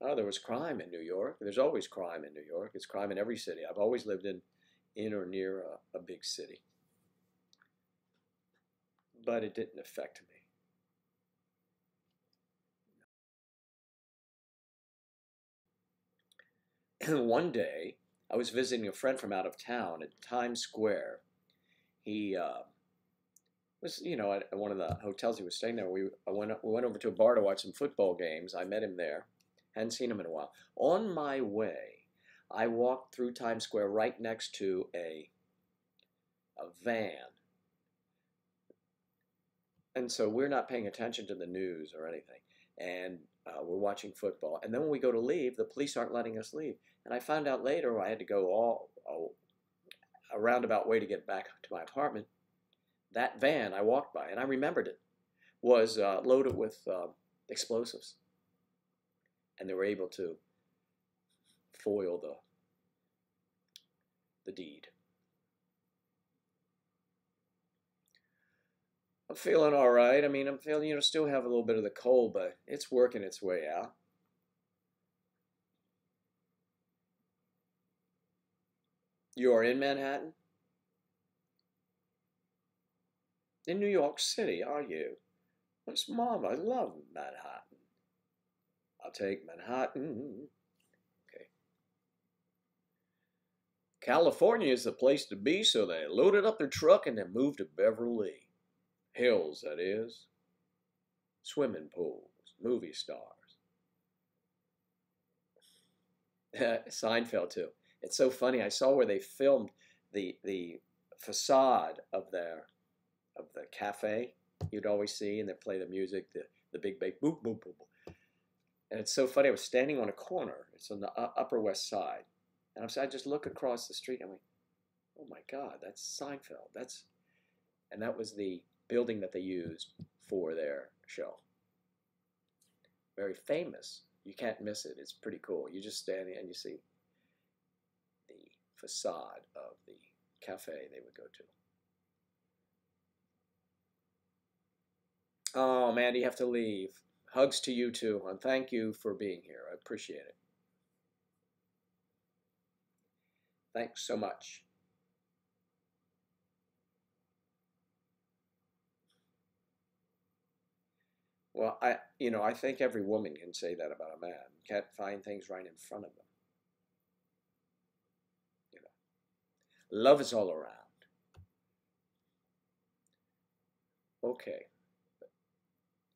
Oh, there was crime in New York. There's always crime in New York. It's crime in every city. I've always lived in or near a big city. But it didn't affect me. One day, I was visiting a friend from out of town at Times Square. He was, you know, at one of the hotels he was staying there. We went over to a bar to watch some football games. I met him there. Hadn't seen him in a while. On my way, I walked through Times Square right next to a van. And so we're not paying attention to the news or anything. And we're watching football. And then when we go to leave, the police aren't letting us leave. And I found out later I had to go a roundabout way to get back to my apartment. That van I walked by, and I remembered it, was loaded with explosives. And they were able to foil the deed. I'm feeling all right. I mean, I'm feeling, you know, still have a little bit of the cold, but it's working its way out. You're in Manhattan? In New York City, are you? That's Mom, I love Manhattan. I'll take Manhattan. Okay. California is the place to be, so they loaded up their truck and they moved to Beverly Hills, that is. Swimming pools, movie stars. Seinfeld, too. It's so funny. I saw where they filmed the facade of the cafe you'd always see, and they play the music, the big boop, boop, boop, boop. And it's so funny. I was standing on a corner. It's on the Upper West Side. And I just look across the street and I went, oh my God, that's Seinfeld. And that was the building that they used for their show. Very famous. You can't miss it. It's pretty cool. You just stand there and you see the facade of the cafe they would go to. Oh, Mandy, you have to leave. Hugs to you too, and thank you for being here. I appreciate it. Thanks so much. Well, I think every woman can say that about a man. Can't find things right in front of them. Love is all around. Okay.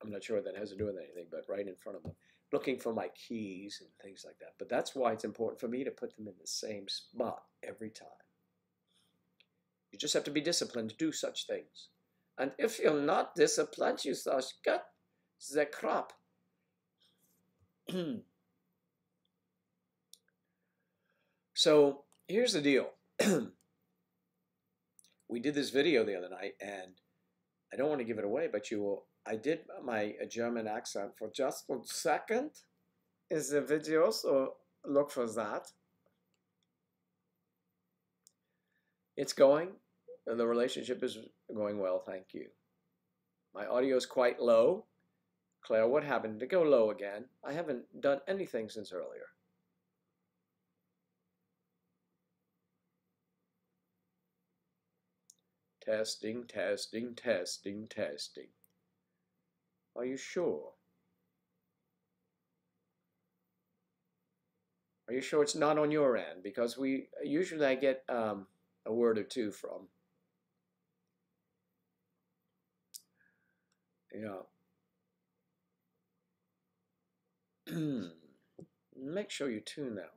I'm not sure what that has to do with anything, but right in front of them. Looking for my keys and things like that. But that's why it's important for me to put them in the same spot every time. You just have to be disciplined to do such things. And if you're not disciplined, you just get the crap. So here's the deal. We did this video the other night, and I don't want to give it away, but you will. I did my German accent for just 1 second in the video, so look for that. It's going. The relationship is going well, thank you. My audio is quite low. Claire, what happened? To go low again? I haven't done anything since earlier. Testing, testing, testing, testing. Are you sure? Are you sure it's not on your end? Because usually I get a word or two from. Yeah. Make sure you turn that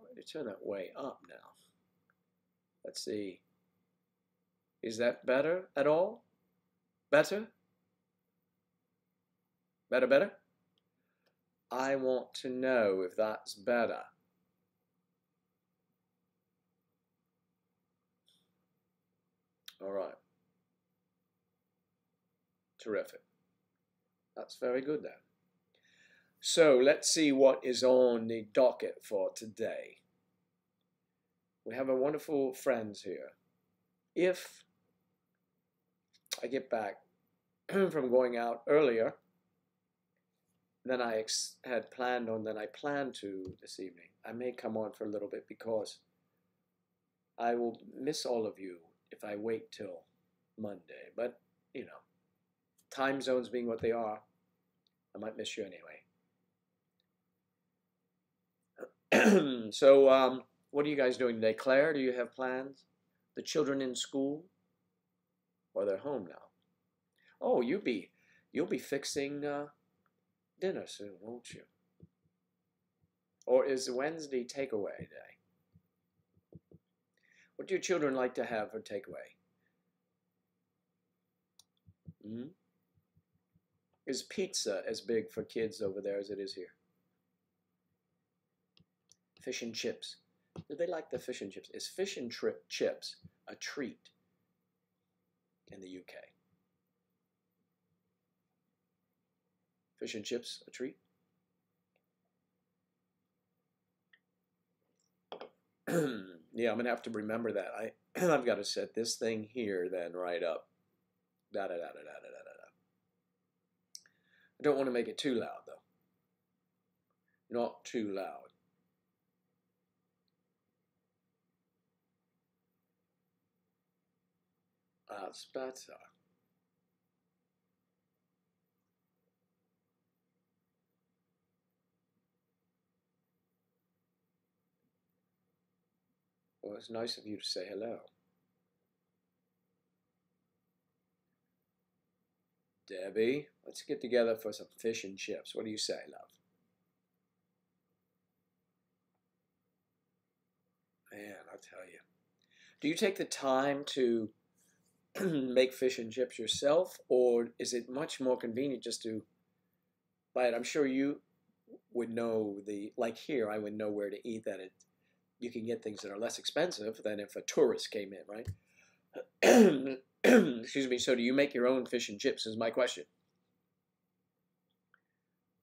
way up now. Let's see. Is that better at all? Better? Better, better? I want to know if that's better. All right. Terrific. That's very good then. So let's see what is on the docket for today. We have our wonderful friends here. If I get back from going out earlier than I had planned on, than I planned to this evening, I may come on for a little bit because I will miss all of you if I wait till Monday. But, you know, time zones being what they are, I might miss you anyway. So, what are you guys doing today? Claire, do you have plans? The children in school? Or they're home now? Oh, you'll be fixing dinner soon, won't you? Or is Wednesday takeaway day? What do your children like to have for takeaway? Hmm? Is pizza as big for kids over there as it is here? Fish and chips. Do they like the fish and chips? Is fish and chips a treat in the UK? Fish and chips a treat? Yeah, I'm gonna have to remember that. I've got to set this thing here then right up. Da da da da da da da da. I don't want to make it too loud though. Not too loud. That's better. Well, it's nice of you to say hello. Debbie, let's get together for some fish and chips. What do you say, love? Man, I'll tell you. Do you take the time to make fish and chips yourself, or is it much more convenient just to buy it? I'm sure you would know like here, I would know where to eat that you can get things that are less expensive than if a tourist came in, right? Excuse me. So do you make your own fish and chips is my question.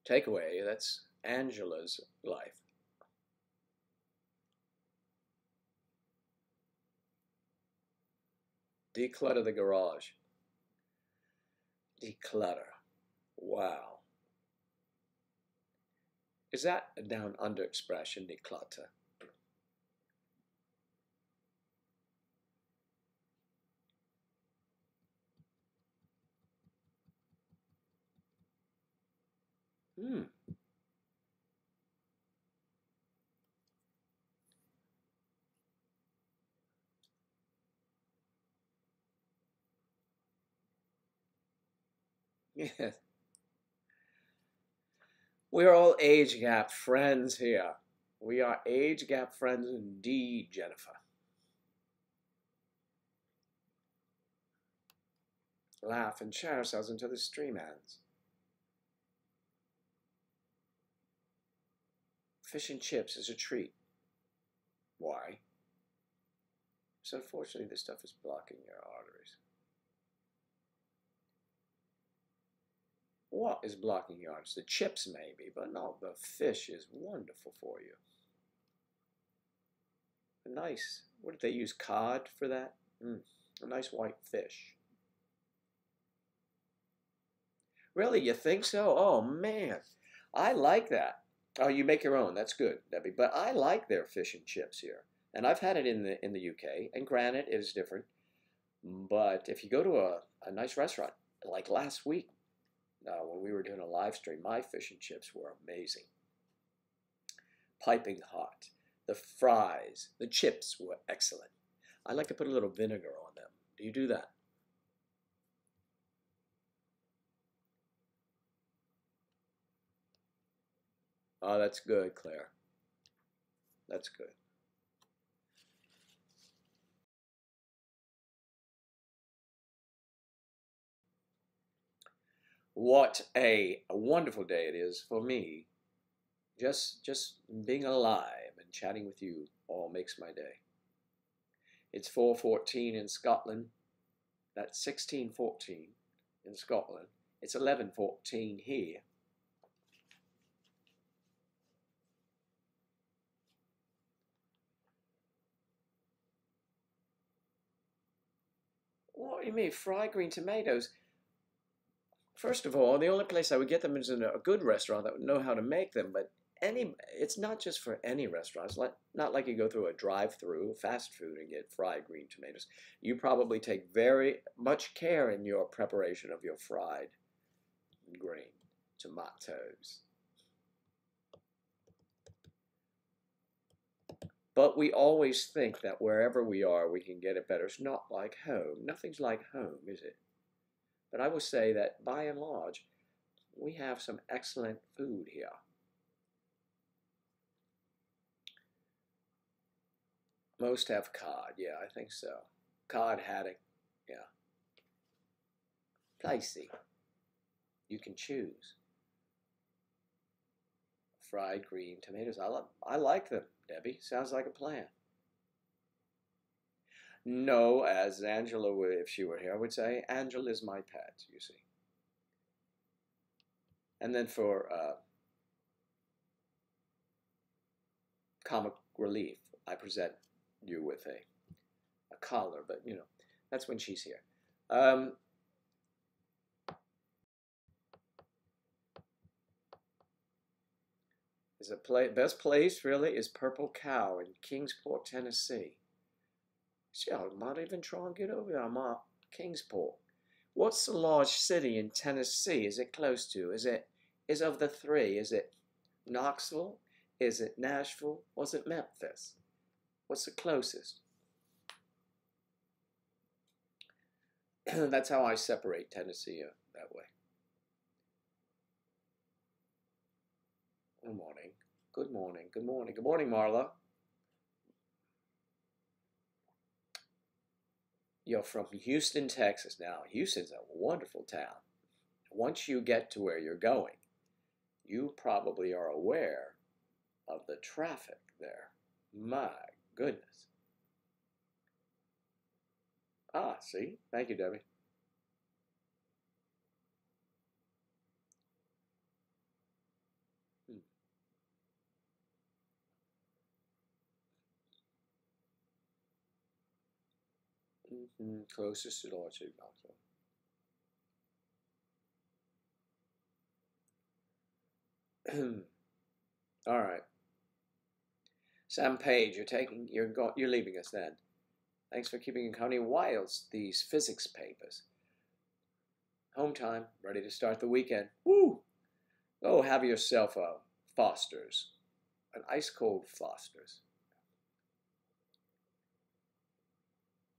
Takeaway, that's Angela's life. Declutter the garage. Declutter. Wow. Is that a down under expression, declutter? Hmm. Yes. We're all age gap friends here. We are age gap friends indeed, Jennifer. Laugh and share ourselves until the stream ends. Fish and chips is a treat. Why? So unfortunately, this stuff is blocking your arteries. What is blocking your arteries? The chips maybe, but no, the fish is wonderful for you. A nice, what did they use, cod for that? A nice white fish. Really, you think so? Oh man, I like that. Oh, you make your own. That's good, Debbie. But I like their fish and chips here, and I've had it in the UK. And granted, it is different. But if you go to a nice restaurant, like last week, when we were doing a live stream, my fish and chips were amazing, piping hot. The fries, the chips were excellent. I like to put a little vinegar on them. Do you do that? Oh, that's good, Claire. That's good. What a wonderful day it is for me. Just being alive and chatting with you all makes my day. It's 4:14 in Scotland. That's 16:14 in Scotland. It's 11:14 here. What do you mean, fried green tomatoes? First of all, the only place I would get them is in a good restaurant that would know how to make them. But it's not just for any restaurant. It's not like you go through a drive-through fast food and get fried green tomatoes. You probably take very much care in your preparation of your fried green tomatoes. But we always think that wherever we are, we can get it better. It's not like home. Nothing's like home, is it? But I will say that by and large, we have some excellent food here. Most have cod. Yeah, I think so. Cod, haddock. Yeah. Pricey. You can choose. Fried green tomatoes. I like them, Debbie. Sounds like a plan. No, as Angela would, if she were here, I would say, Angela is my pet, you see. And then for comic relief, I present you with a collar, but you know, that's when she's here. Is the best place really is Purple Cow in Kingsport, Tennessee. See, I might even try and get over there. I'm at Kingsport. What's the large city in Tennessee? Is it close to? Is of the three? Is it Knoxville? Is it Nashville? Or is it Memphis? What's the closest? That's how I separate Tennessee that way. Good morning. Good morning. Good morning. Good morning, Marla. You're from Houston, Texas. Now, Houston's a wonderful town. Once you get to where you're going, you probably are aware of the traffic there. My goodness. Ah, see? Thank you, Debbie. Closest to Lord Knoxville. All right. Sam Page, you're leaving us then. Thanks for keeping company whilst these physics papers. Home time, ready to start the weekend. Woo! Go have yourself a Foster's, an ice cold Foster's.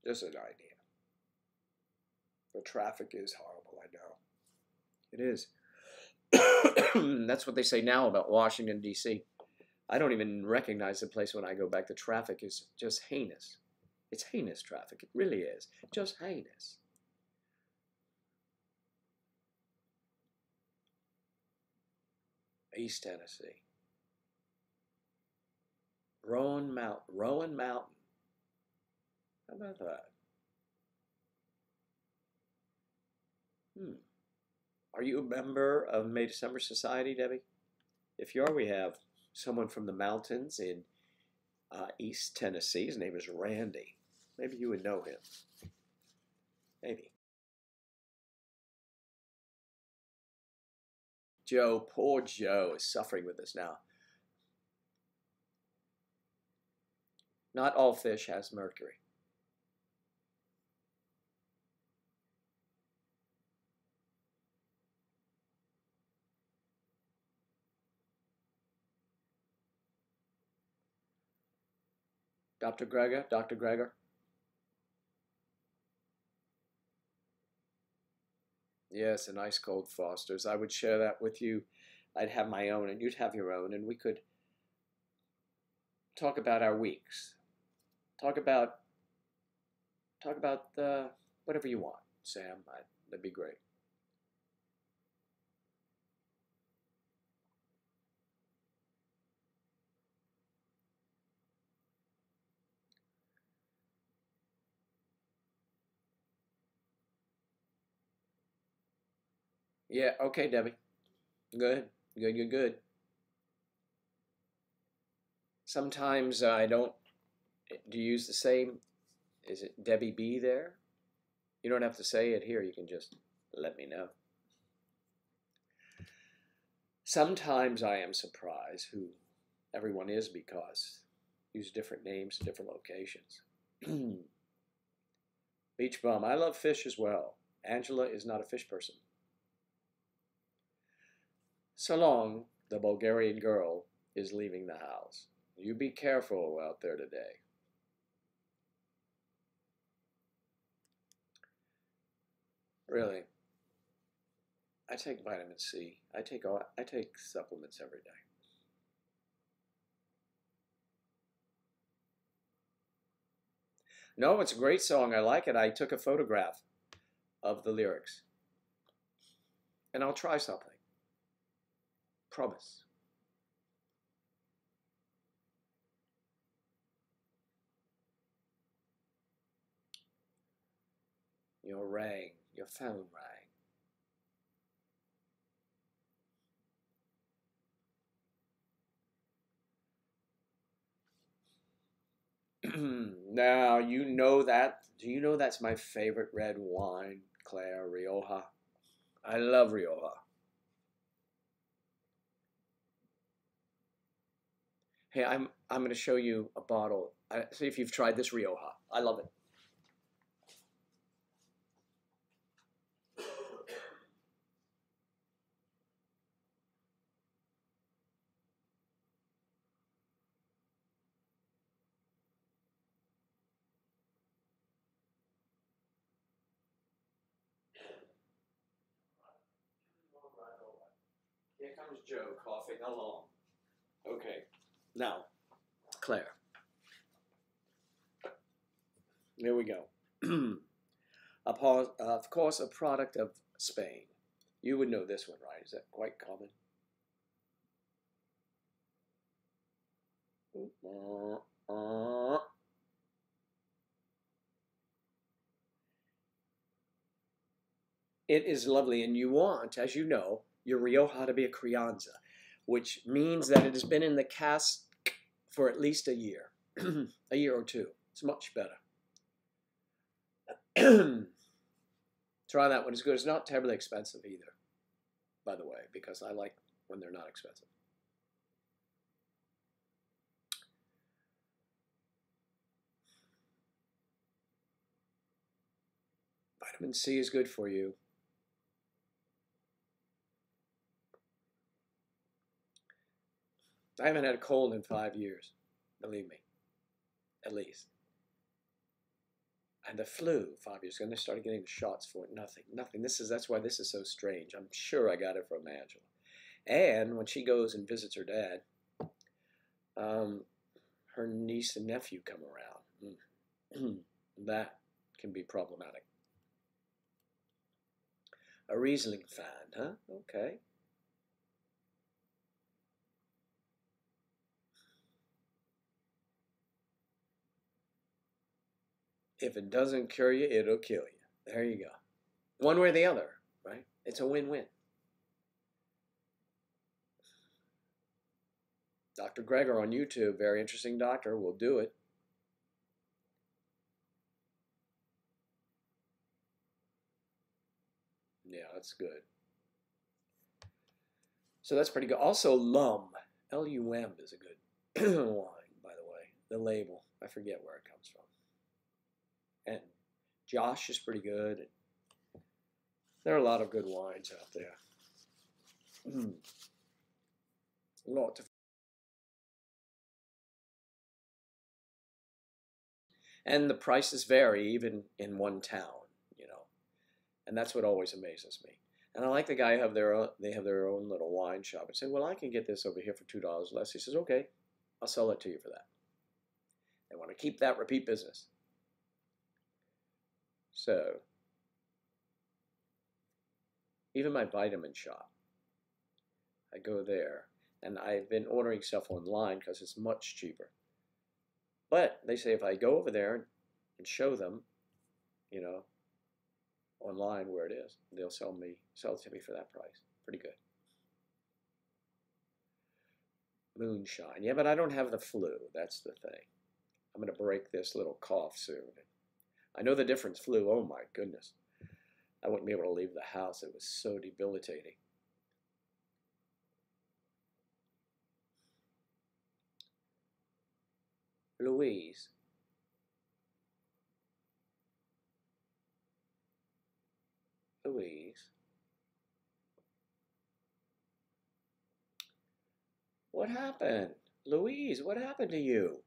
Just an idea. The traffic is horrible, I know. It is. That's what they say now about Washington, D.C. I don't even recognize the place when I go back. The traffic is just heinous. It's heinous traffic. It really is. Just heinous. East Tennessee. Rowan Mountain. How about that? Hmm. Are you a member of May December Society, Debbie? If you are, we have someone from the mountains in East Tennessee. His name is Randy. Maybe you would know him. Maybe. Joe, poor Joe, is suffering with this now. Not all fish has mercury. Dr. Greger, Dr. Greger. Yes, an ice cold Foster's. I would share that with you. I'd have my own, and you'd have your own, and we could talk about our weeks. Talk about whatever you want, Sam. That'd be great. Yeah, okay, Debbie. Good, good, good, good. Sometimes I don't. Do you use the same? Is it Debbie B there? You don't have to say it here. You can just let me know. Sometimes I am surprised who everyone is because use different names in different locations. Beach bum. I love fish as well. Angela is not a fish person. So long, the Bulgarian girl is leaving the house. You be careful out there today. Really, I take vitamin C. I take supplements every day. No, it's a great song. I like it. I took a photograph of the lyrics. And I'll try something. Promise. Your phone rang. Now, you know that. Do you know that's my favorite red wine, Claire Rioja? I love Rioja. Hey, I'm going to show you a bottle. See if you've tried this Rioja. I love it. Here comes Joe coughing along. Okay, now, Claire. Here we go. Of course, a product of Spain. You would know this one, right? Is that quite common? It is lovely, and you want, as you know, your Rioja to be a Crianza, which means that it has been in the cask for at least a year, a year or two. It's much better. Try that one. It's good. It's not terribly expensive either, by the way, because I like when they're not expensive. Vitamin C is good for you. I haven't had a cold in 5 years, believe me, at least. And the flu, 5 years ago, and they started getting the shots for it. Nothing, nothing. That's why this is so strange. I'm sure I got it from Angela. And when she goes and visits her dad, um, her niece and nephew come around. That can be problematic. A Riesling fan, huh? Okay. If it doesn't cure you, it'll kill you. There you go. One way or the other, right? It's a win-win. Dr. Greger on YouTube, very interesting doctor, will do it. Yeah, that's good. So that's pretty good. Also, Lum, L-U-M is a good wine, by the way. The label, I forget where it comes from. And Josh is pretty good. There are a lot of good wines out there. A lot to. And the prices vary even in one town, you know. And that's what always amazes me. And I like the guy who they have their own little wine shop. I say, well, I can get this over here for $2 less. He says, okay, I'll sell it to you for that. They want to keep that repeat business. So, even my vitamin shop, I go there, and I've been ordering stuff online because it's much cheaper. But they say if I go over there and show them, you know, online where it is, they'll sell it to me for that price. Pretty good. Moonshine. Yeah, but I don't have the flu. That's the thing. I'm going to break this little cough soon. I know the difference. Flu, oh my goodness. I wouldn't be able to leave the house. It was so debilitating. Louise. Louise. What happened? Louise, what happened to you?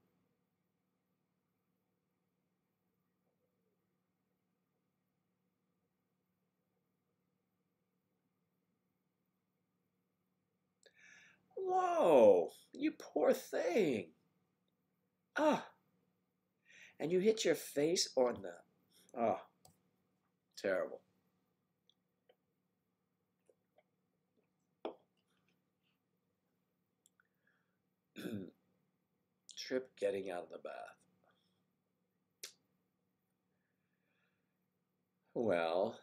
Whoa, you poor thing. Ah, and you hit your face on the. Oh, terrible. Trip getting out of the bath. Well,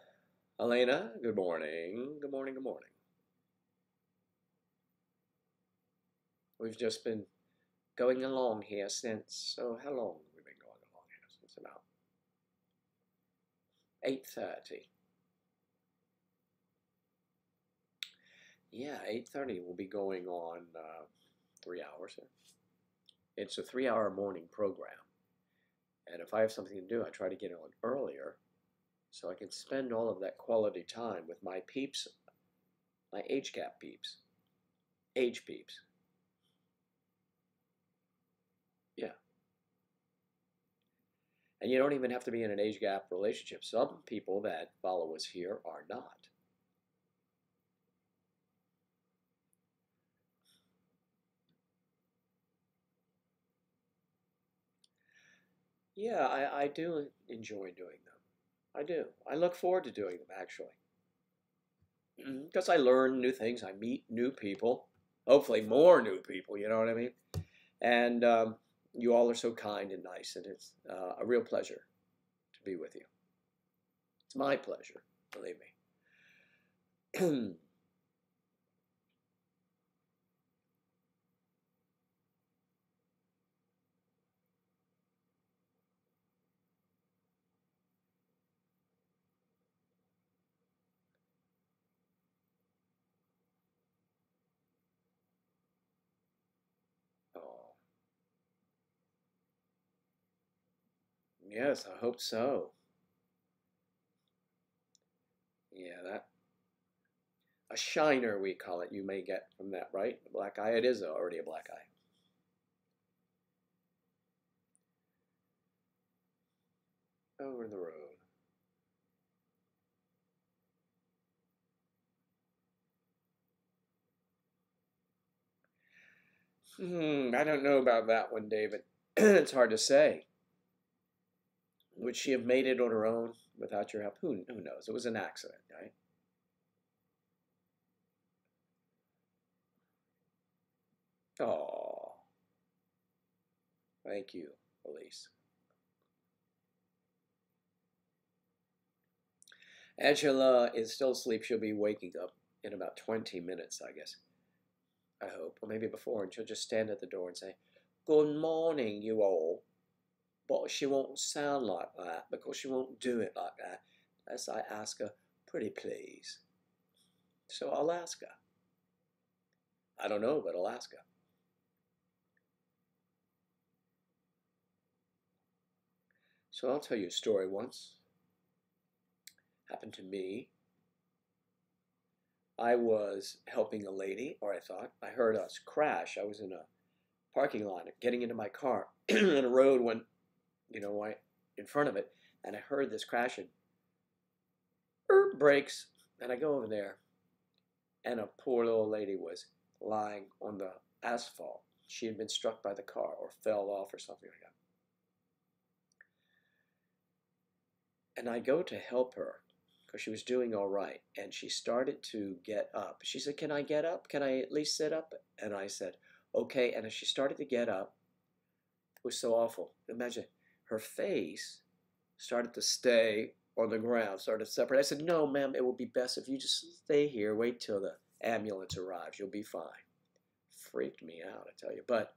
Elena, good morning. Good morning, good morning. We've just been going along here since, so how long have we been going along here? Since about 8:30. Yeah, 8:30 will be going on 3 hours. It's a 3-hour morning program. And if I have something to do, I try to get on earlier so I can spend all of that quality time with my peeps, my age gap peeps, age peeps. Yeah. And you don't even have to be in an age gap relationship. Some people that follow us here are not. Yeah, I do enjoy doing them. I do. I look forward to doing them, actually. Because I learn new things. I meet new people. Hopefully more new people, you know what I mean? And you all are so kind and nice, and it's a real pleasure to be with you. It's my pleasure, believe me. Oh, yes, I hope so. Yeah, that a shiner we call it. You may get from that, right? A black eye. It is already a black eye. over the road. I don't know about that one, David. It's hard to say. Would she have made it on her own without your help? Who knows? It was an accident, right? Oh, thank you, Elise. Angela is still asleep. She'll be waking up in about 20 minutes, I guess. I hope. Or maybe before. And she'll just stand at the door and say, "Good morning, you all." But she won't sound like that because she won't do it like that unless I ask her, "Pretty please." So I'll ask her. I don't know, but I'll ask her. So I'll tell you a story once. Happened to me. I was helping a lady, or I thought. I heard us crash. I was in a parking lot getting into my car, and a road went, right in front of it, and I heard this crashing. Brakes, and I go over there, and a poor little lady was lying on the asphalt. She had been struck by the car or fell off or something like that. And I go to help her because she was doing all right, and she started to get up. She said, "Can I get up? Can I at least sit up?" And I said, "Okay." And as she started to get up, it was so awful. Imagine her face started to stay on the ground, started to separate. I said, "No, ma'am, it would be best if you just stay here, wait till the ambulance arrives. You'll be fine." Freaked me out, I tell you. But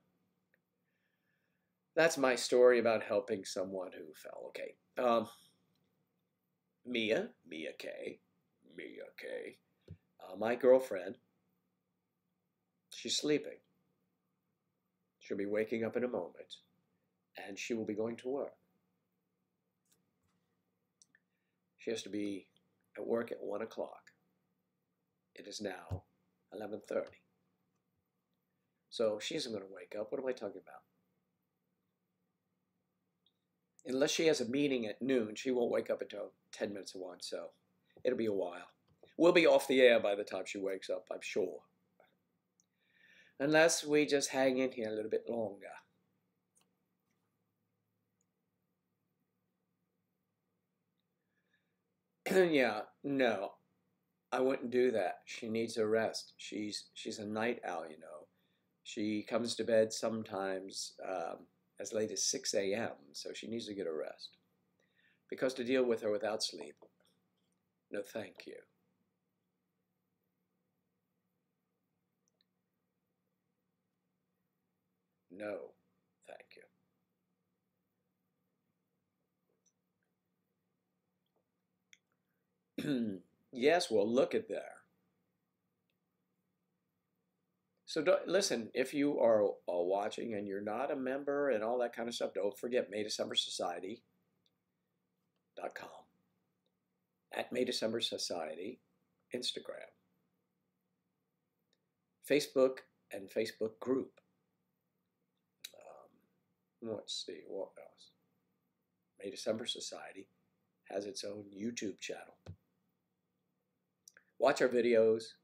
that's my story about helping someone who fell. Okay. Mia K, my girlfriend, she's sleeping. She'll be waking up in a moment, and she will be going to work. She has to be at work at 1 o'clock. It is now 11:30. So she isn't going to wake up. What am I talking about? Unless she has a meeting at noon, she won't wake up until 10 minutes of 1, so it'll be a while. We'll be off the air by the time she wakes up, I'm sure. Unless we just hang in here a little bit longer. Yeah, no, I wouldn't do that. She needs a rest. She's a night owl, you know. She comes to bed sometimes as late as 6 a.m., so she needs to get a rest. Because to deal with her without sleep, no thank you. No, thank you. Yes, well, look at there. So listen, if you are watching and you're not a member and all that kind of stuff, don't forget MayDecemberSociety.com. At May December Society, Instagram, Facebook, and Facebook group. Let's see, what else? May December Society has its own YouTube channel. Watch our videos.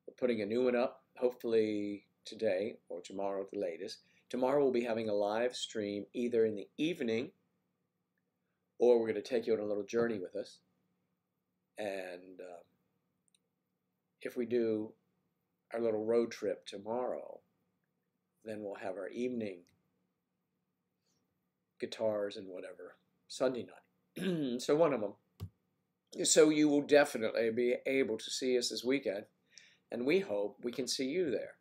We're putting a new one up, hopefully today or tomorrow at the latest. Tomorrow we'll be having a live stream either in the evening or we're going to take you on a little journey with us. And if we do our little road trip tomorrow, then we'll have our evening guitars and whatever Sunday night. So one of them. So you will definitely be able to see us this weekend, and we hope we can see you there.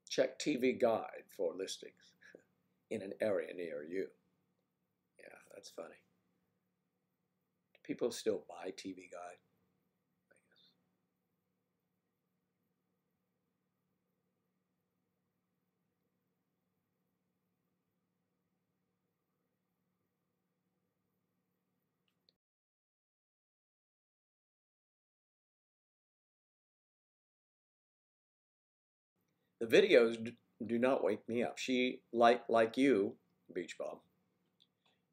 Check TV Guide for listings in an area near you. Yeah, that's funny. Do people still buy TV Guide? I guess. The videos do not wake me up. She, like you, Beach Bum,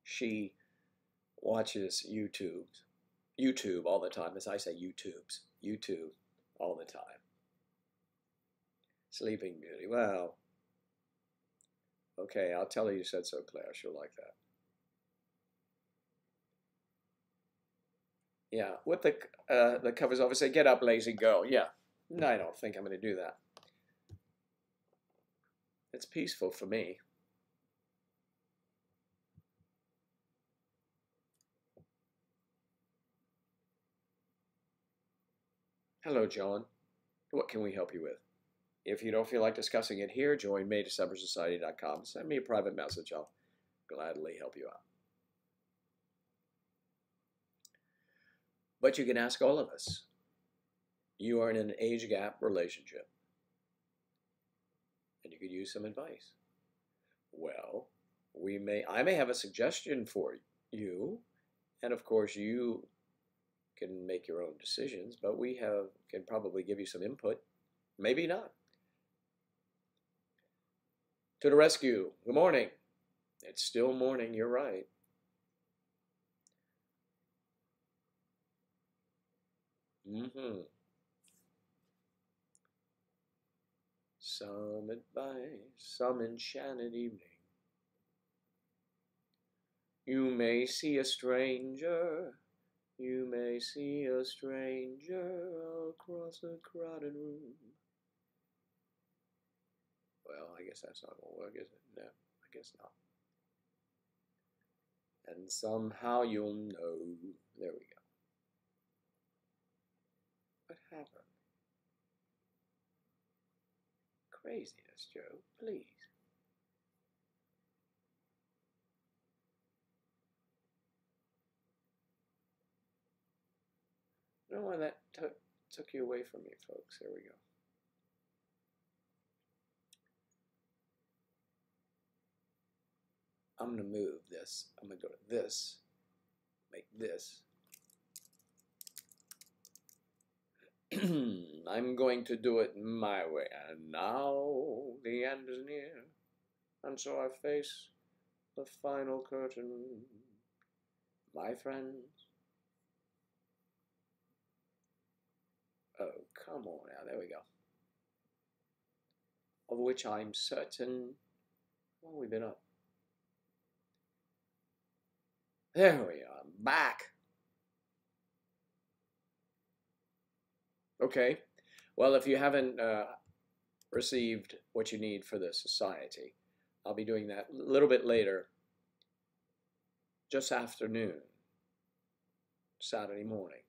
She watches YouTube all the time. As I say, YouTube all the time. Sleeping Beauty. Well, okay, I'll tell her you said so, Claire. She'll like that. Yeah, with the covers off, say, "Get up, lazy girl." Yeah, no, I don't think I'm going to do that. It's peaceful for me. Hello, John. What can we help you with? If you don't feel like discussing it here, join MayDecemberSociety.com. Send me a private message. I'll gladly help you out. But you can ask all of us. You are in an age gap relationship, and you could use some advice. Well, I may have a suggestion for you, and of course you can make your own decisions, but can probably give you some input. Maybe not. To the rescue. Good morning. It's still morning, you're right. Some advice, some enchanted evening. You may see a stranger, you may see a stranger across a crowded room. Well, I guess that's not going to work, is it? No, I guess not. And somehow you'll know. There we go. What happened? Craziness, Joe, please. I don't know why that took you away from me, folks. There we go. I'm going to move this. I'm going to go to this, make this. I'm going to do it my way. And now the end is near. And so I face the final curtain. My friends. Oh, come on now. There we go. Of which I'm certain. How long have we been up? There we are. I'm back. Okay. Well, if you haven't received what you need for the society, I'll be doing that a little bit later, just afternoon, Saturday morning.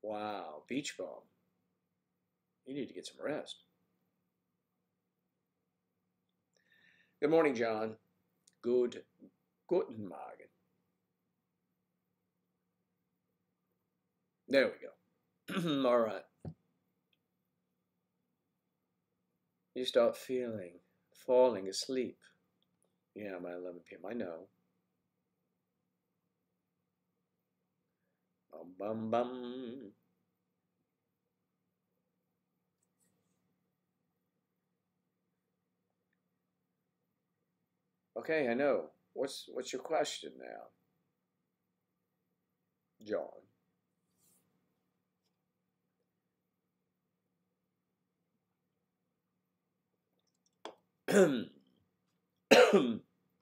Wow, beach bum. You need to get some rest. Good morning, John. Guten Morgen. There we go. All right. You start falling asleep. Yeah, by 11 p.m. I know. Bum, bum, bum. Okay, I know. What's your question now, John?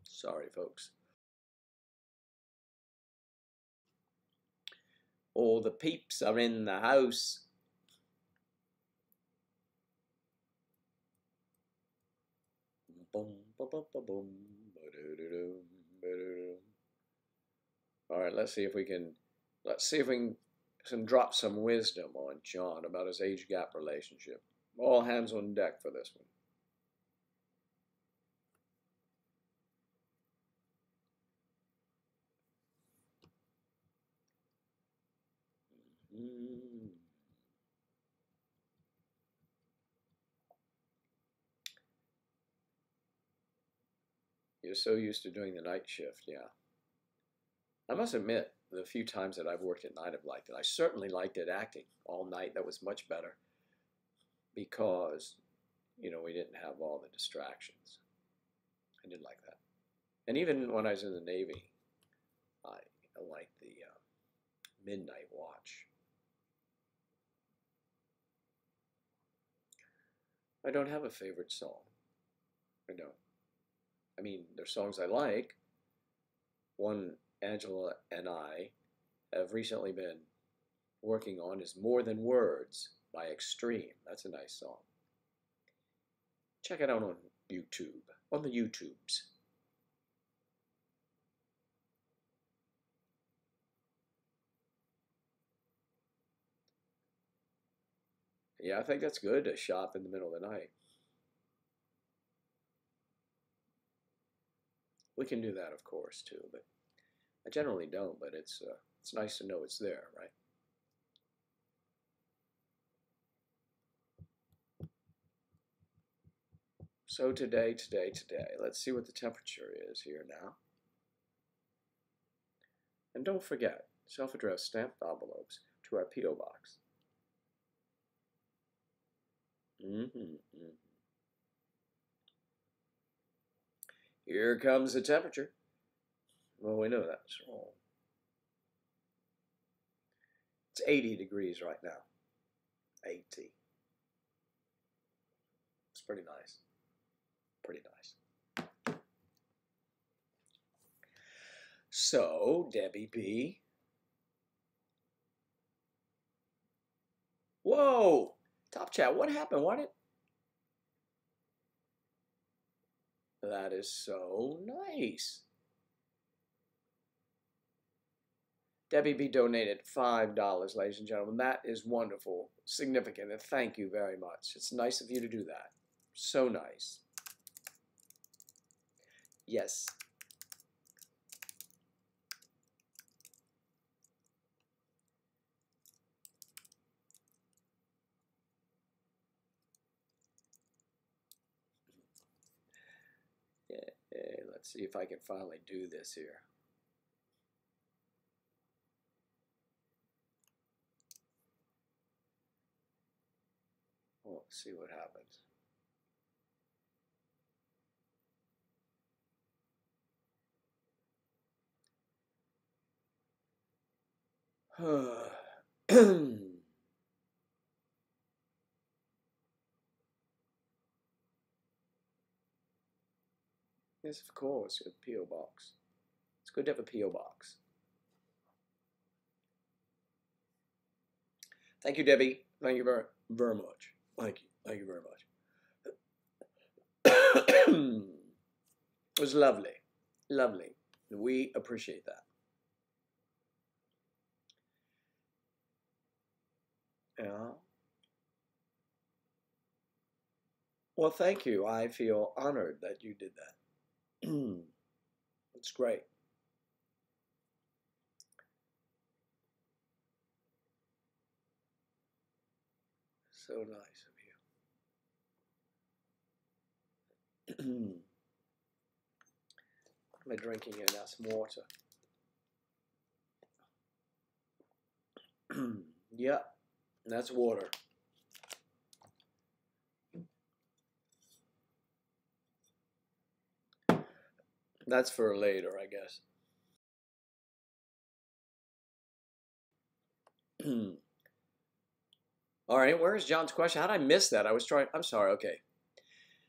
Sorry, folks. All the peeps are in the house. Boom, boom, boom, boom, boom. All right, let's see if we can drop some wisdom on John about his age gap relationship. All hands on deck for this one. You're so used to doing the night shift, yeah. I must admit, the few times that I've worked at night, I've liked it. I certainly liked it acting all night. That was much better because, we didn't have all the distractions. I did like that. And even when I was in the Navy, I liked the Midnight Watch. I don't have a favorite song. I don't. I mean, there's songs I like. One Angela and I have recently been working on is More Than Words by Extreme. That's a nice song. Check it out on YouTube, on the YouTubes. Yeah, I think that's good to shop in the middle of the night. We can do that, of course, too, but I generally don't, but it's nice to know it's there, right? So today, let's see what the temperature is here now. And don't forget, self-addressed stamped envelopes to our P.O. Box. Here comes the temperature. Well, we know that's wrong. It's 80 degrees right now. 80. It's pretty nice. Pretty nice. So, Debbie B. Whoa! Top chat, what happened? Why did... That is so nice. Debbie B donated $5, ladies and gentlemen. That is wonderful, significant, and thank you very much. It's nice of you to do that. So nice. Yes. Yeah, let's see if I can finally do this here. Let's see what happens. Yes, of course, a P.O. box. It's good to have a P.O. box. Thank you, Debbie. Thank you very, very much. Thank you. Thank you very much. It was lovely. Lovely. We appreciate that. Yeah. Well, thank you. I feel honored that you did that. It's great. So nice of you. What am I drinking here now? Some water. Yeah, that's water. That's for later, I guess. All right, where's John's question? How did I miss that? I was trying. I'm sorry. Okay.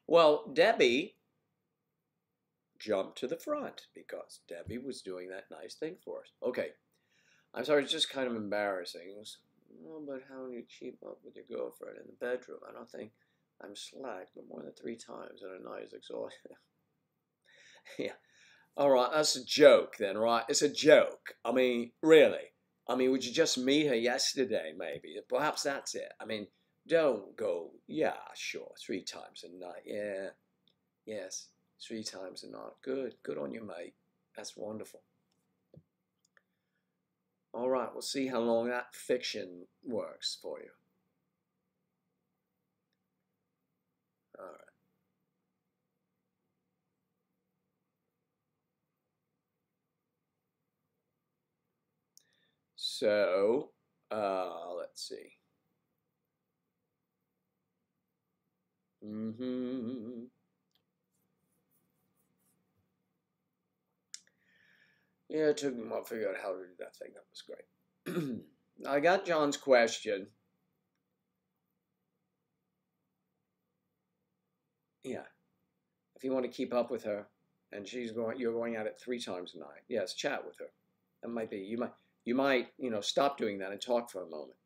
Well, Debbie jumped to the front because Debbie was doing that nice thing for us. Okay. I'm sorry. It's just kind of embarrassing. It was, oh, but how do you keep up with your girlfriend in the bedroom? I don't think I'm slacked, but more than 3 times in a night is exhausting. Yeah. All right, that's a joke then, right? It's a joke. I mean, really. I mean, would you just meet her yesterday, maybe? Perhaps that's it. I mean, don't go, yeah, sure, 3 times a night. Yeah, yes, 3 times a night. Good, good on you, mate. That's wonderful. All right, we'll see how long that fiction works for you. All right. So, let's see. Yeah, it took me a while to figure out how to do that thing. That was great. I got John's question. Yeah, if you want to keep up with her, and you're going at it 3 times a night. Yes, chat with her. That might be you might stop doing that and talk for a moment.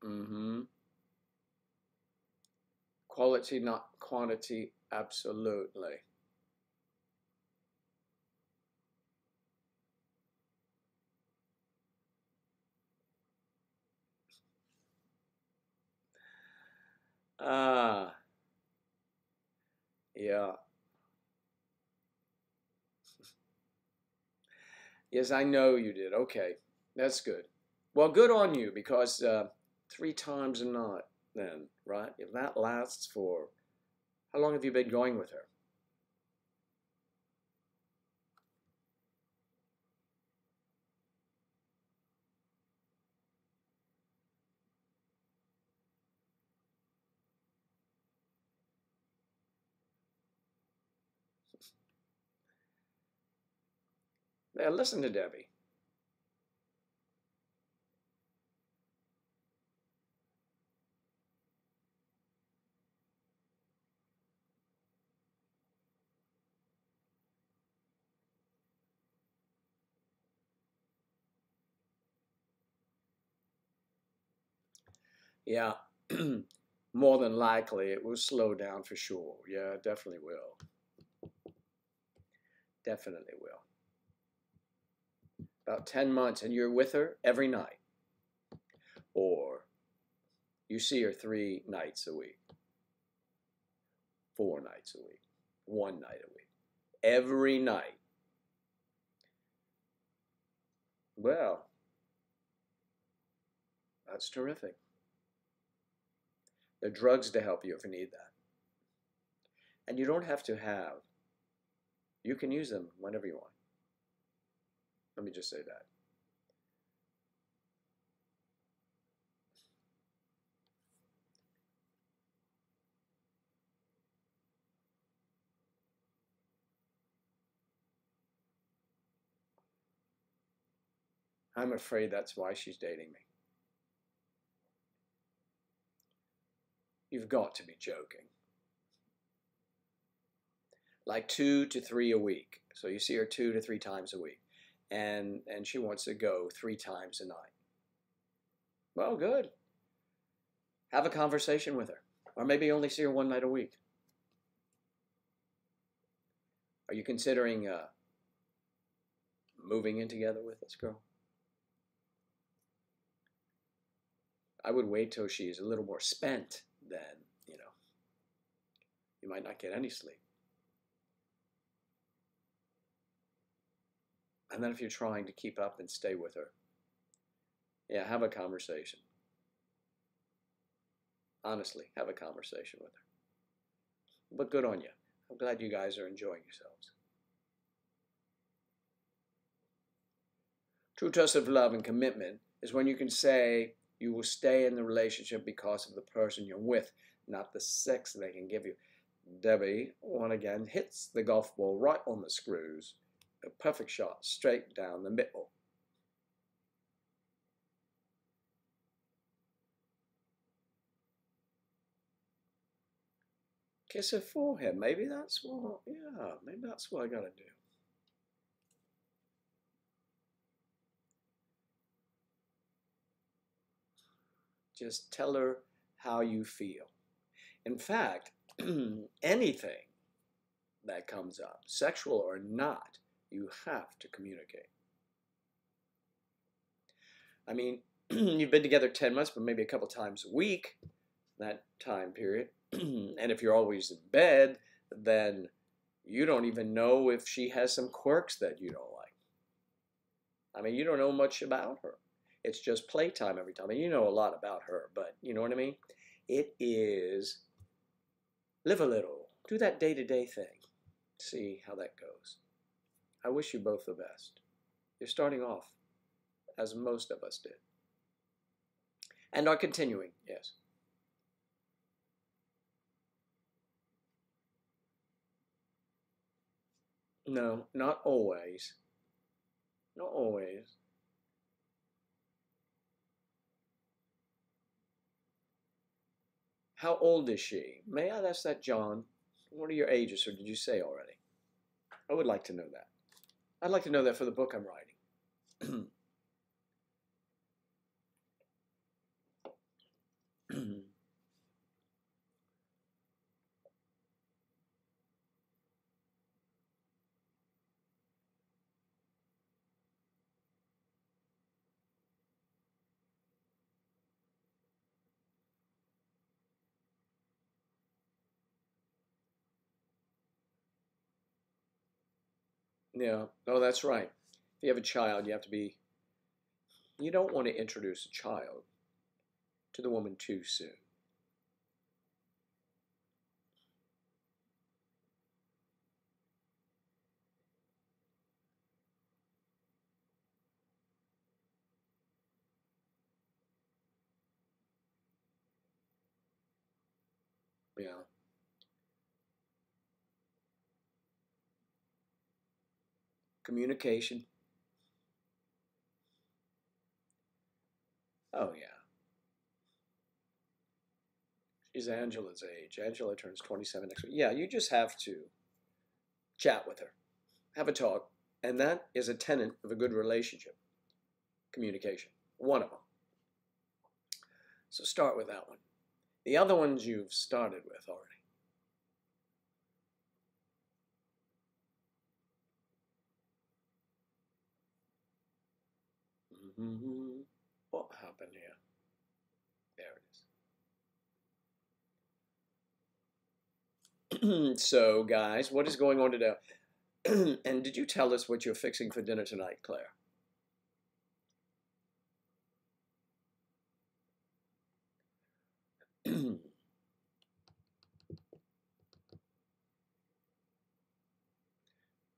Mm-hmm. Quality, not quantity. Absolutely. Ah, yeah. Yes, I know you did. Okay, that's good. Well, good on you because 3 times a night, then, right? If that lasts for how long have you been going with her? Yeah, listen to Debbie. Yeah, more than likely it will slow down for sure. Yeah, it definitely will. Definitely will. About 10 months, and you're with her every night, or you see her 3 nights a week, 4 nights a week, one night a week, every night. Well, that's terrific. There are drugs to help you if you need that. And you don't have to have, you can use them whenever you want. Let me just say that. I'm afraid that's why she's dating me. You've got to be joking. Like 2 to 3 a week. So you see her 2 to 3 times a week. And she wants to go 3 times a night. Well, good. Have a conversation with her. Or maybe only see her one night a week. Are you considering moving in together with this girl? I would wait till she's a little more spent, then, you might not get any sleep. And then if you're trying to keep up and stay with her, yeah, have a conversation. Honestly, have a conversation with her. But good on you. I'm glad you guys are enjoying yourselves. True test of love and commitment is when you can say you will stay in the relationship because of the person you're with, not the sex they can give you. Debbie, once again, hits the golf ball right on the screws. A perfect shot, straight down the middle. Kiss her forehead. Maybe that's what I gotta do. Just tell her how you feel. In fact, anything that comes up, sexual or not, you have to communicate. I mean, you've been together 10 months, but maybe a couple times a week, that time period. And if you're always in bed, then you don't even know if she has some quirks that you don't like. I mean, you don't know much about her. It's just playtime every time. And you know a lot about her, but you know what I mean? It is live a little, do that day-to-day thing, see how that goes. I wish you both the best. You're starting off, as most of us did, and are continuing, yes. No, not always. Not always. How old is she? May I ask that, John? What are your ages, or did you say already? I would like to know that. I'd like to know that for the book I'm writing. Yeah, no, that's right. If you have a child, you have to be, you don't want to introduce a child to the woman too soon. Yeah. Communication. Oh, yeah. She's Angela's age. Angela turns 27 next week. Yeah, you just have to chat with her, have a talk. And that is a tenet of a good relationship communication. One of them. So start with that one. The other ones you've started with already. What happened here? There it is. So, guys, what is going on today? And did you tell us what you're fixing for dinner tonight, Claire?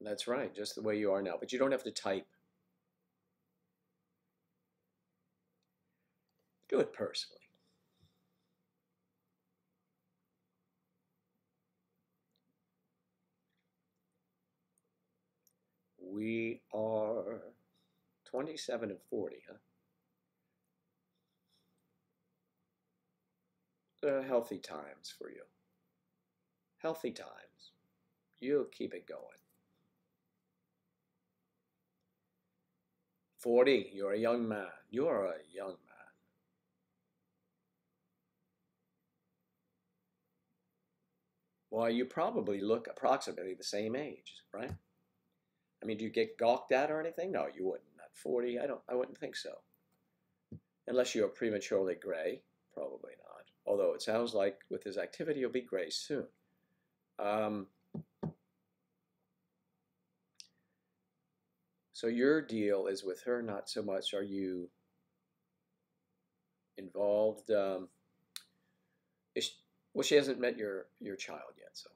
That's right, just the way you are now. But you don't have to type. Do it personally. We are 27 and 40, huh? Healthy times for you. Healthy times. You'll keep it going. 40, you're a young man. You're a young man. Well, you probably look approximately the same age, right? I mean, do you get gawked at or anything? No, you wouldn't. At 40, I wouldn't think so. Unless you're prematurely gray, probably not. Although it sounds like with his activity, you'll be gray soon. Um, so your deal is with her, not so much are you involved. Is, well, she hasn't met your child yet, so.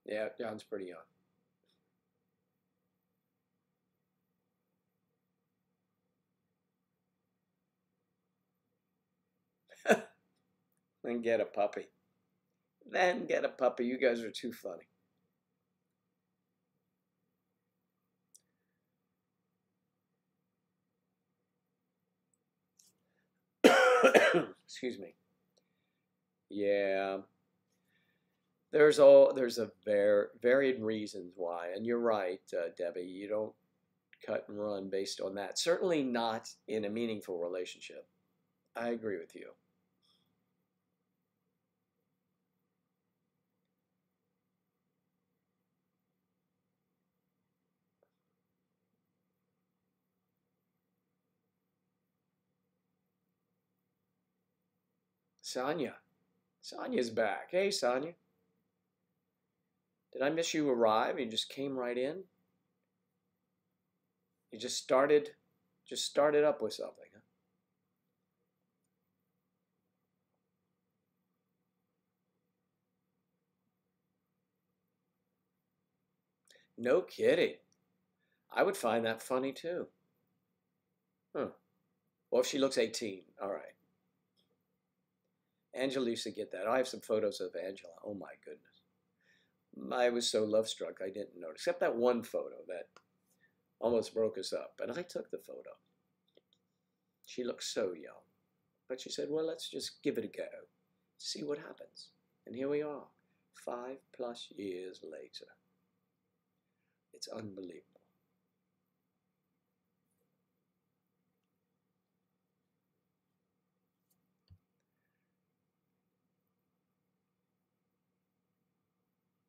Yeah, John's pretty young. Then get a puppy. Then get a puppy. You guys are too funny. Excuse me. Yeah, there's a varied reasons why, and you're right, Debbie. You don't cut and run based on that. Certainly not in a meaningful relationship. I agree with you. Sonia. Sonia's back. Hey, Sonia. Did I miss you arrive? You just came right in? You just started up with something, huh? No kidding. I would find that funny too. Huh. Well, if she looks 18, all right. Angela used to get that. I have some photos of Angela. Oh my goodness. I was so love struck I didn't notice. Except that one photo that almost broke us up. And I took the photo. She looked so young. But she said, well, let's just give it a go. See what happens. And here we are, 5+ years later. It's unbelievable.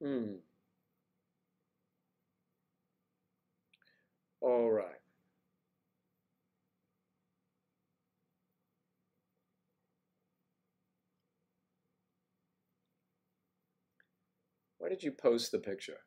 Hmm. All right. Why did you post the picture?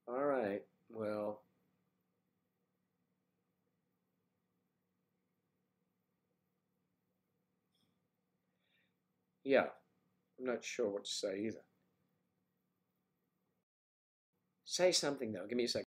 All right. Well, yeah. I'm not sure what to say either. Say something, though. Give me a second.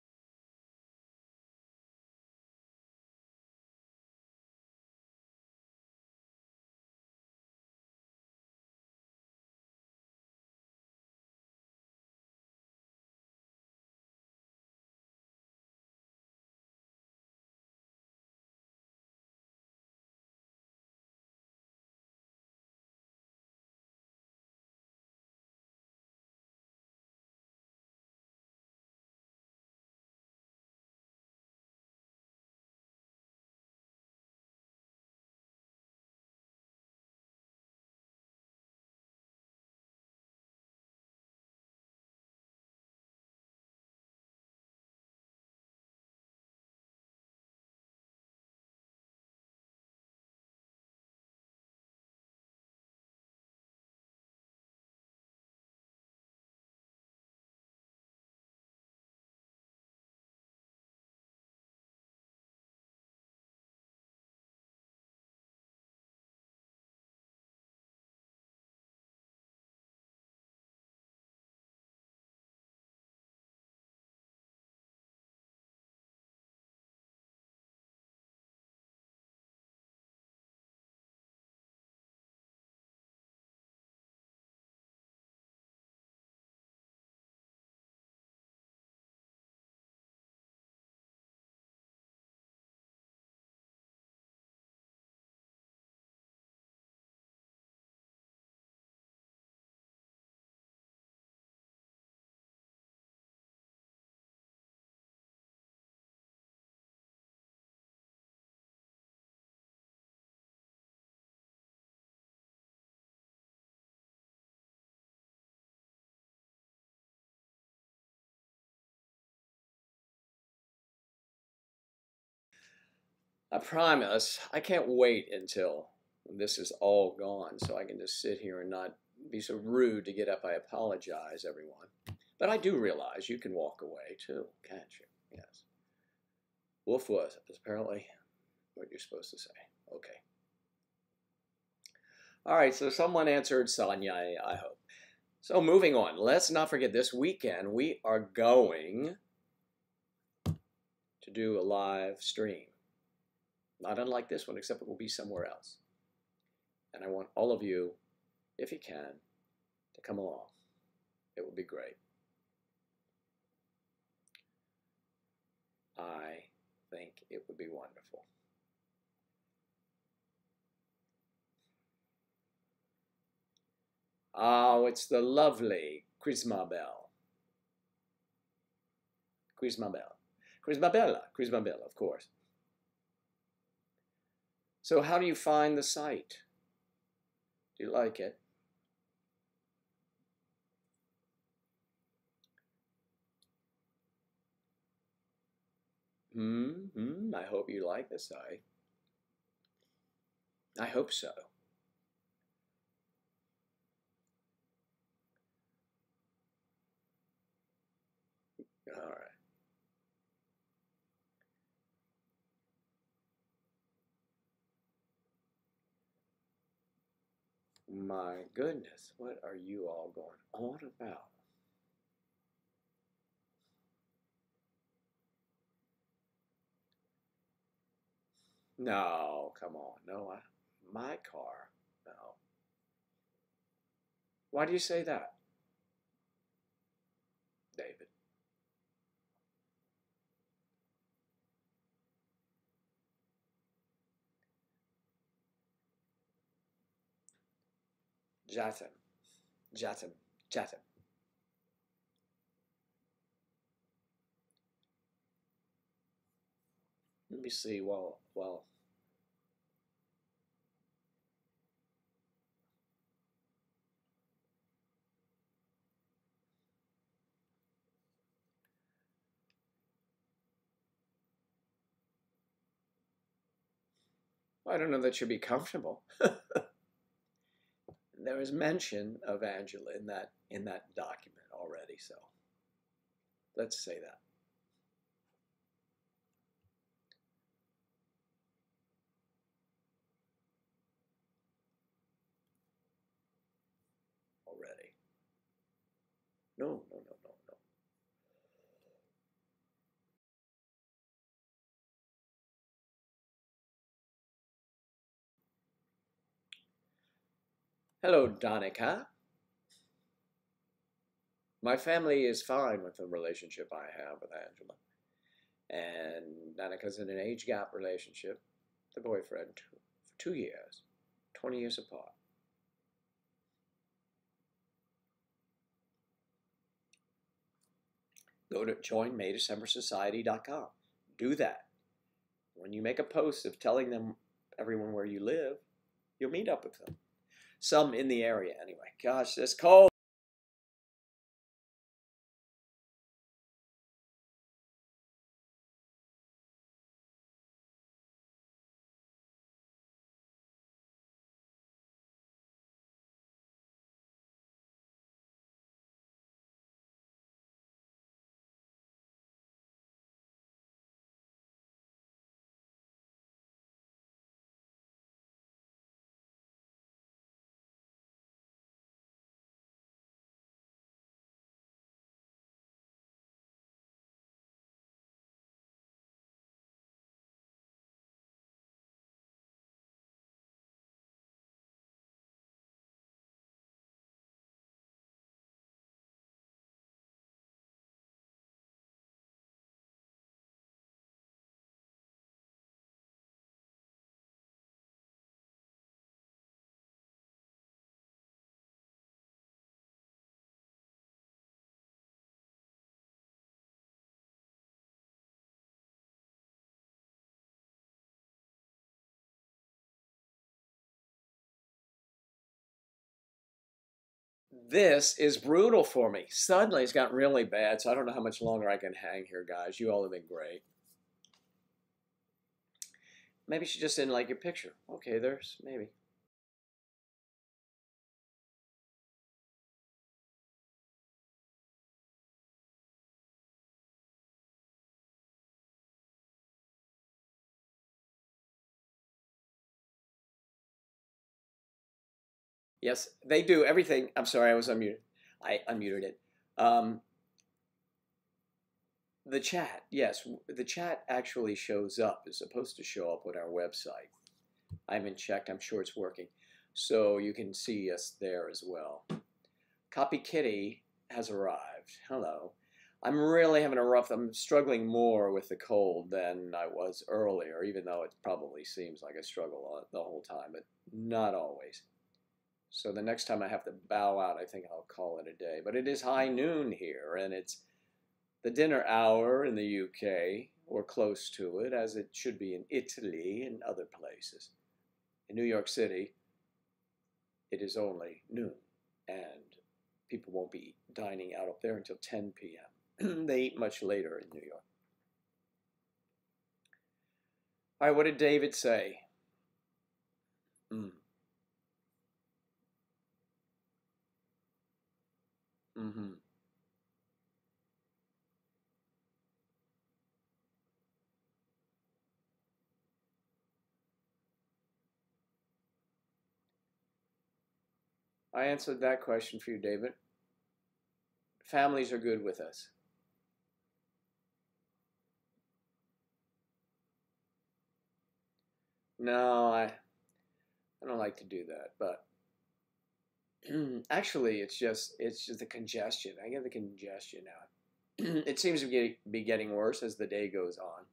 I promise I can't wait until this is all gone so I can just sit here and not be so rude to get up. I apologize, everyone. But I do realize you can walk away too, can't you? Yes. Woof was apparently what you're supposed to say. Okay. All right, so someone answered Sonia, I hope. So moving on, let's not forget this weekend we are going to do a live stream. Not unlike this one, except it will be somewhere else. And I want all of you, if you can, to come along. It would be great. I think it would be wonderful. Oh, it's the lovely Chrismabel. Chrismabel. Chrismabella, of course. So how do you find the site? Do you like it? I hope you like the site. I hope so. All right. My goodness, what are you all going on about? No, come on. No, my car. No. Why do you say that, David? Jatham. Jatham. Jatham. Let me see. Well. I don't know that you'd be comfortable. There is mention of Angela in that document already, so let's say that. Already. No, no, no, no, no. Hello, Donica. My family is fine with the relationship I have with Angela. And Danica's in an age gap relationship, the boyfriend, for 2 years, 20 years apart. Go to joinmaydecembersociety.com. Do that. When you make a post of telling them everyone where you live, you'll meet up with them. Some in the area anyway. Gosh, it's cold. This is brutal for me. Suddenly it's gotten really bad, so I don't know how much longer I can hang here, guys. You all have been great. Maybe she just didn't like your picture. Okay, there's maybe. Yes, they do everything. I'm sorry, I was unmuted. I unmuted it. Um, the chat, yes, the chat actually shows up. It's supposed to show up on our website. I haven't checked. I'm sure it's working. So you can see us there as well. Copy Kitty has arrived. Hello. I'm really having a rough, I'm struggling more with the cold than I was earlier, even though it probably seems like I struggle the whole time, but not always. So the next time I have to bow out, I think I'll call it a day. But it is high noon here, and it's the dinner hour in the UK, or close to it, as it should be in Italy and other places. In New York City, it is only noon, and people won't be dining out up there until 10 p.m. They eat much later in New York. All right, what did David say? Mm. Mm-hmm. I answered that question for you, David. Families are good with us. No, I don't like to do that, but actually, it's just the congestion. I get the congestion now. It seems to be getting worse as the day goes on.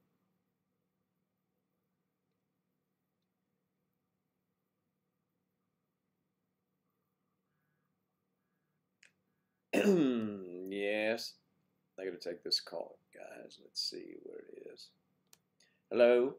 Yes, I got to take this call, guys. Let's see what it is. Hello.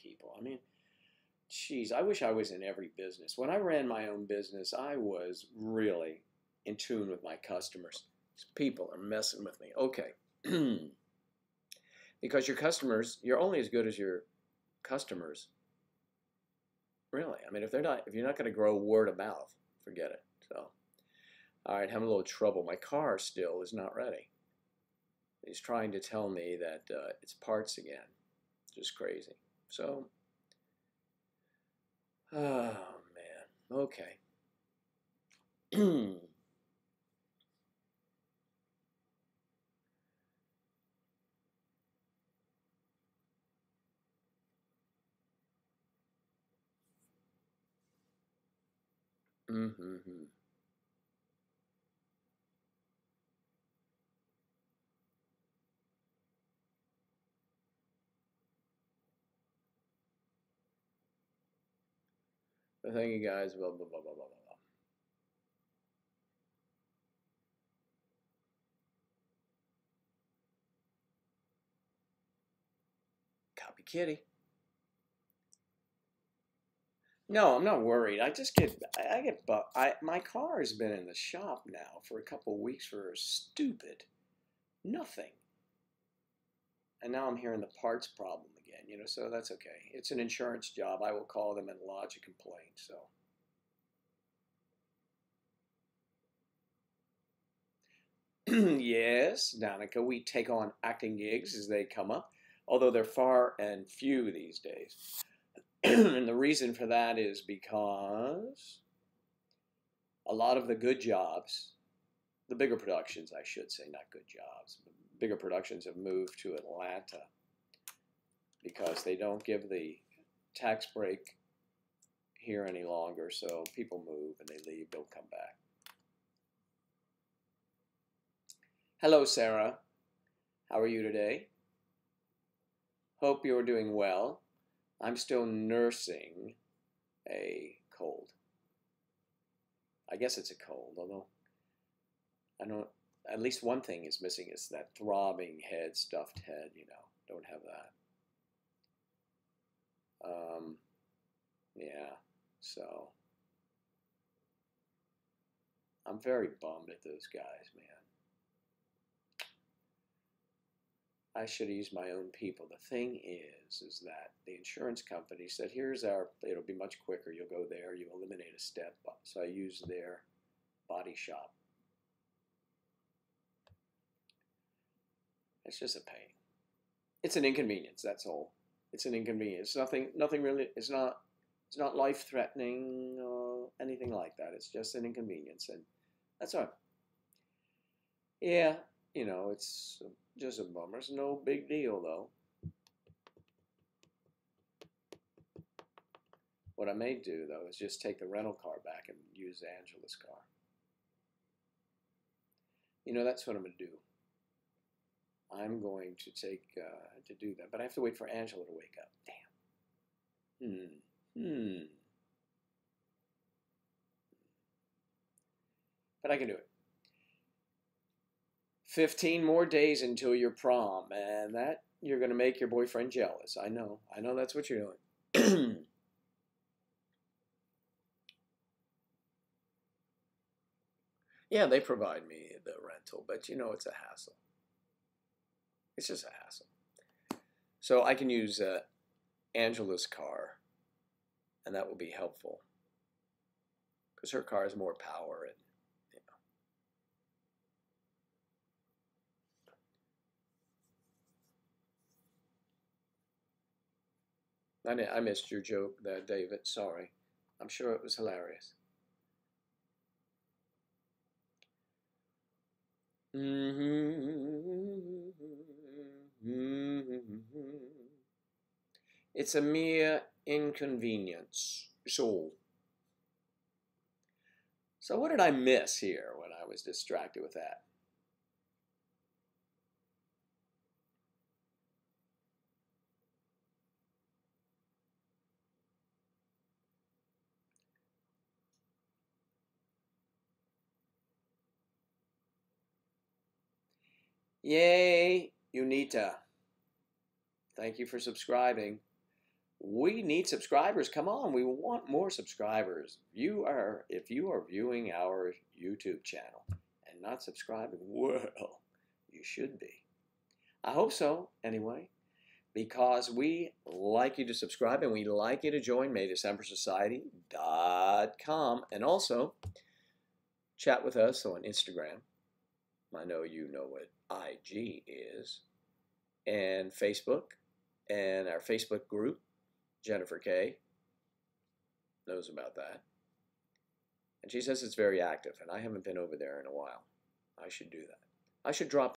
People, I mean, geez, I wish I was in every business. When I ran my own business, I was really in tune with my customers. These people are messing with me. Okay. Because your customers, you're only as good as your customers, really. I mean, if you're not going to grow word of mouth, forget it. So, all right, having a little trouble. My car still is not ready. He's trying to tell me that it's parts again. Just crazy. So, oh man. Okay. Mm-hmm. Thank you guys. Blah blah blah blah blah blah. Copy kitty. No, I'm not worried. I get, my car has been in the shop now for a couple of weeks for stupid nothing, and now I'm hearing the parts problem again. So that's okay. It's an insurance job. I will call them and lodge a complaint. So, yes, Danica, we take on acting gigs as they come up, although they're far and few these days. And the reason for that is because a lot of the good jobs, the bigger productions, I should say, not good jobs, but bigger productions have moved to Atlanta because they don't give the tax break here any longer. So people move and they leave, don't come back. Hello, Sarah. How are you today? Hope you're doing well. I'm still nursing a cold. I guess it's a cold, although I don't, at least one thing is missing is that throbbing head, stuffed head, don't have that. Yeah, so I'm very bummed at those guys, man. I should have used my own people. The thing is that the insurance company said, it'll be much quicker. You'll go there, you eliminate a step. So I used their body shop. It's just a pain. It's an inconvenience, that's all. It's an inconvenience. Nothing really, it's not life-threatening or anything like that. It's just an inconvenience, and that's all. Yeah, it's just a bummer. It's no big deal, though. What I may do, though, is just take the rental car back and use Angela's car. That's what I'm going to do. I'm going to to do that, but I have to wait for Angela to wake up. Damn. But I can do it. 15 more days until your prom, and that you're going to make your boyfriend jealous. I know that's what you're doing. Yeah, they provide me the rental, but it's a hassle. It's just a hassle. So I can use Angela's car, and that will be helpful because her car has more power and I missed your joke there, David. Sorry. I'm sure it was hilarious. It's a mere inconvenience. So what did I miss here when I was distracted with that? Yay, Unita. Thank you for subscribing. We need subscribers. Come on, we want more subscribers. If you are viewing our YouTube channel and not subscribing, well, you should be. I hope so, anyway, because we like you to subscribe and we like you to join MayDecemberSociety.com and also chat with us on Instagram. I know you know what IG is, and Facebook, and our Facebook group. Jennifer K knows about that. And she says it's very active, and I haven't been over there in a while. I should do that. I should drop,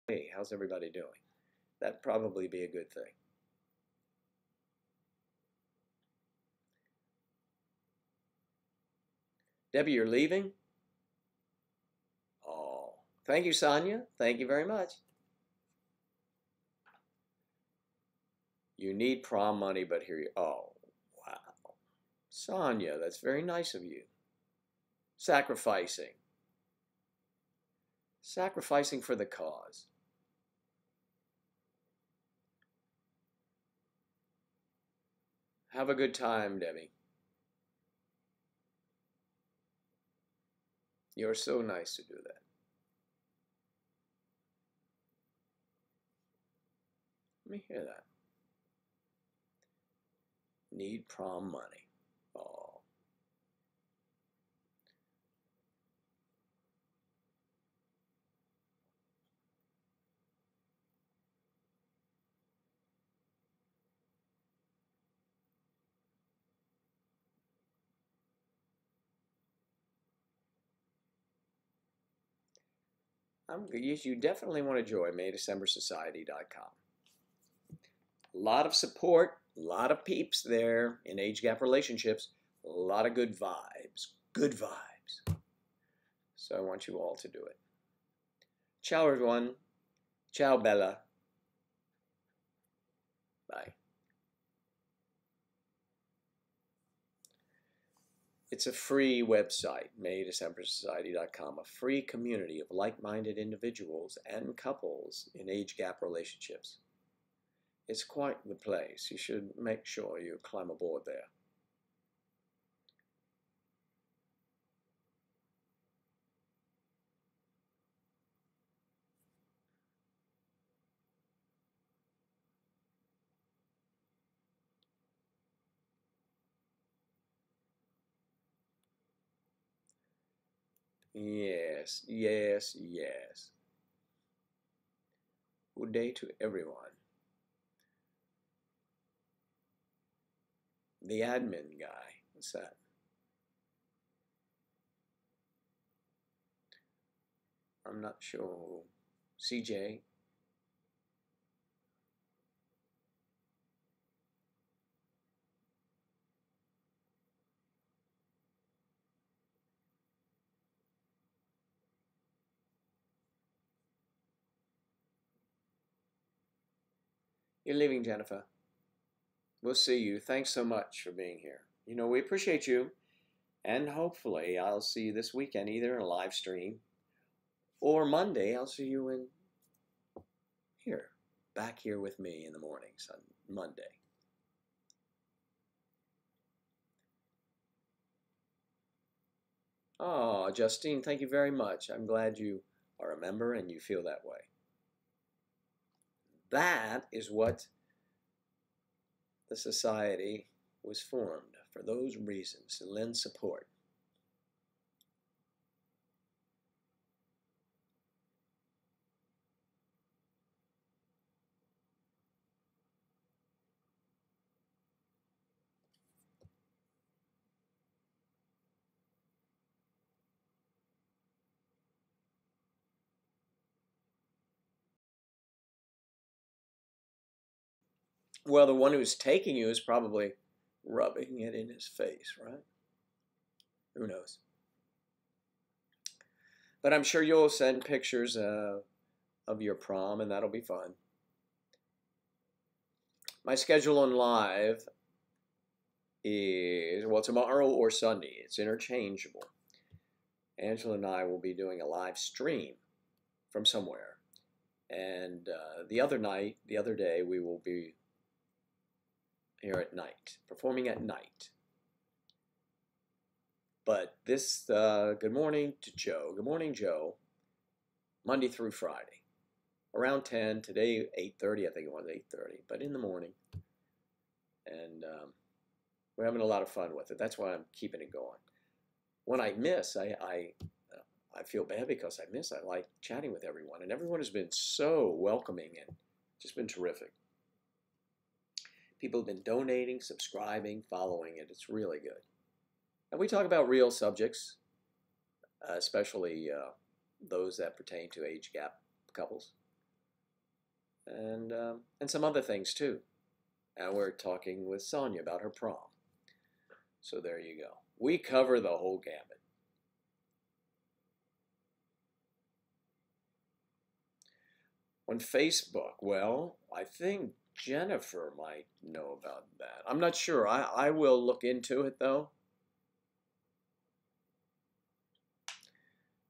hey, how's everybody doing? That'd probably be a good thing. Debbie, you're leaving? Oh, thank you, Sonia. Thank you very much. You need prom money, but here you... Oh, wow. Sonia, that's very nice of you. Sacrificing. Sacrificing for the cause. Have a good time, Debbie. You're so nice to do that. Let me hear that. Need prom money. Oh. You definitely want to join MayDecemberSociety.com. A lot of support, a lot of peeps there in age gap relationships, a lot of good vibes. Good vibes. So I want you all to do it. Ciao, everyone. Ciao, Bella. Bye. It's a free website, MayDecemberSociety.com, a free community of like-minded individuals and couples in age gap relationships. It's quite the place. You should make sure you climb aboard there. Yes, yes, yes. Good day to everyone. The admin guy. What's that? I'm not sure. CJ? You're leaving, Jennifer. We'll see you. Thanks so much for being here. You know, we appreciate you. And hopefully, I'll see you this weekend, either in a live stream or Monday. I'll see you in here, back here with me in the mornings on Monday. Oh, Justine, thank you very much. I'm glad you are a member and you feel that way. That is what the society was formed, for those reasons, to lend support. Well, the one who's taking you is probably rubbing it in his face, right? Who knows? But I'm sure you'll send pictures of your prom, and that'll be fun. My schedule on live is, well, tomorrow or Sunday. It's interchangeable. Angela and I will be doing a live stream from somewhere. And the other day, we will be here at night, performing at night. But this, good morning to Joe. Good morning, Joe. Monday through Friday. Around 10, today 8:30, I think it was 8:30, but in the morning. And we're having a lot of fun with it. That's why I'm keeping it going. When I miss, I feel bad because I miss. I like chatting with everyone, and everyone has been so welcoming and just been terrific. People have been donating, subscribing, following it. It's really good. And we talk about real subjects, especially those that pertain to age gap couples, and some other things too. And we're talking with Sonia about her prom. So there you go. We cover the whole gamut. On Facebook, well, I think Jennifer might know about that. I'm not sure. I will look into it though.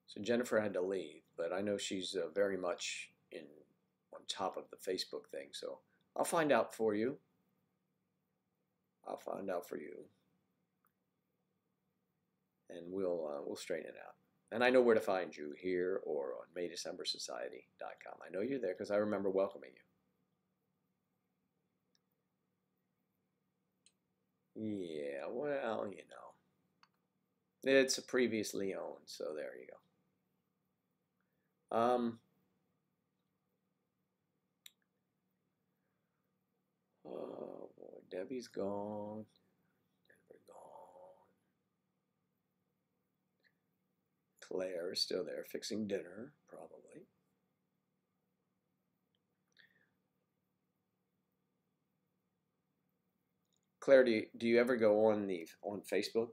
So Jennifer had to leave, but I know she's very much on top of the Facebook thing. So I'll find out for you. I'll find out for you, and we'll straighten it out. And I know where to find you, here or on MayDecemberSociety.com. I know you're there because I remember welcoming you. Yeah, well, you know, it's a previously owned, so there you go. Oh boy, Debbie's gone. Denver gone. Claire is still there fixing dinner, probably. Claire, do you ever go on Facebook?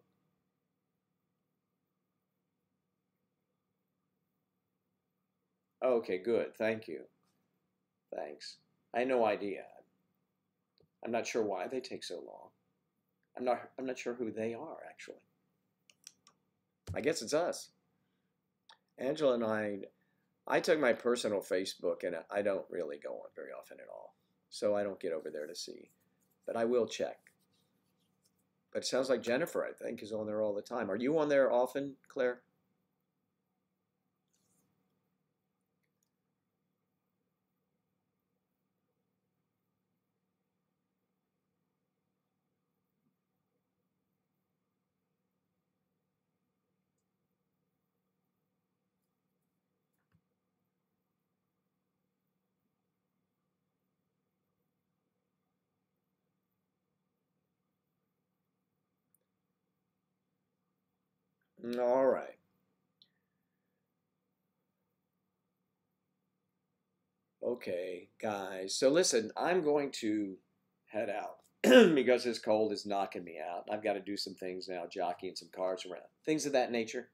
Okay, good. Thank you. Thanks. I had no idea. I'm not sure why they take so long. I'm not sure who they are actually. I guess it's us. Angela and I took my personal Facebook and I don't really go on very often at all. So I don't get over there to see. But I will check. But it sounds like Jennifer, I think, is on there all the time. Are you on there often, Claire? All right. Okay, guys. So listen, I'm going to head out because this cold is knocking me out. I've got to do some things now, jockeying some cars around, things of that nature,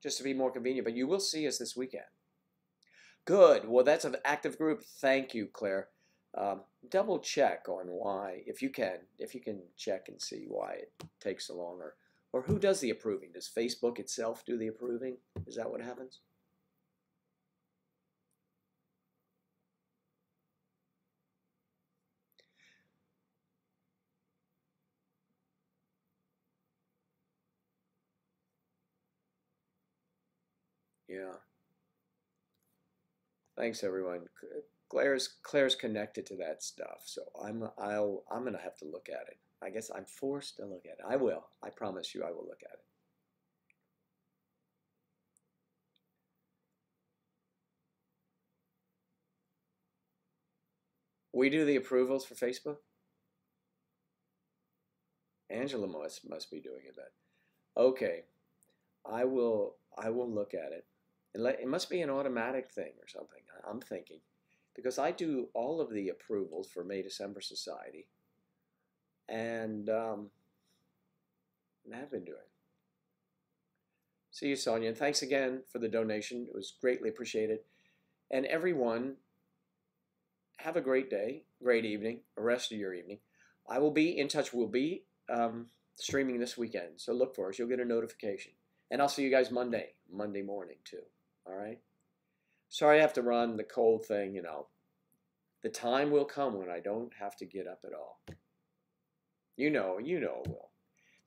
just to be more convenient. But you will see us this weekend. Good. Well, that's an active group. Thank you, Claire. Double check on why, if you can check and see why it takes so long, or who does the approving? Does Facebook itself do the approving? Is that what happens? Yeah. Thanks, everyone. Claire's connected to that stuff, so I'm gonna have to look at it. I guess I'm forced to look at it. I will. I promise you, I will look at it. We do the approvals for Facebook. Angela must be doing it. But okay, I will look at it. It must be an automatic thing or something. I'm thinking because I do all of the approvals for May December Society, and have been doing. See you, Sonia. And thanks again for the donation. It was greatly appreciated. And everyone, have a great day, great evening, the rest of your evening. I will be in touch. We'll be streaming this weekend, so look for us. You'll get a notification. And I'll see you guys Monday morning too. All right? Sorry I have to run the cold thing, The time will come when I don't have to get up at all. You know it will.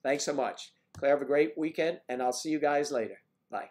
Thanks so much. Claire, have a great weekend, and I'll see you guys later. Bye.